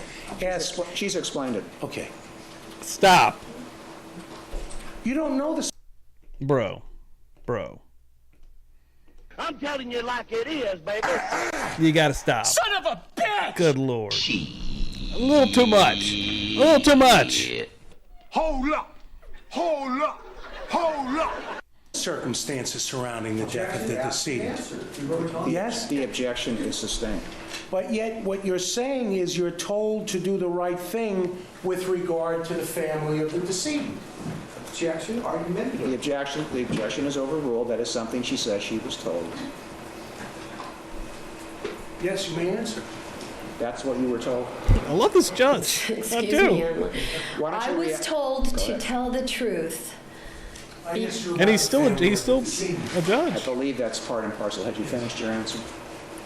ask. She's explained it. Okay. Stop, You don't know the. bro. I'm telling you like it is, baby. You got to stop. Son of a bitch! Good Lord. A little too much. A little too much. Hold up! Hold up! Hold up! circumstances surrounding the death of the decedent. Yes? The objection is sustained. But yet, what you're saying is you're told to do the right thing with regard to the family of the decedent. Objection, argument. The objection is overruled. That is something she says she was told. Yes, you may answer. That's what you were told? I love this judge. I Excuse do. me. Why don't I you was told Go to ahead. tell the truth. And he's still a I judge. believe that's part and parcel. Had you finished your answer?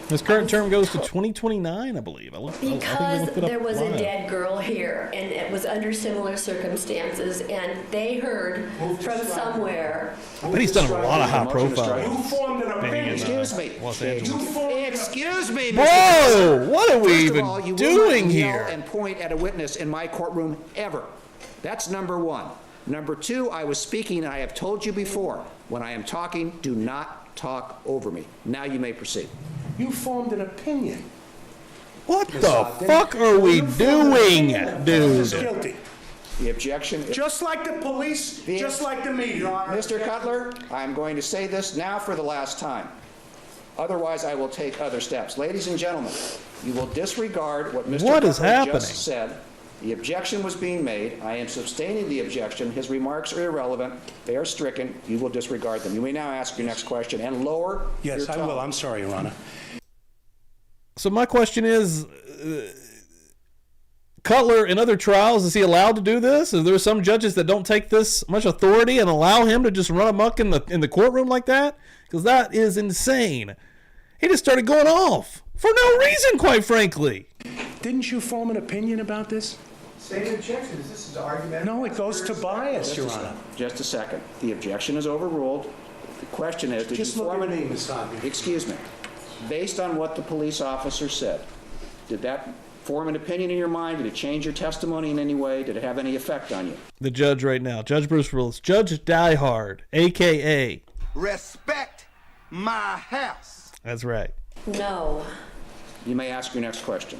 His current term goes to 2029, I believe. I think we Because looked it up there was a live. dead girl here, and it was under similar circumstances, and they heard from somewhere. But he's done a lot of high Motion to strike. You profiles. formed an Being in, opinion. Excuse me. Los Angeles. Excuse me, Mr. Whoa! What are we First even of all, you will doing not yell here? and point at a witness in my courtroom ever. That's number one. Number two, I was speaking, and I have told you before, when I am talking, do not talk over me. Now you may proceed. You formed an opinion. What Ms. the Ogden. fuck are we You formed an doing, opinion that Philip is dude? guilty. The objection is... Just like the police, just like the media. Mr. Cutler, I'm going to say this now for the last time. Otherwise, I will take other steps. Ladies and gentlemen, you will disregard what Mr. What is Cutler happening? just said. The objection was being made. I am sustaining the objection. His remarks are irrelevant. They are stricken. You will disregard them. You may now ask your next question and lower Yes, your I tone. will. I'm sorry, Your Honor. So my question is, Cutler, in other trials, is he allowed to do this? Are there some judges that don't take this much authority and allow him to just run amok in the courtroom like that? Because that is insane. He just started going off for no reason, quite frankly. Didn't you form an opinion about this? Same objection. This is argument. No, it goes to bias, Your Honor. Just a second. The objection is overruled. The question is, did Just you look form at me, an... Ms. Ogden. Excuse me. Based on what the police officer said, did that form an opinion in your mind? Did it change your testimony in any way? Did it have any effect on you? The judge right now, Judge Bruce Willis, Judge Diehard, a.k.a. Respect my house. That's right. No. You may ask your next question.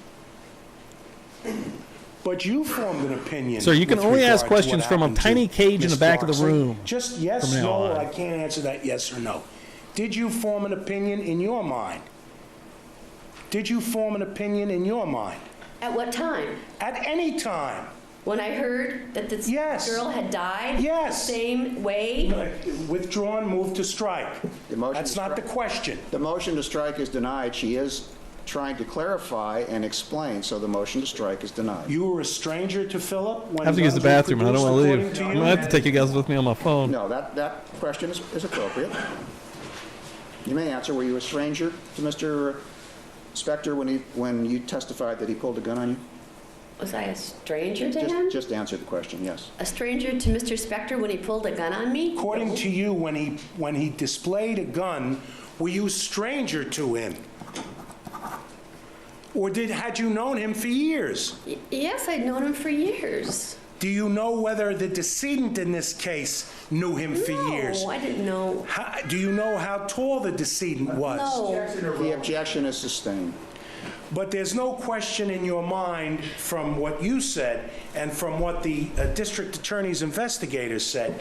But you formed an opinion. Sir, you can with only regard ask to questions what from a happened to tiny cage in Ms. the back of the Clarkson. room. Just yes, from now no, on. I can't answer that yes or no. Did you form an opinion in your mind? Did you form an opinion in your mind? At what time? At any time. When I heard that this Yes. girl had died? Yes. The same way? Withdrawn, move to strike. The motion That's to not the strike. question. The motion to strike is denied. She is trying to clarify and explain, so the motion to strike is denied. You were a stranger to Philip when I have to use the guns were bathroom and I don't want to produced, leave. according I'm to going to you? have to take you guys with me on my phone. No, that question is appropriate. You may answer. Were you a stranger to Mr. Spector when you testified that he pulled a gun on you? Was I a stranger to him? Just answer the question, yes. A stranger to Mr. Spector when he pulled a gun on me? According to you, when he displayed a gun, were you a stranger to him? Or had you known him for years? Yes, I'd known him for years. Do you know whether the decedent in this case knew him for years? No, I didn't know. Do you know how tall the decedent was? No. The objection is sustained. But there's no question in your mind from what you said and from what the district attorney's investigators said,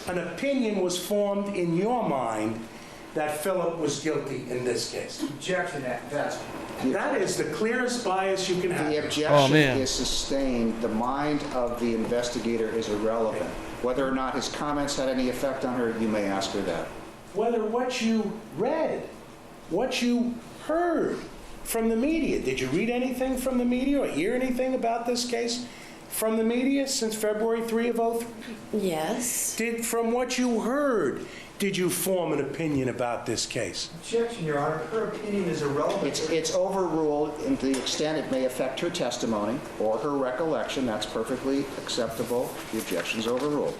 an opinion was formed in your mind that Philip was guilty in this case. Objection at best. That is the clearest bias you can The have. Oh, objection man. is sustained. The mind of the investigator is irrelevant. Whether or not his comments had any effect on her, you may ask her that. Whether what you read, what you heard from the media, did you read anything from the media or hear anything about this case from the media since February 3 of 03? Yes. From what you heard, did you form an opinion about this case? Objection, Your Honor. Her opinion is irrelevant. It's overruled in the extent it may affect her testimony or her recollection. That's perfectly acceptable. The objection's overruled.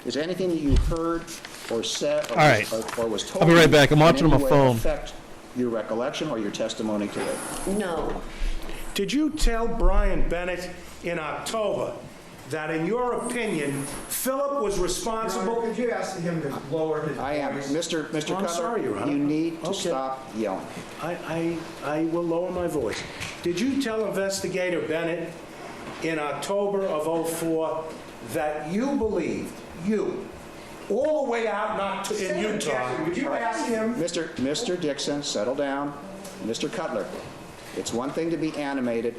Is anything that you heard or said or, All right. or was told I'll be right back. I'm in watching any on my way phone. affect your recollection or your testimony today? No. Did you tell Brian Bennett in October that, in your opinion, Philip was Your Honor, responsible? could you ask him to lower his I am. voice? Mr. Oh, I'm Cutler, sorry, Your Honor. you need to Okay. stop yelling. I will lower my voice. Did you tell Investigator Bennett in October of 04 that you believed all the way out in Utah. Would you ask him? Mr. Dixon, settle down. Mr. Cutler, it's one thing to be animated.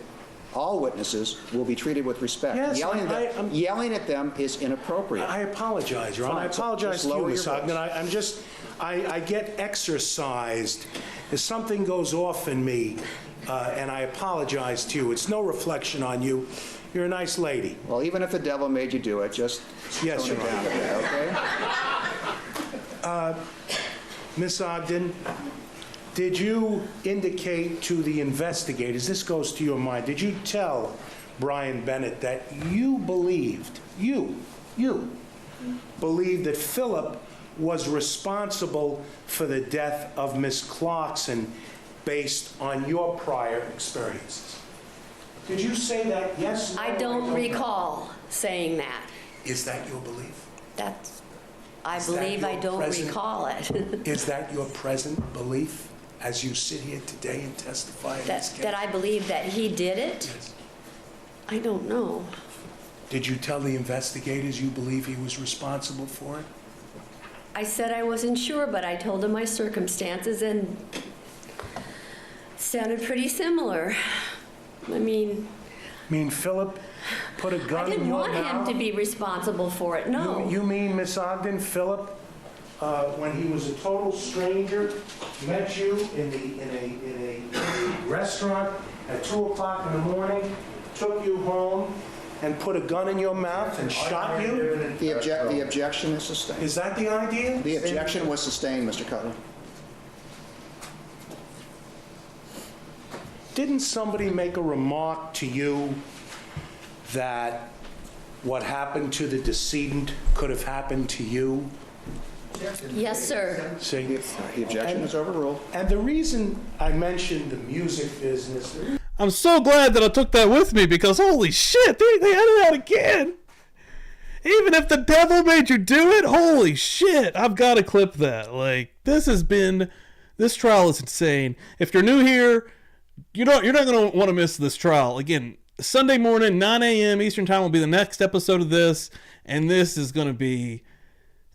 All witnesses will be treated with respect. Yes, Yelling at them is inappropriate. I apologize, Your Honor. I apologize Just to you, lower your Ms. Ogden. voice. I get exercised. If something goes off in me, and I apologize to you. It's no reflection on you. You're a nice lady. Well, even if the devil made you do it, just Yes, tone it Your down a Honor. bit, okay? Ms. Ogden, did you indicate to the investigators, this goes to your mind, did you tell Brian Bennett that you believed that Philip was responsible for the death of Miss Clarkson based on your prior experiences? Did you say that? Yes? No, I don't recall saying that. Is that your belief? I Is that believe I your don't present- recall it. Is that your present belief as you sit here today and testify in this case? That I believe that he did it? Yes. I don't know. Did you tell the investigators you believe he was responsible for it? I said I wasn't sure, but I told him my circumstances and it sounded pretty similar. I mean, Philip put a I gun in didn't your want him mouth? to be responsible for it, no. You mean, Miss Ogden, Philip, when he was a total stranger, met you in a restaurant at 2 o'clock in the morning, took you home, and put a gun in your mouth and shot you? The objection is sustained. Is that the idea? The objection was sustained, Mr. Cutler. Didn't somebody make a remark to you that what happened to the decedent could have happened to you? Yes, sir. See? The objection is overruled. And the reason I mentioned the music business, I'm so glad that I took that with me because holy shit, they had it out again. Even if the devil made you do it, holy shit, I've got to clip that. Like, this trial is insane. If you're new here, you're not going to want to miss this trial. Again, Sunday morning, 9 a.m. Eastern Time will be the next episode of this, and this is going to be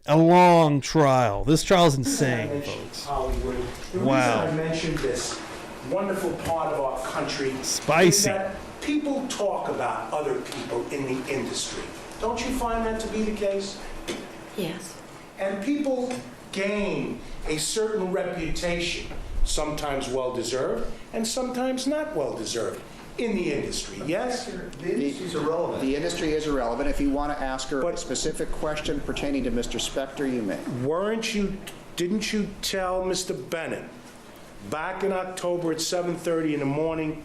a long trial. This trial is insane, folks. Hollywood. The Wow. reason I mentioned this wonderful part of our country Spicy. is that people talk about other people in the industry. Don't you find that to be the case? Yes. And people gain a certain reputation, sometimes well-deserved and sometimes not well-deserved, in the industry, yes? The industry's irrelevant. The industry is irrelevant. If you want to ask her a But- specific question pertaining to Mr. Spector, you may. Didn't you tell Mr. Bennett back in October at 7:30 in the morning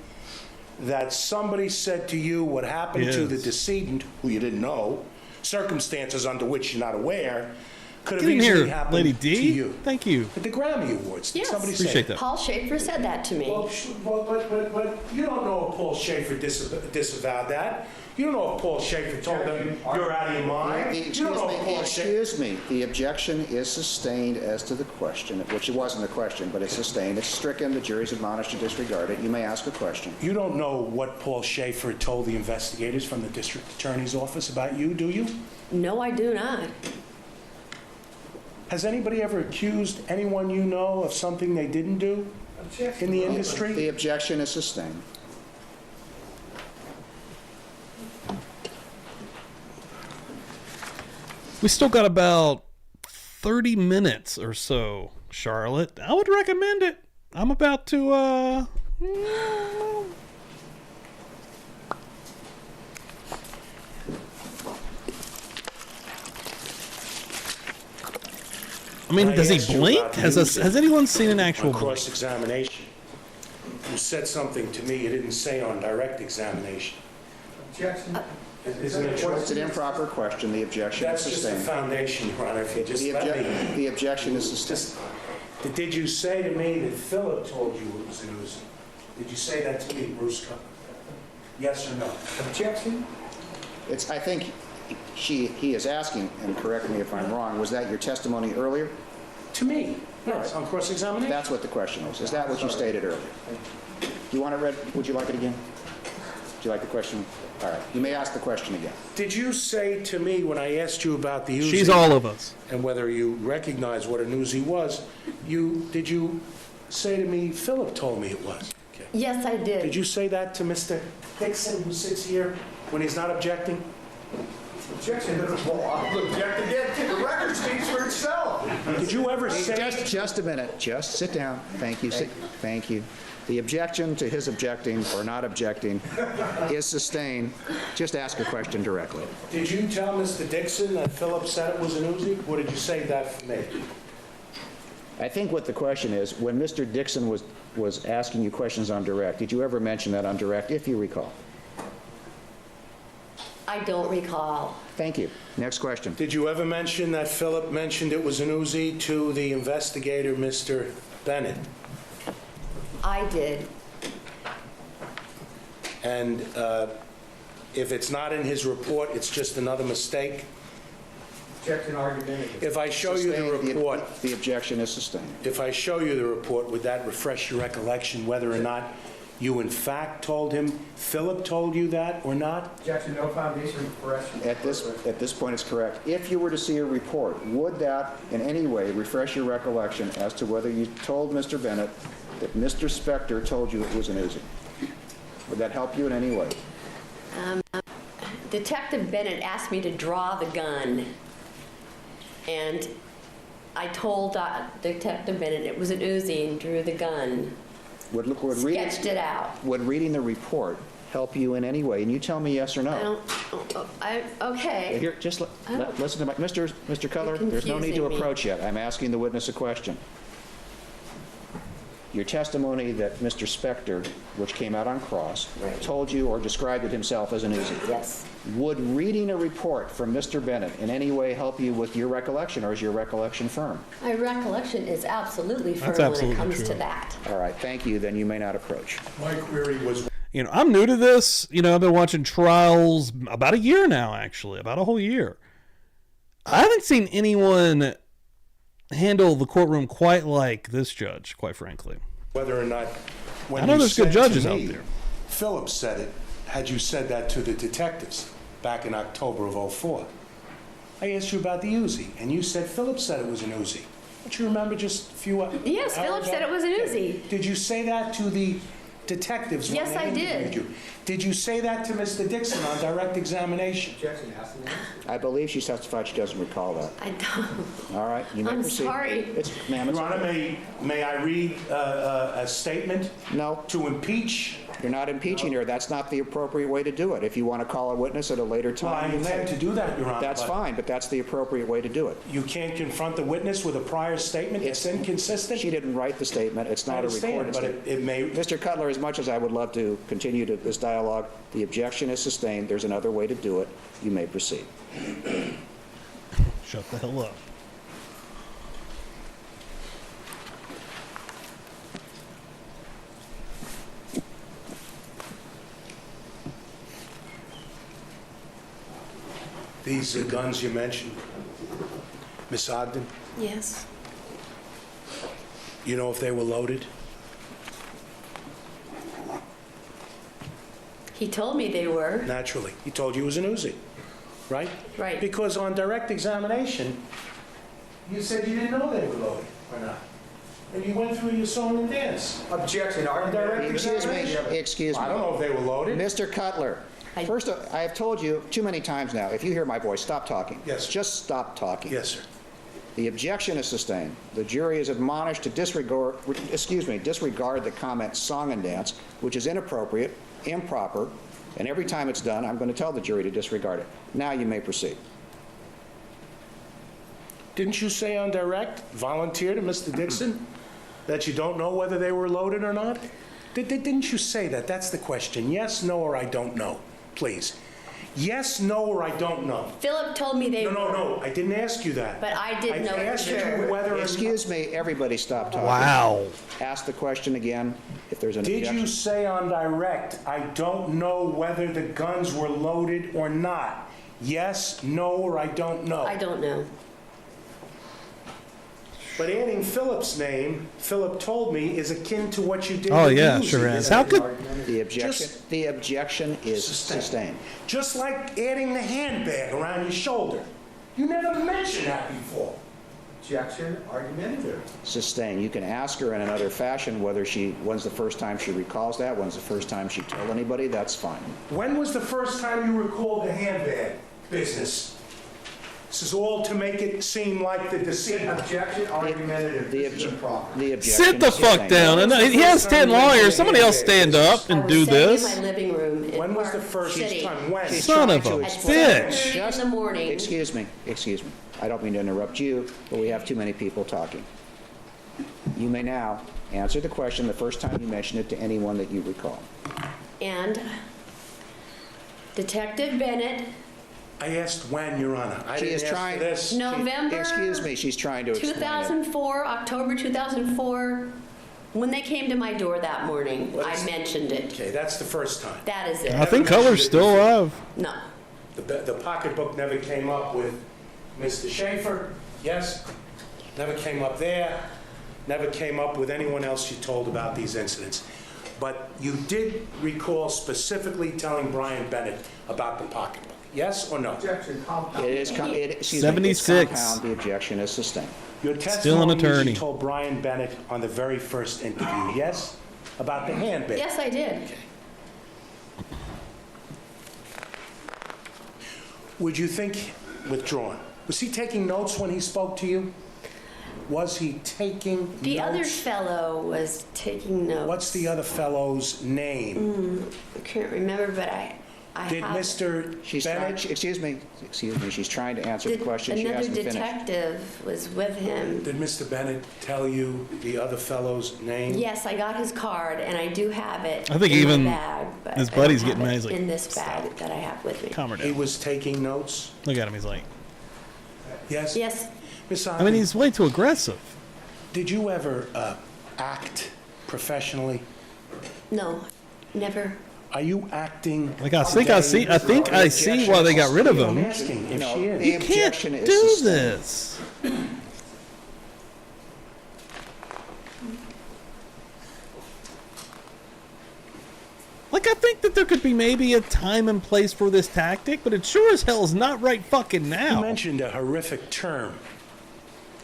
that somebody said to you what happened to the Yes. decedent, who you didn't know, circumstances under which you're not aware, could have Get in easily here, happened Lady to D. you? Thank you. At the Grammy Awards, did Yes. somebody say Appreciate that. Paul Schaefer said that to me. Well, but you don't know if Paul Schaefer disavowed that. You don't know if Paul Schaefer told them you're out of your mind. You don't know if Paul Schaefer... Excuse me. The objection is sustained as to the question, which it wasn't a question, but it's sustained. It's stricken. The jury's admonished to disregard it. You may ask a question. You don't know what Paul Schaefer told the investigators from the district attorney's office about you, do you? No, I do not. Has anybody ever accused anyone you know of something they didn't do in the industry? The objection is sustained. We still got about 30 minutes or so, Charlotte. I would recommend it. I'm about to, I mean, I does asked he you blink? about has anyone seen an actual On blink? cross-examination, you said something to me you didn't say on direct examination. Objection. Isn't it true? It's an improper question. The objection is That's just the sustained. foundation, Your Honor, if you just The let me... the objection is sustained. Just, did you say to me that Philip told you it was an Uzi? Did you say that to me, Bruce Cutler? Yes or no? Objection. I think he is asking, and correct me if I'm wrong, was that your testimony earlier? To me, yes, on cross-examination. That's what the question is. Is that what you stated earlier? You want it read? Would you like it again? Would you like the question? All right, you may ask the question again. Did you say to me when I asked you about the Uzi? She's all of us. And whether you recognize what an Uzi was, did you say to me, Philip told me it was? Okay. Yes, I did. Did you say that to Mr. Dixon, who sits here, when he's not objecting? Objection to the law. Object again. The record speaks for itself. Did you ever say... Just a minute. Just sit down. Thank you. Thank you. The objection to his objecting or not objecting is sustained. Just ask a question directly. Did you tell Mr. Dixon that Philip said it was an Uzi, or did you say that for me? I think what the question is, when Mr. Dixon was asking you questions on direct, did you ever mention that on direct, if you recall? I don't recall. Thank you. Next question. Did you ever mention that Philip mentioned it was an Uzi to the investigator, Mr. Bennett? I did. And if it's not in his report, it's just another mistake? Objection argumentative. If I show you the report, The objection is sustained. if I show you the report, would that refresh your recollection whether or not you in fact told him, Philip told you that or not? Objection, no foundation for arrest. At this point, it's correct. If you were to see a report, would that in any way refresh your recollection as to whether you told Mr. Bennett that Mr. Spector told you it was an Uzi? Would that help you in any way? Detective Bennett asked me to draw the gun, and I told Detective Bennett it was an Uzi and drew the gun. Sketched it out. Would reading the report help you in any way? And you tell me yes or no. Okay. Here, just listen to my, Mr. Cutler, there's no need to confusing me. approach yet. I'm asking the witness a question. Your testimony that Mr. Spector, which came out on cross, Right. told you or described it himself as an Uzi. Yes. Would reading a report from Mr. Bennett in any way help you with your recollection, or is your recollection firm? My recollection is absolutely firm That's absolutely when it comes true. to that. All right, thank you. Then you may not approach. My query was... You know, I'm new to this. You know, I've been watching trials about a year now, actually, about a whole year. I haven't seen anyone handle the courtroom quite like this judge, quite frankly. Whether or not... when I know you there's good said judges to out me, there. Philip said it, had you said that to the detectives back in October of '04. I asked you about the Uzi, and you said Philip said it was an Uzi. Don't you remember just a few hours Yes, Philip said it was an Uzi. Did you say that to the detectives when Yes, they I did. interviewed you? Did you say that to Mr. Dixon on direct examination? Objection, ask the answer. I believe she testified she doesn't recall that. I don't. All right, you may I'm proceed. sorry. Ma'am, it's Your Honor, may I read a statement No, to impeach? you're not impeaching her. That's not the appropriate way to do it. If you want to call a witness at a later Well, I time, you intend may. to do that, Your Honor. That's but fine, but that's the appropriate way to do it. You can't confront the witness with a prior statement that's inconsistent? She didn't write the statement. It's I not a understand, recorded but statement. it may... Mr. Cutler, as much as I would love to continue this dialogue, the objection is sustained. There's another way to do it. You may proceed. Shut the hell up. These guns you mentioned, Miss Ogden, Yes. you know if they were loaded? He told me they were. Naturally. He told you it was an Uzi, right? Right. Because on direct examination, you said you didn't know they were loaded or not. And you went through your song and dance. Objection, On direct argumentative. examination. Excuse me. I don't know if they were loaded. Mr. Cutler, first, I have told you too many times now, if you hear my voice, stop talking. Yes, sir. Just stop talking. Yes, sir. The objection is sustained. The jury is admonished to disregard the comment song and dance, which is inappropriate, improper, and every time it's done, I'm going to tell the jury to disregard it. Now you may proceed. Didn't you say on direct, volunteer to Mr. Dixon, that you don't know whether they were loaded or not? Didn't you say that? That's the question. Yes, no, or I don't know. Please. Yes, no, or I don't know. Philip told me they were. No. I didn't ask you that. But I did know for asked sure. you whether or not. Excuse me, everybody stop talking. Wow. Ask the question again if there's an Did objection. you say on direct, I don't know whether the guns were loaded or not? Yes, no, or I don't know? I don't know. But adding Philip's name, Philip told me, is akin to what you did. Oh, with yeah, Lucy. sure is. How could... The objection is sustained. Just like adding the handbag around your shoulder. You never mentioned that before. Objection, argumentative. Sustained. You can ask her in another fashion when's the first time she recalls that, when's the first time she told anybody, that's fine. When was the first time you recalled the handbag business? This is all to make it seem like the deceit. Objection, argumentative. The This is improper. objection Sit the is fuck sustained. down. And he has 10 lawyers. Somebody else stand up and do I was sitting this. in my living room in When was the Park first City time? When? She's Son of trying a to at explain. bitch. 7:30 in the morning. Excuse me. I don't mean to interrupt you, but we have too many people talking. You may now answer the question the first time you mentioned it to anyone that you recall. And Detective Bennett, I asked when, Your Honor. I She didn't is ask trying- for this. November Excuse me, she's trying to explain it. 2004, October 2004, when they came to my door that morning, I mentioned it. Okay, that's the first time. That is it. I think Color's still alive. No. The pocketbook never came up with Mr. Schaefer, yes? Never came up there. Never came up with anyone else you told about these incidents. But you did recall specifically telling Brian Bennett about the pocketbook, yes or no? Objection, compound. It is, excuse me, it's 76. compound, the objection is sustained. Your Still an testimony is attorney. you told Brian Bennett on the very first interview, yes? About the handbag. Yes, I did. Would you think, withdrawn, was he taking notes when he spoke to you? Was he taking The other notes? fellow was taking notes. What's the other fellow's name? I can't remember, but I Did have Mr. She's trying, Bennett, excuse me, she's trying to answer the question, she Another hasn't finished. detective was with him. did Mr. Bennett tell you the other fellow's name? Yes, I got his card, and I do have it I think in even my bag, but his I don't buddy's have getting mad. it He's like, in this bag that I have with me. Calm her He down. was taking notes? Look at him. He's like, Yes? Yes, Miss I mean, Ogden, he's way too aggressive. did you ever act professionally? no, never. Are you acting? Like, I think I see why they got rid of I'm him. asking if No, she is. the You can't objection is do sustained. this. Like, I think that there could be maybe a time and place for this tactic, but it sure as hell is not right fucking You now. mentioned a horrific term,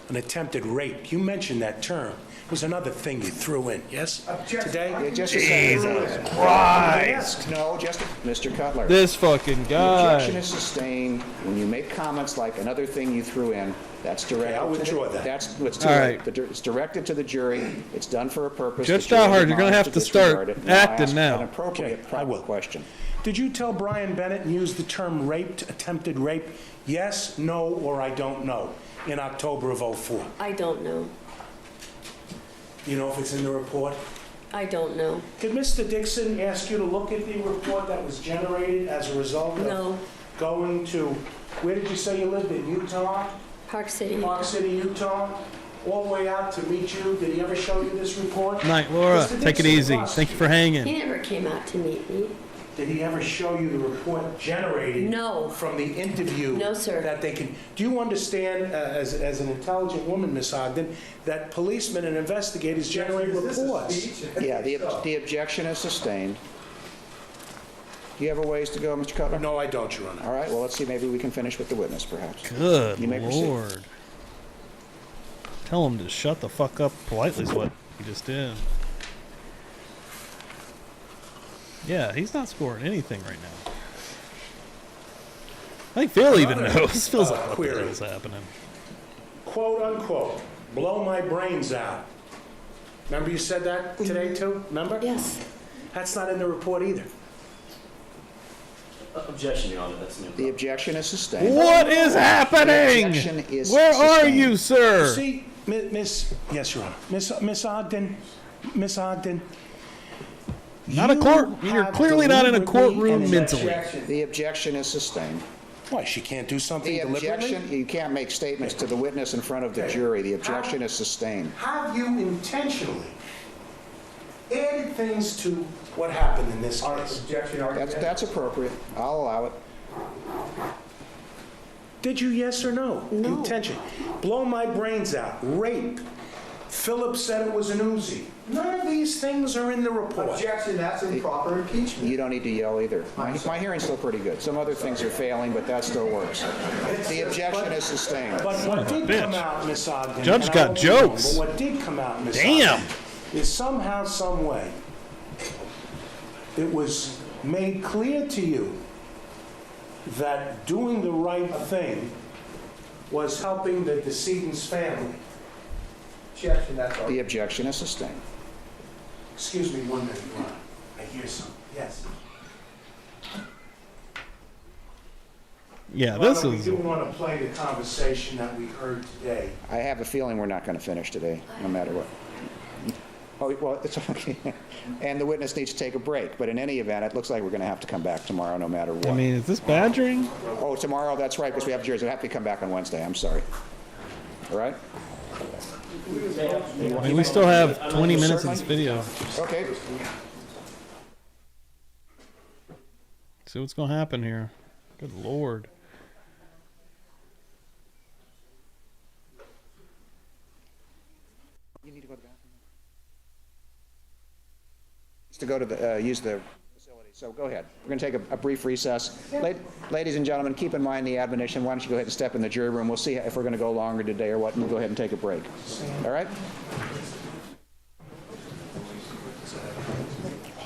an attempted rape. You mentioned that term. It was another thing you threw in, yes? Today? Yeah, just a second. Christ. No, just, Mr. Cutler. This fucking The objection guy. is sustained when you make comments like another thing you threw in, that's directed. I'll withdraw that. That's what's All right. It's directed to the jury, it's done for a purpose. Judge The jury Stallhard, you're gonna demands have to disregard start it. acting ask now. An appropriate, Okay, I proper will. question. Did you tell Brian Bennett and use the term raped, attempted rape? Yes, no, or I don't know, in October of '04? I don't know. You know if it's in the report? I don't know. Did Mr. Dixon ask you to look at the report that was generated as a result of No. going to, where did you say you lived, in Utah? Park City. Park City, Utah? All the way out to meet you? Did he ever show you this report? Night, Laura. Mr. Take it Dixon, easy. boss, Thank you for hanging. He never came out to meet me. Did he ever show you the report generated? No. From the interview? No, sir. That they can, do you understand, as an intelligent woman, Miss Ogden, that policemen and investigators generate Is this a reports? speech? Yeah, the objection is sustained. Do you have a ways to go, Mr. Cutler? No, I don't, Your Honor. All right, well, let's see, maybe we can finish with the witness, perhaps. Good You may proceed. Lord. Tell him to shut the fuck up politely is what he just did. Yeah, he's not scoring anything right now. I think Phil even Another, knows. Phil's like, what the query. hell's happening? Quote, unquote, blow my brains out. Remember you said that today, too? Remember? Yes. That's not in the report either. Objection, Your Honor, that's new. The objection is sustained. What is happening? objection is Where are sustained. you, sir? See, Miss, yes, Your Honor. Miss Ogden, Not a court. you You're have clearly not in a deliberately courtroom and mentally. The objection is sustained. Why, she can't do something The deliberately? objection, you can't make statements to the witness in front of the jury. The objection is sustained. Have you intentionally added things to what happened in this case? Objection, argument. That's appropriate. I'll allow it. Did you, yes or no? No. Intention. Blow my brains out. Rape. Philip said it was an Uzi. None of these things are in the report. Objection, that's improper impeachment. You don't need to yell either. My hearing's still pretty good. Some other things are failing, but that still works. The objection is sustained. But what did bitch. come out, Ms. Ogden... Judge and I got won't be long, jokes. But what did come out, Ms. Damn. Ogden, is somehow, some way, it was made clear to you that doing the right thing was helping the decedent's family. Objection, that's all. The objection is sustained. Excuse me 1 minute, Ron. I hear something. Yes. Yeah, this Ron, is. we do want to play the conversation that we heard today. I have a feeling we're not going to finish today, no matter what. Oh, well, it's okay. And the witness needs to take a break. But in any event, it looks like we're going to have to come back tomorrow, no matter what. I mean, is this badgering? Oh, tomorrow, that's right, because we have jurors. We'll have to come back on Wednesday. I'm sorry. All right? I mean, we still have 20 minutes of this video. Okay. See what's going to happen here. Good Lord. You need to go to the bathroom? To go to the, use the facility. So go ahead. We're going to take a brief recess. Ladies and gentlemen, keep in mind the admonition. Why don't you go ahead and step in the jury room. We'll see if we're going to go longer today or what, and we'll go ahead and take a break. All right?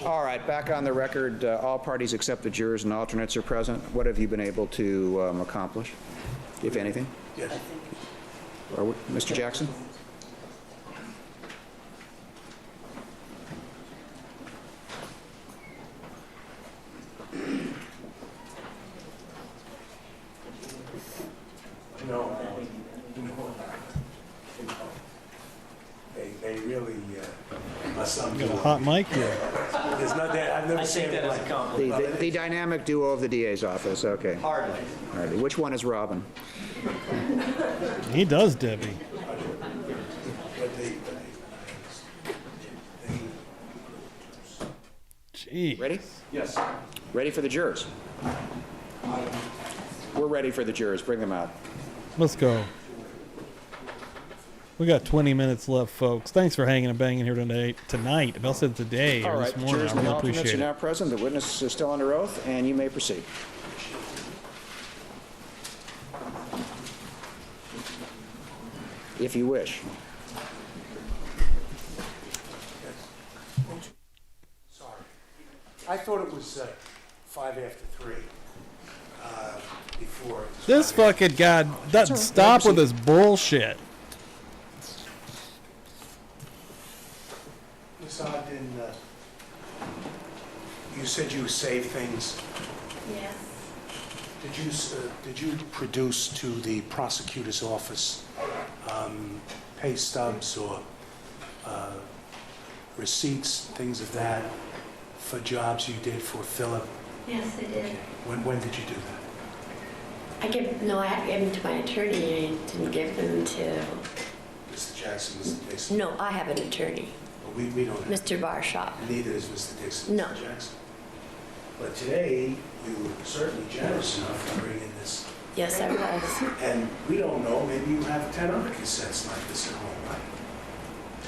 All right, back on the record. All parties except the jurors and alternates are present. What have you been able to accomplish, if anything? Yes. Mr. Jackson? They really must not Got a hot mic here. There's not that. I've never seen it like The dynamic duo of the DA's office. Okay. Hardly. Hardly. Which one is Robin? He does, Debbie. Gee. Ready? Yes. Ready for the jurors? We're ready for the jurors. Bring them out. Let's go. We got 20 minutes left, folks. Thanks for hanging and banging here tonight. If I said today All or right, this morning, jurors I and really alternates are appreciate now it. present. The witness is still under oath, and you may proceed. If you wish. Sorry. I thought it was 5 after 3 before. This fucking guy doesn't stop with his bullshit. Ms. Ogden, you said you saved things. Yes. Did you produce to the prosecutor's office pay stubs or receipts, things of that, for jobs you did for Philip? Yes, I did. When did you do that? I gave them to my attorney. I didn't give them to... Mr. Jackson, Mr. Dixon? No, I have an attorney, We don't have. Mr. Barshop. Neither is Mr. Dixon, No. Mr. Jackson. But today, you were certainly generous enough to bring in this. Yes, I was. And we don't know, maybe you have 10 other cassettes like this at home, right?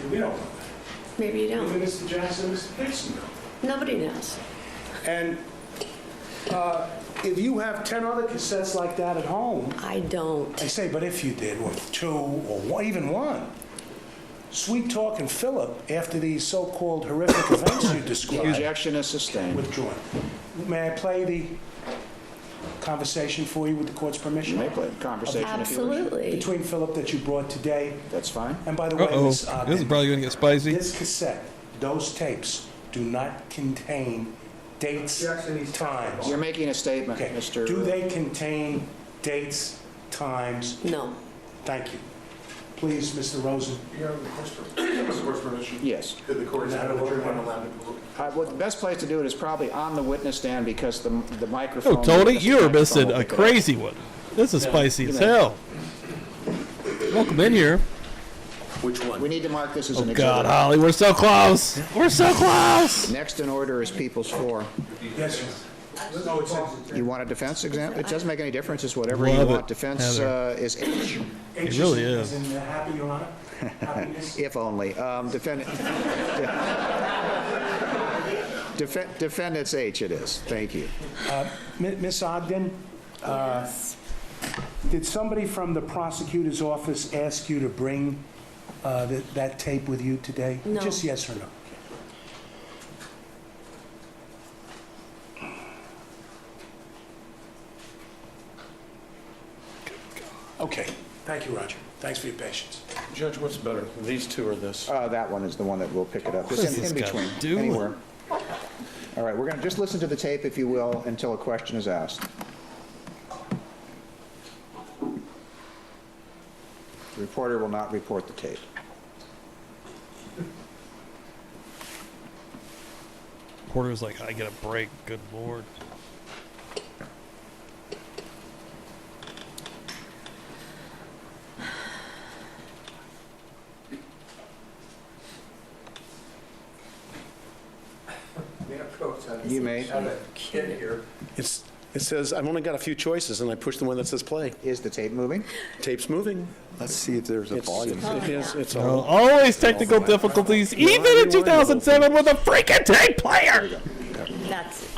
And we don't know that. Maybe you Even don't. Mr. Jackson and Mr. Dixon know. Nobody knows. And if you have 10 other cassettes like that at home, I don't. I say, but if you did, or 2, or one, even 1, sweet talking Philip after these so-called horrific events you described. Objection is sustained. Withdrawn. May I play the conversation for you with the court's permission? You may play the conversation if you wish. Absolutely. Between Philip that you brought today. That's fine. And by the way, Uh-oh. Ms. This Ogden, is probably going to get spicy. this cassette, those tapes, do not contain dates, times. You're making a statement, Okay. Mr. Do they contain dates, times? No. Thank you. Please, Mr. Rosen. Yes. Could the court have adjournment? Well, the best place to do it is probably on the witness stand because the microphone... Oh, Tony, the you are microphone missing will a pick it up. crazy one. This is spicy as hell. Welcome in here. Which one? We need to mark this as Oh, an God, exhibit. Holly, we're so close. We're so close. Next in order is People's 4. Yes, sir. You want a defense example? It doesn't make any difference. It's whatever Love you it, want. Defense Heather. is H. It really is. As in happy, Your Honor? Happiness? If only. Defendant's H it is. Thank you. Miss Ogden, did somebody from the prosecutor's office ask you to bring that tape with you today? No. Just yes or no? Okay. Thank you, Roger. Thanks for your patience. Judge, what's better, these two or this? That one is the one that will pick it up. What It's is in this guy between. doing? Anywhere. All right, we're going to just listen to the tape, if you will, until a question is asked. The reporter will not report the tape. Porter's like, I get a break. Good Lord. You may. It says, I've only got a few choices, and I push the one that says play. Is the tape moving? Tape's moving. Let's see if there's a volume. It is, it's Oh, all. always technical difficulties, even in 2007 with a freaking tape player. That's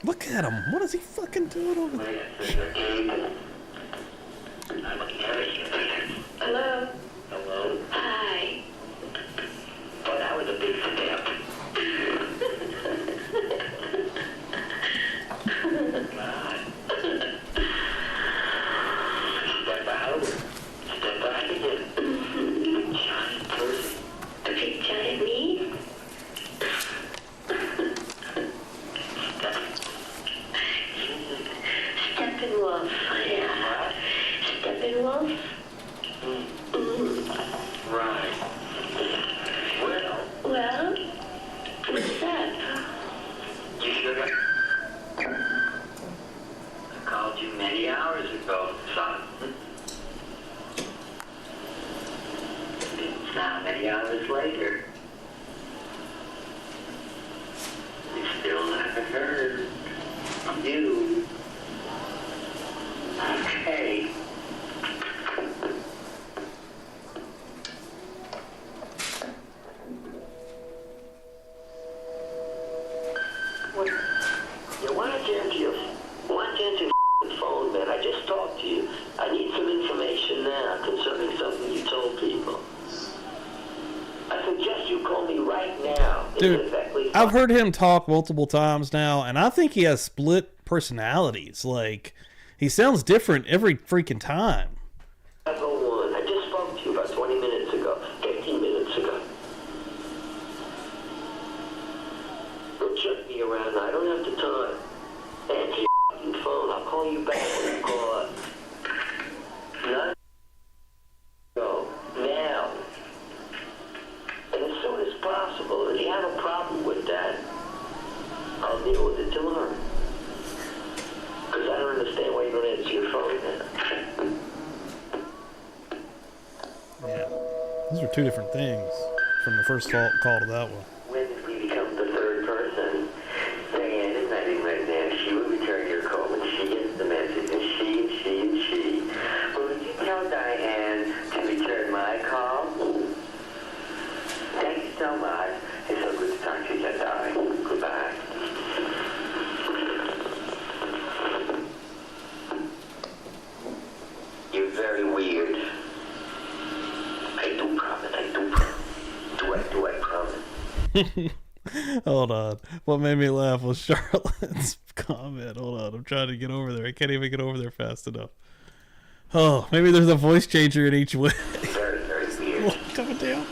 Look at him. What is he fucking doing over there? Hello? Hello? Hi. Oh, that was a big step. Step out. Step back again. Giant person. A big giant me? Steppenwolf. Yeah. Steppenwolf? Right. Well, what's that? You should have. I called you many hours ago, son. It's now many hours later. We still haven't heard from you. Okay. Why don't you answer your phone, man? I just talked to you. I need some information now concerning something you told people. I suggest you call me right now. Dude, I've heard him talk multiple times now, and I think he has split personalities. Like, he sounds different every freaking time. I just spoke to you about 20 minutes ago, 15 minutes ago. Don't jerk me around. I don't have the time. Answer your phone. I'll call you back when you call up. Not go. Now. And as soon as possible. If you have a problem with that, I'll deal with it tomorrow. Because I don't understand why you don't answer your phone now. Yeah. Those are two different things from the first call to that one. When did we become the third person? Diane is not in right now. She will return your call when she gets the message. And she. Well, would you tell Diane to return my call? Thank you so much. It's so good to talk to you, darling. Goodbye. You're very weird. I do promise. Do I promise? Hold on. What made me laugh was Charlotte's comment. Hold on. I'm trying to get over there. I can't even get over there fast enough. Oh, maybe there's a voice changer in each way. Very, very weird. Coming down.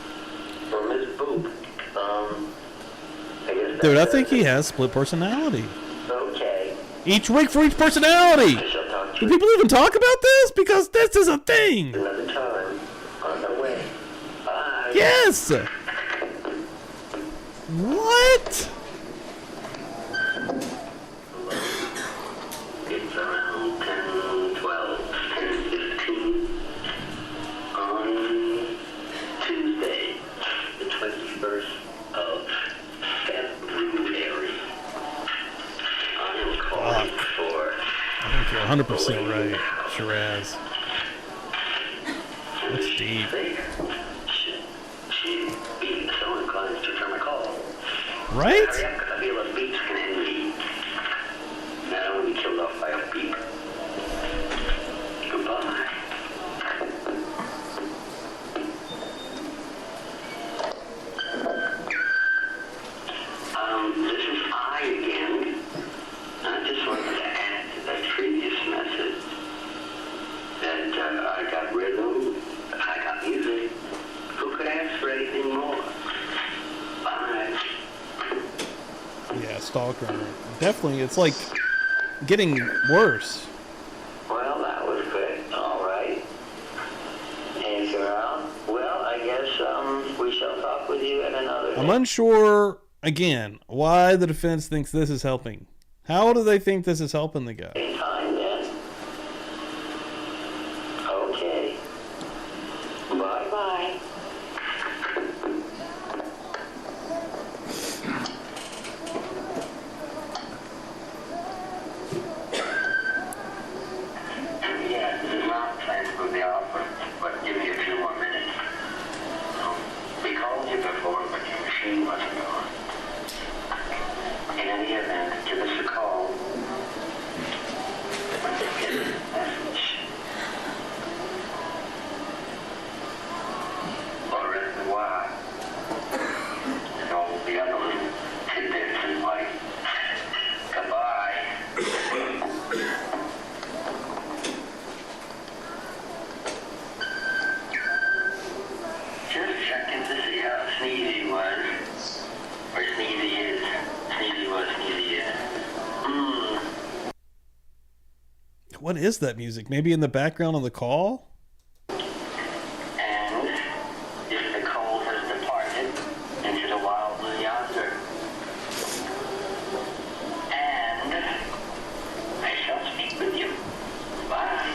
Well, Miss Boop, I guess Dude, I think he has split personality. Okay. Each week for each personality. I shall talk to Do you people even talk about this? Because this is a thing. another time. On the way. Bye. Yes. What? You're 100% right, Shiraz. That's deep. She'd be so inclined to return my call. Right? Hurry up, 'cause I feel a beep's gonna end me. And I don't want to be killed off by a beep. Goodbye. This is I again. I just wanted to add to that previous message that I got rhythm, I got music. Who could ask for anything more? Bye. Yeah, stalker. Definitely, it's like getting worse. Well, that was quick. All right. Hey, girl. Well, I guess we shall talk with you at another I'm day. unsure, again, why the defense thinks this is helping. How do they think this is helping the guy? Same time then. Okay. Bye-bye. Yeah, this is not planned to move the offer, but give me a few more minutes. We called you before, but your machine wasn't on. In any event, give us a call when you get the message. Au revoir. And all the other little tidbits in life. Goodbye. Just checking to see how sneezy was. Or sneezy is. Sneezy was, sneezy is. What is that music? Maybe in the background on the call? And if the cold has departed into the wild blue yonder. And I shall speak with you. Bye.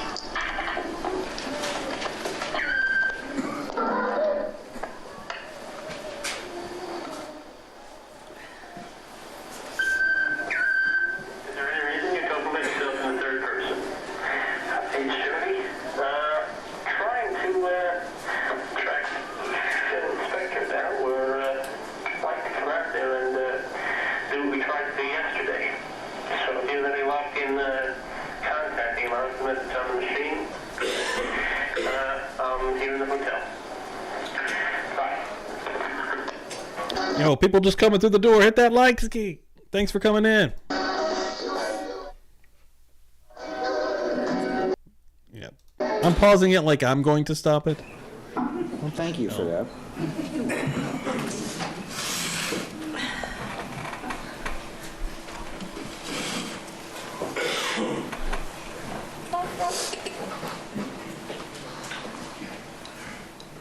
Is there any reason you talk about yourself in the third person? Page 30? Trying to track Spector down. We're like to come out there and do what we tried to do yesterday. So if you have any luck in contacting him, I'll have the message on the machine. Here in the hotel. Bye. Yo, people just coming through the door. Hit that like ski. Thanks for coming in. Yep. I'm pausing it like I'm going to stop it. Well, thank you for that.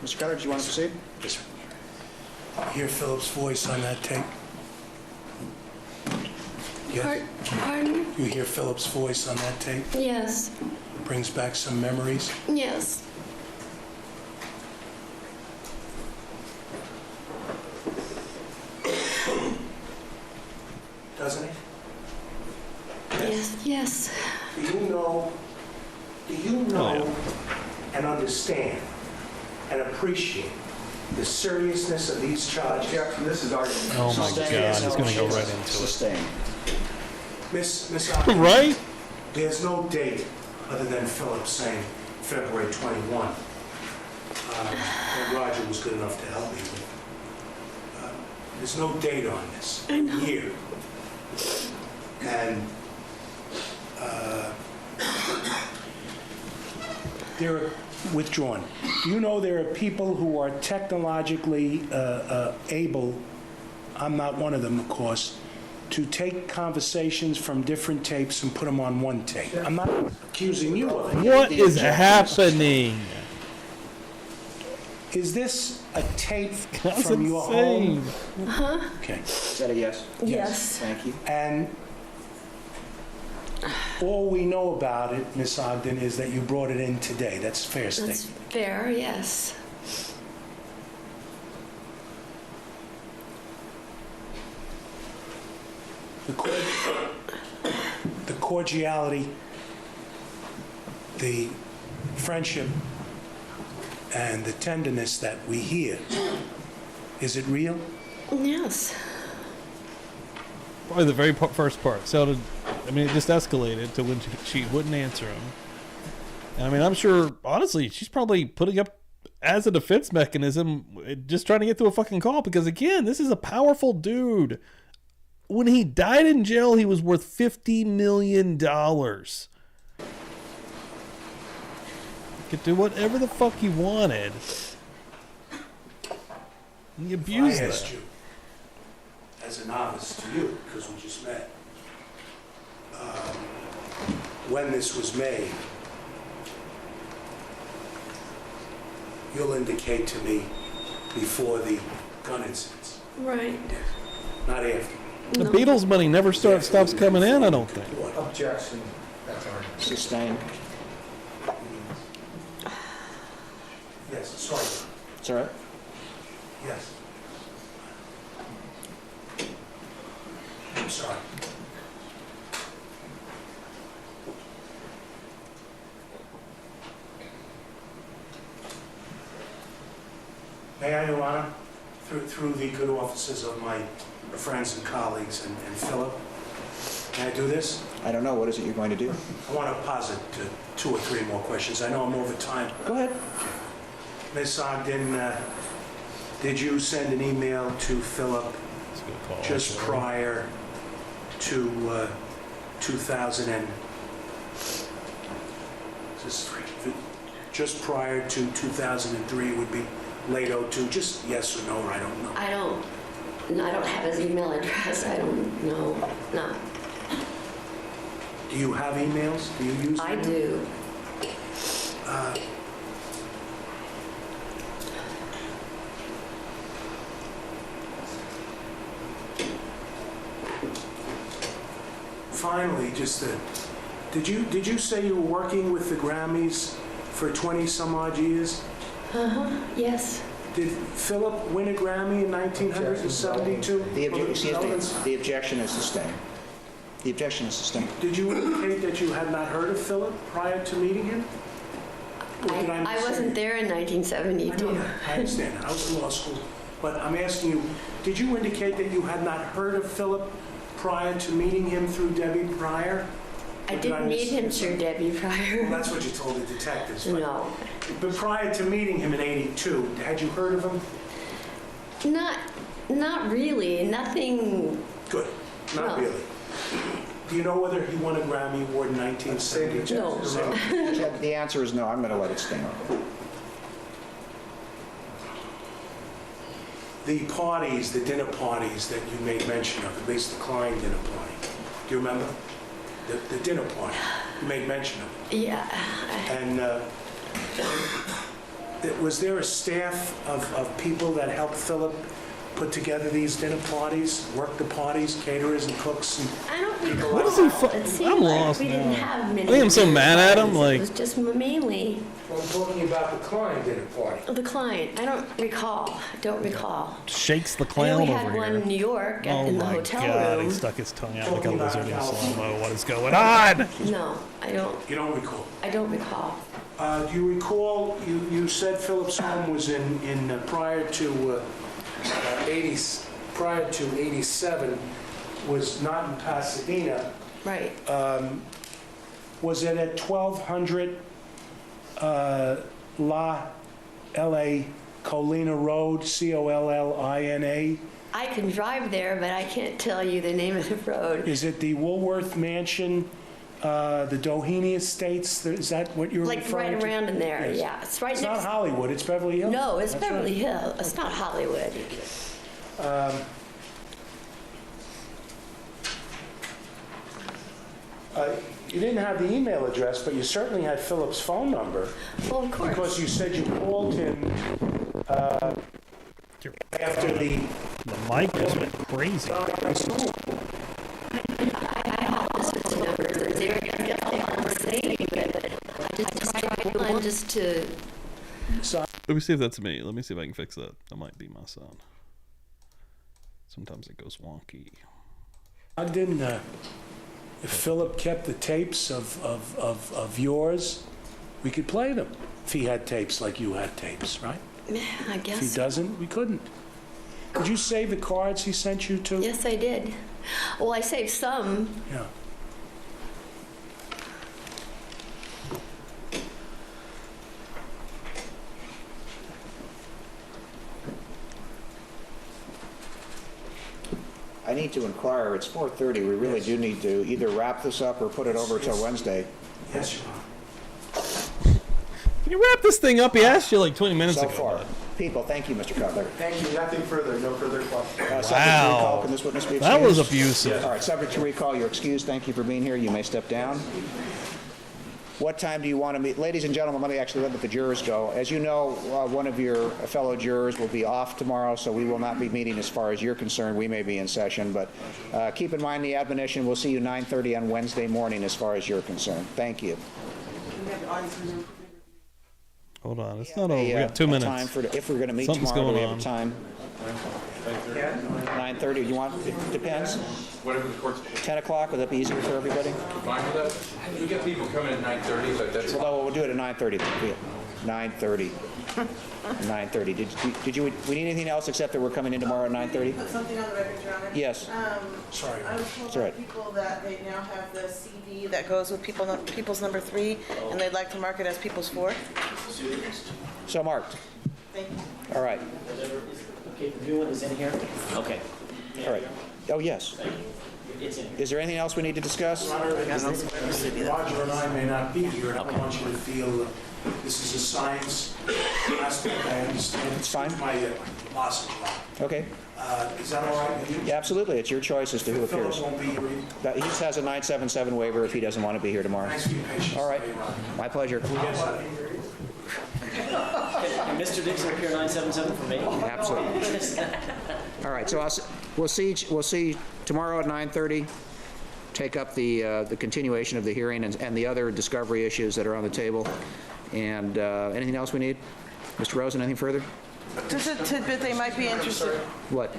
Mr. Cutter, do you want to proceed? Yes, sir. Hear Philip's voice on that tape? Yes. Pardon? You hear Philip's voice on that tape? Yes. Brings back some memories. Yes. Doesn't it? Yes. Yes. Do you know and understand and appreciate the seriousness of these charges? This is our... Oh my God, he's going to go right into it. Sustained. Miss Ogden, Right? there's no date other than Philip saying February 21. And Roger was good enough to help me with. There's no date on this. I know. Year. And they're withdrawn. Do you know there are people who are technologically able, I'm not one of them, of course, to take conversations from different tapes and put them on one tape? I'm not accusing you of it. What is happening? Is this a tape That's from your insane. home? Okay. Is that a yes? Yes. Thank you. And all we know about it, Miss Ogden, is that you brought it in today. That's a fair That's statement. fair. Yes. The cordiality the friendship and the tenderness that we hear, is it real? Yes. Probably the very first part sounded, I mean, it just escalated to when she wouldn't answer him. And I mean, I'm sure, honestly, she's probably putting up as a defense mechanism, just trying to get through a fucking call, because again, this is a powerful dude. When he died in jail, he was worth $50 million. Could do whatever the fuck he wanted. And he abused I that. asked you, as a novice to you, because we just met, when this was made, you'll indicate to me before the gun incidents, Right. not after. The Beatles money never stops coming in, I don't think. Objection. That's all right. Sustained. Yes, sorry. It's all right. Yes. I'm sorry. May I, Your Honor, through the good offices of my friends and colleagues and Philip, can I do this? I don't know. What is it you're going to do? I want to posit 2 or 3 more questions. I know I'm over time. Go ahead. Ms. Ogden, did you send an email to Philip That's a good call. just prior to 2000 and just prior to 2003 would be late 02? Just yes or no, or I don't know. I don't have his email address. I don't know. No. Do you have emails? Do you use I emails? do. Finally, did you say you were working with the Grammys for 20 some odd years? Yes. Did Philip win a Grammy in 1972? The objection is sustained. The objection is sustained. Did you indicate that you had not heard of Philip prior to meeting him? Or did I misunderstand? wasn't there in I know 1972. that. I understand that. I was in law school. But I'm asking you, did you indicate that you had not heard of Philip prior to meeting him through Debbie Pryor? I Or did didn't meet him miss- through Debbie Well, Pryor. that's what you told the detectives. But, No. but prior to meeting him in '82, had you heard of him? Not really. Nothing. Good. Not No. really. Do you know whether he won a Grammy Award in 1972? No. The answer is no. I'm going to let it stand. The parties, the dinner parties that you made mention of, at least the Klein dinner party, do you remember? The dinner party, you made mention of it. Yeah. And was there a staff of people that helped Philip put together these dinner parties, work the parties, caterers and cooks? And I don't recall. What is he It seemed I'm like lost we didn't now. have many. I am so mad at him, parties. like- It was just mainly well, I'm talking about the Klein dinner party. the client. I don't recall. Don't recall. Shakes the I know clown we had over one in here. New York Oh in the my hotel God, room. he stuck his tongue out like a Talking about lizard in California. slow-mo. What is going on? No, I don't. You don't recall? I don't recall. Do you recall, you said Philip's home was in prior to 87, was not in Pasadena. Right. Was it at 1200 L.A. Colina Road, Collina? I can drive there, but I can't tell you the name of the road. Is it the Woolworth Mansion, the Doheny Estates? Is that what you're Like referring right to? around in there. Yes. Yeah, it's right It's next. not Hollywood, it's Beverly Hills. No, it's That's Beverly right. Hills. It's not Hollywood. You didn't have the email address, but you certainly had Philip's phone number, Well, of course. because you said you called him after the... The mic just went crazy. I have all sorts of numbers. There's areas that I'm saying, but I just tried one just to. Let me see if that's me. Let me see if I can fix that. That might be my son. Sometimes it goes wonky. Ogden, if Philip kept the tapes of yours we could play them if he had tapes like you had tapes, right? I If he guess. doesn't, we couldn't. Did you save the cards he sent you to? Yes, I did. Well, I saved some. Yeah. I need to inquire, it's 4:30, we really do need to either wrap this up or put it over till Wednesday. Yes, Your Honor. Can you wrap this thing up? He asked you like 20 minutes So ago. far. People, thank you, Mr. Cutler. Thank you, nothing further, no further questions. Subject to Wow. recall, can this witness be That was excused? abusive. All right, subject to recall, you're excused. Thank you for being here. You may step down. What time do you want to meet? Ladies and gentlemen, let me actually let the jurors go. As you know, one of your fellow jurors will be off tomorrow, so we will not be meeting as far as you're concerned. We may be in session, but keep in mind the admonition. We'll see you 9:30 on Wednesday morning as far as you're concerned. Thank you. Hold on. It's not over. We got 2 minutes. Time for, if we're going to meet Something's tomorrow, do we going have a on. time? 9:30, you want, it depends. Whatever the court's 10 o'clock, would that be easier for everybody? fine with that. We get people coming at 9:30, but that's Well, we'll do it at 9:30. 9:30. 9:30. Did you, we need anything else except that we're coming in tomorrow at 9:30? Put something on the record, Your Honor. Yes. Sorry. I was told That's all by right. people that they now have the CD that goes with people's number 3, and they'd like to mark it as people's 4. So marked. Thank you. All right. Okay, the new one is in here? Okay. All right. Oh, yes. It's in. Is there anything else we need to discuss? Roger and I may not be here, and I don't want you to feel that this is a science aspect. I understand. It's fine. My loss of job. Okay. Is that all right with you? Yeah, absolutely. It's your choice as to who Philip appears. won't be here either. He just has a 977 waiver if he doesn't want to be here tomorrow. Thanks for your patience. All right. today, Roger. My pleasure. Can Mr. Dixon appear 977 for me? Absolutely. All right, so we'll see tomorrow at 9:30. Take up the continuation of the hearing and the other discovery issues that are on the table. And anything else we need? Mr. Rosen, anything further? Just a tidbit they might be interested. What?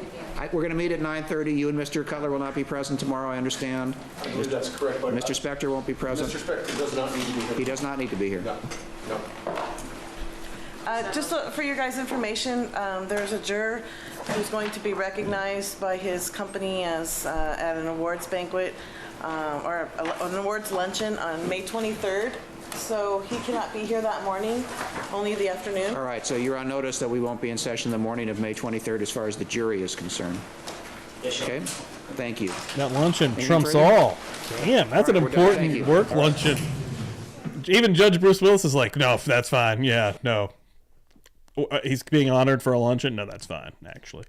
We're going to meet at 9:30. You and Mr. Cutler will not be present tomorrow, I understand. I believe that's correct. But Mr. Spector won't be present. Mr. Spector does not need to be here. He does not need to be here. No. Just for your guys' information, there's a juror who's going to be recognized by his company as at an awards banquet or an awards luncheon on May 23rd. So he cannot be here that morning, only the afternoon. All right, so you're on notice that we won't be in session the morning of May 23rd as far as the jury is concerned. Okay? Thank you. That luncheon Anything trumps further? all. Damn, that's an All right, we're done. Thank important you. work All right. luncheon. Even Judge Bruce Willis is like, no, that's fine. Yeah, no. He's being honored for a luncheon? No, that's fine, actually.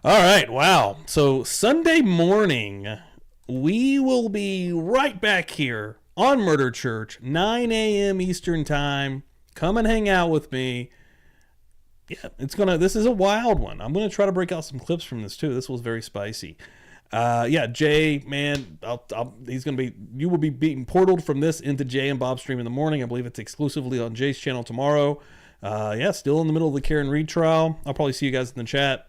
All right, wow. So Sunday morning, we will be right back here on Murder Church, 9 a.m. Eastern Time. Come and hang out with me. Yeah, this is a wild one. I'm gonna try to break out some clips from this too. This was very spicy. Yeah, Jay, man, you will be being portaled from this into Jay and Bob's stream in the morning. I believe it's exclusively on Jay's channel tomorrow. Yeah, still in the middle of the Karen Reed trial. I'll probably see you guys in the chat.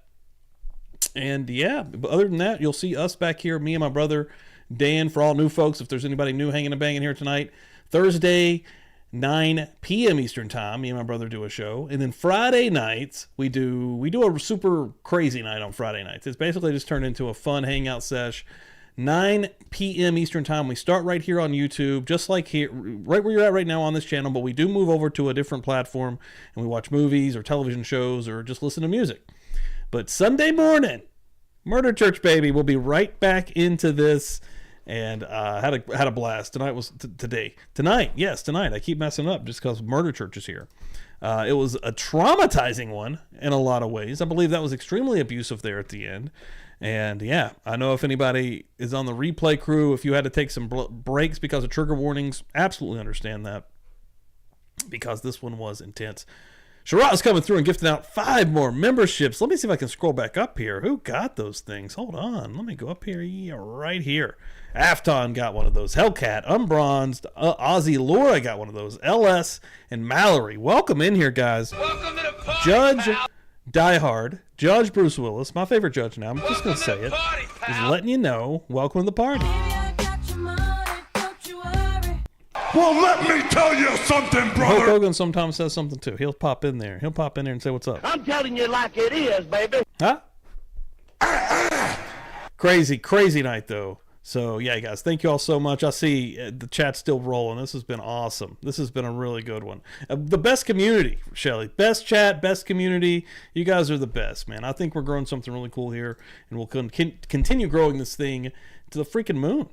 And yeah, but other than that, you'll see us back here, me and my brother Dan, for all new folks, if there's anybody new hanging and banging here tonight. Thursday, 9 p.m. Eastern Time, me and my brother do a show. And then Friday nights, we do a super crazy night on Friday nights. It's basically just turned into a fun hangout sesh. 9 p.m. Eastern Time. We start right here on YouTube, just like here, right where you're at right now on this channel, but we do move over to a different platform, and we watch movies or television shows or just listen to music. But Sunday morning, Murder Church, baby, we'll be right back into this. And had a blast. Tonight was today. Tonight, yes, tonight. I keep messing up just because Murder Church is here. It was a traumatizing one in a lot of ways. I believe that was extremely abusive there at the end. And yeah, I know if anybody is on the replay crew, if you had to take some breaks because of trigger warnings, absolutely understand that. Because this one was intense. Sherrod's coming through and gifting out 5 more memberships. Let me see if I can scroll back up here. Who got those things? Hold on. Let me go up here. Yeah, right here. Afton got one of those. Hellcat, Unbronzed, Ozzy, Laura got one of those. LS and Mallory. Welcome in here, guys. Welcome to the party, Judge pal. Diehard, Judge Bruce Willis, my favorite judge now. I'm just going to say it. Is letting you know. Welcome to the party. Well, let me tell you something, Hulk brother. Hogan sometimes says something too. He'll pop in there. He'll pop in there and say, what's up? I'm telling you like it is, baby. Huh? Crazy night, though. So, yeah, guys, thank you all so much. I see the chat's still rolling. This has been awesome. This has been a really good one. The best community, Shelly. Best chat, best community. You guys are the best, man. I think we're growing something really cool here, and we'll continue growing this thing to the freaking moon.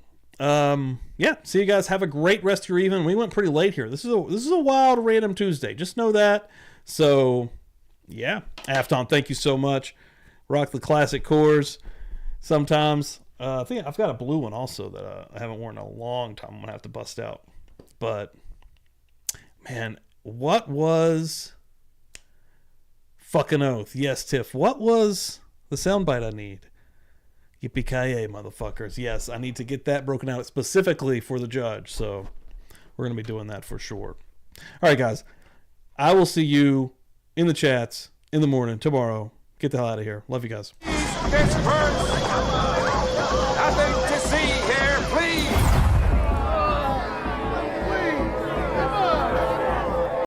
Yeah, see you guys. Have a great rest of your evening. We went pretty late here. This is a wild random Tuesday. Just know that. So, yeah. Afton, thank you so much. Rock the classic cores. Sometimes. I think I've got a blue one also that I haven't worn in a long time. I'm going to have to bust out. But, man, what was... Fucking oath. Yes, Tiff. What was the soundbite I need? Yippee-ki-yay, motherfuckers. Yes, I need to get that broken out specifically for the judge. So, we're going to be doing that for sure. All right, guys. I will see you in the chats in the morning tomorrow. Get the hell out of here. Love you guys. This verse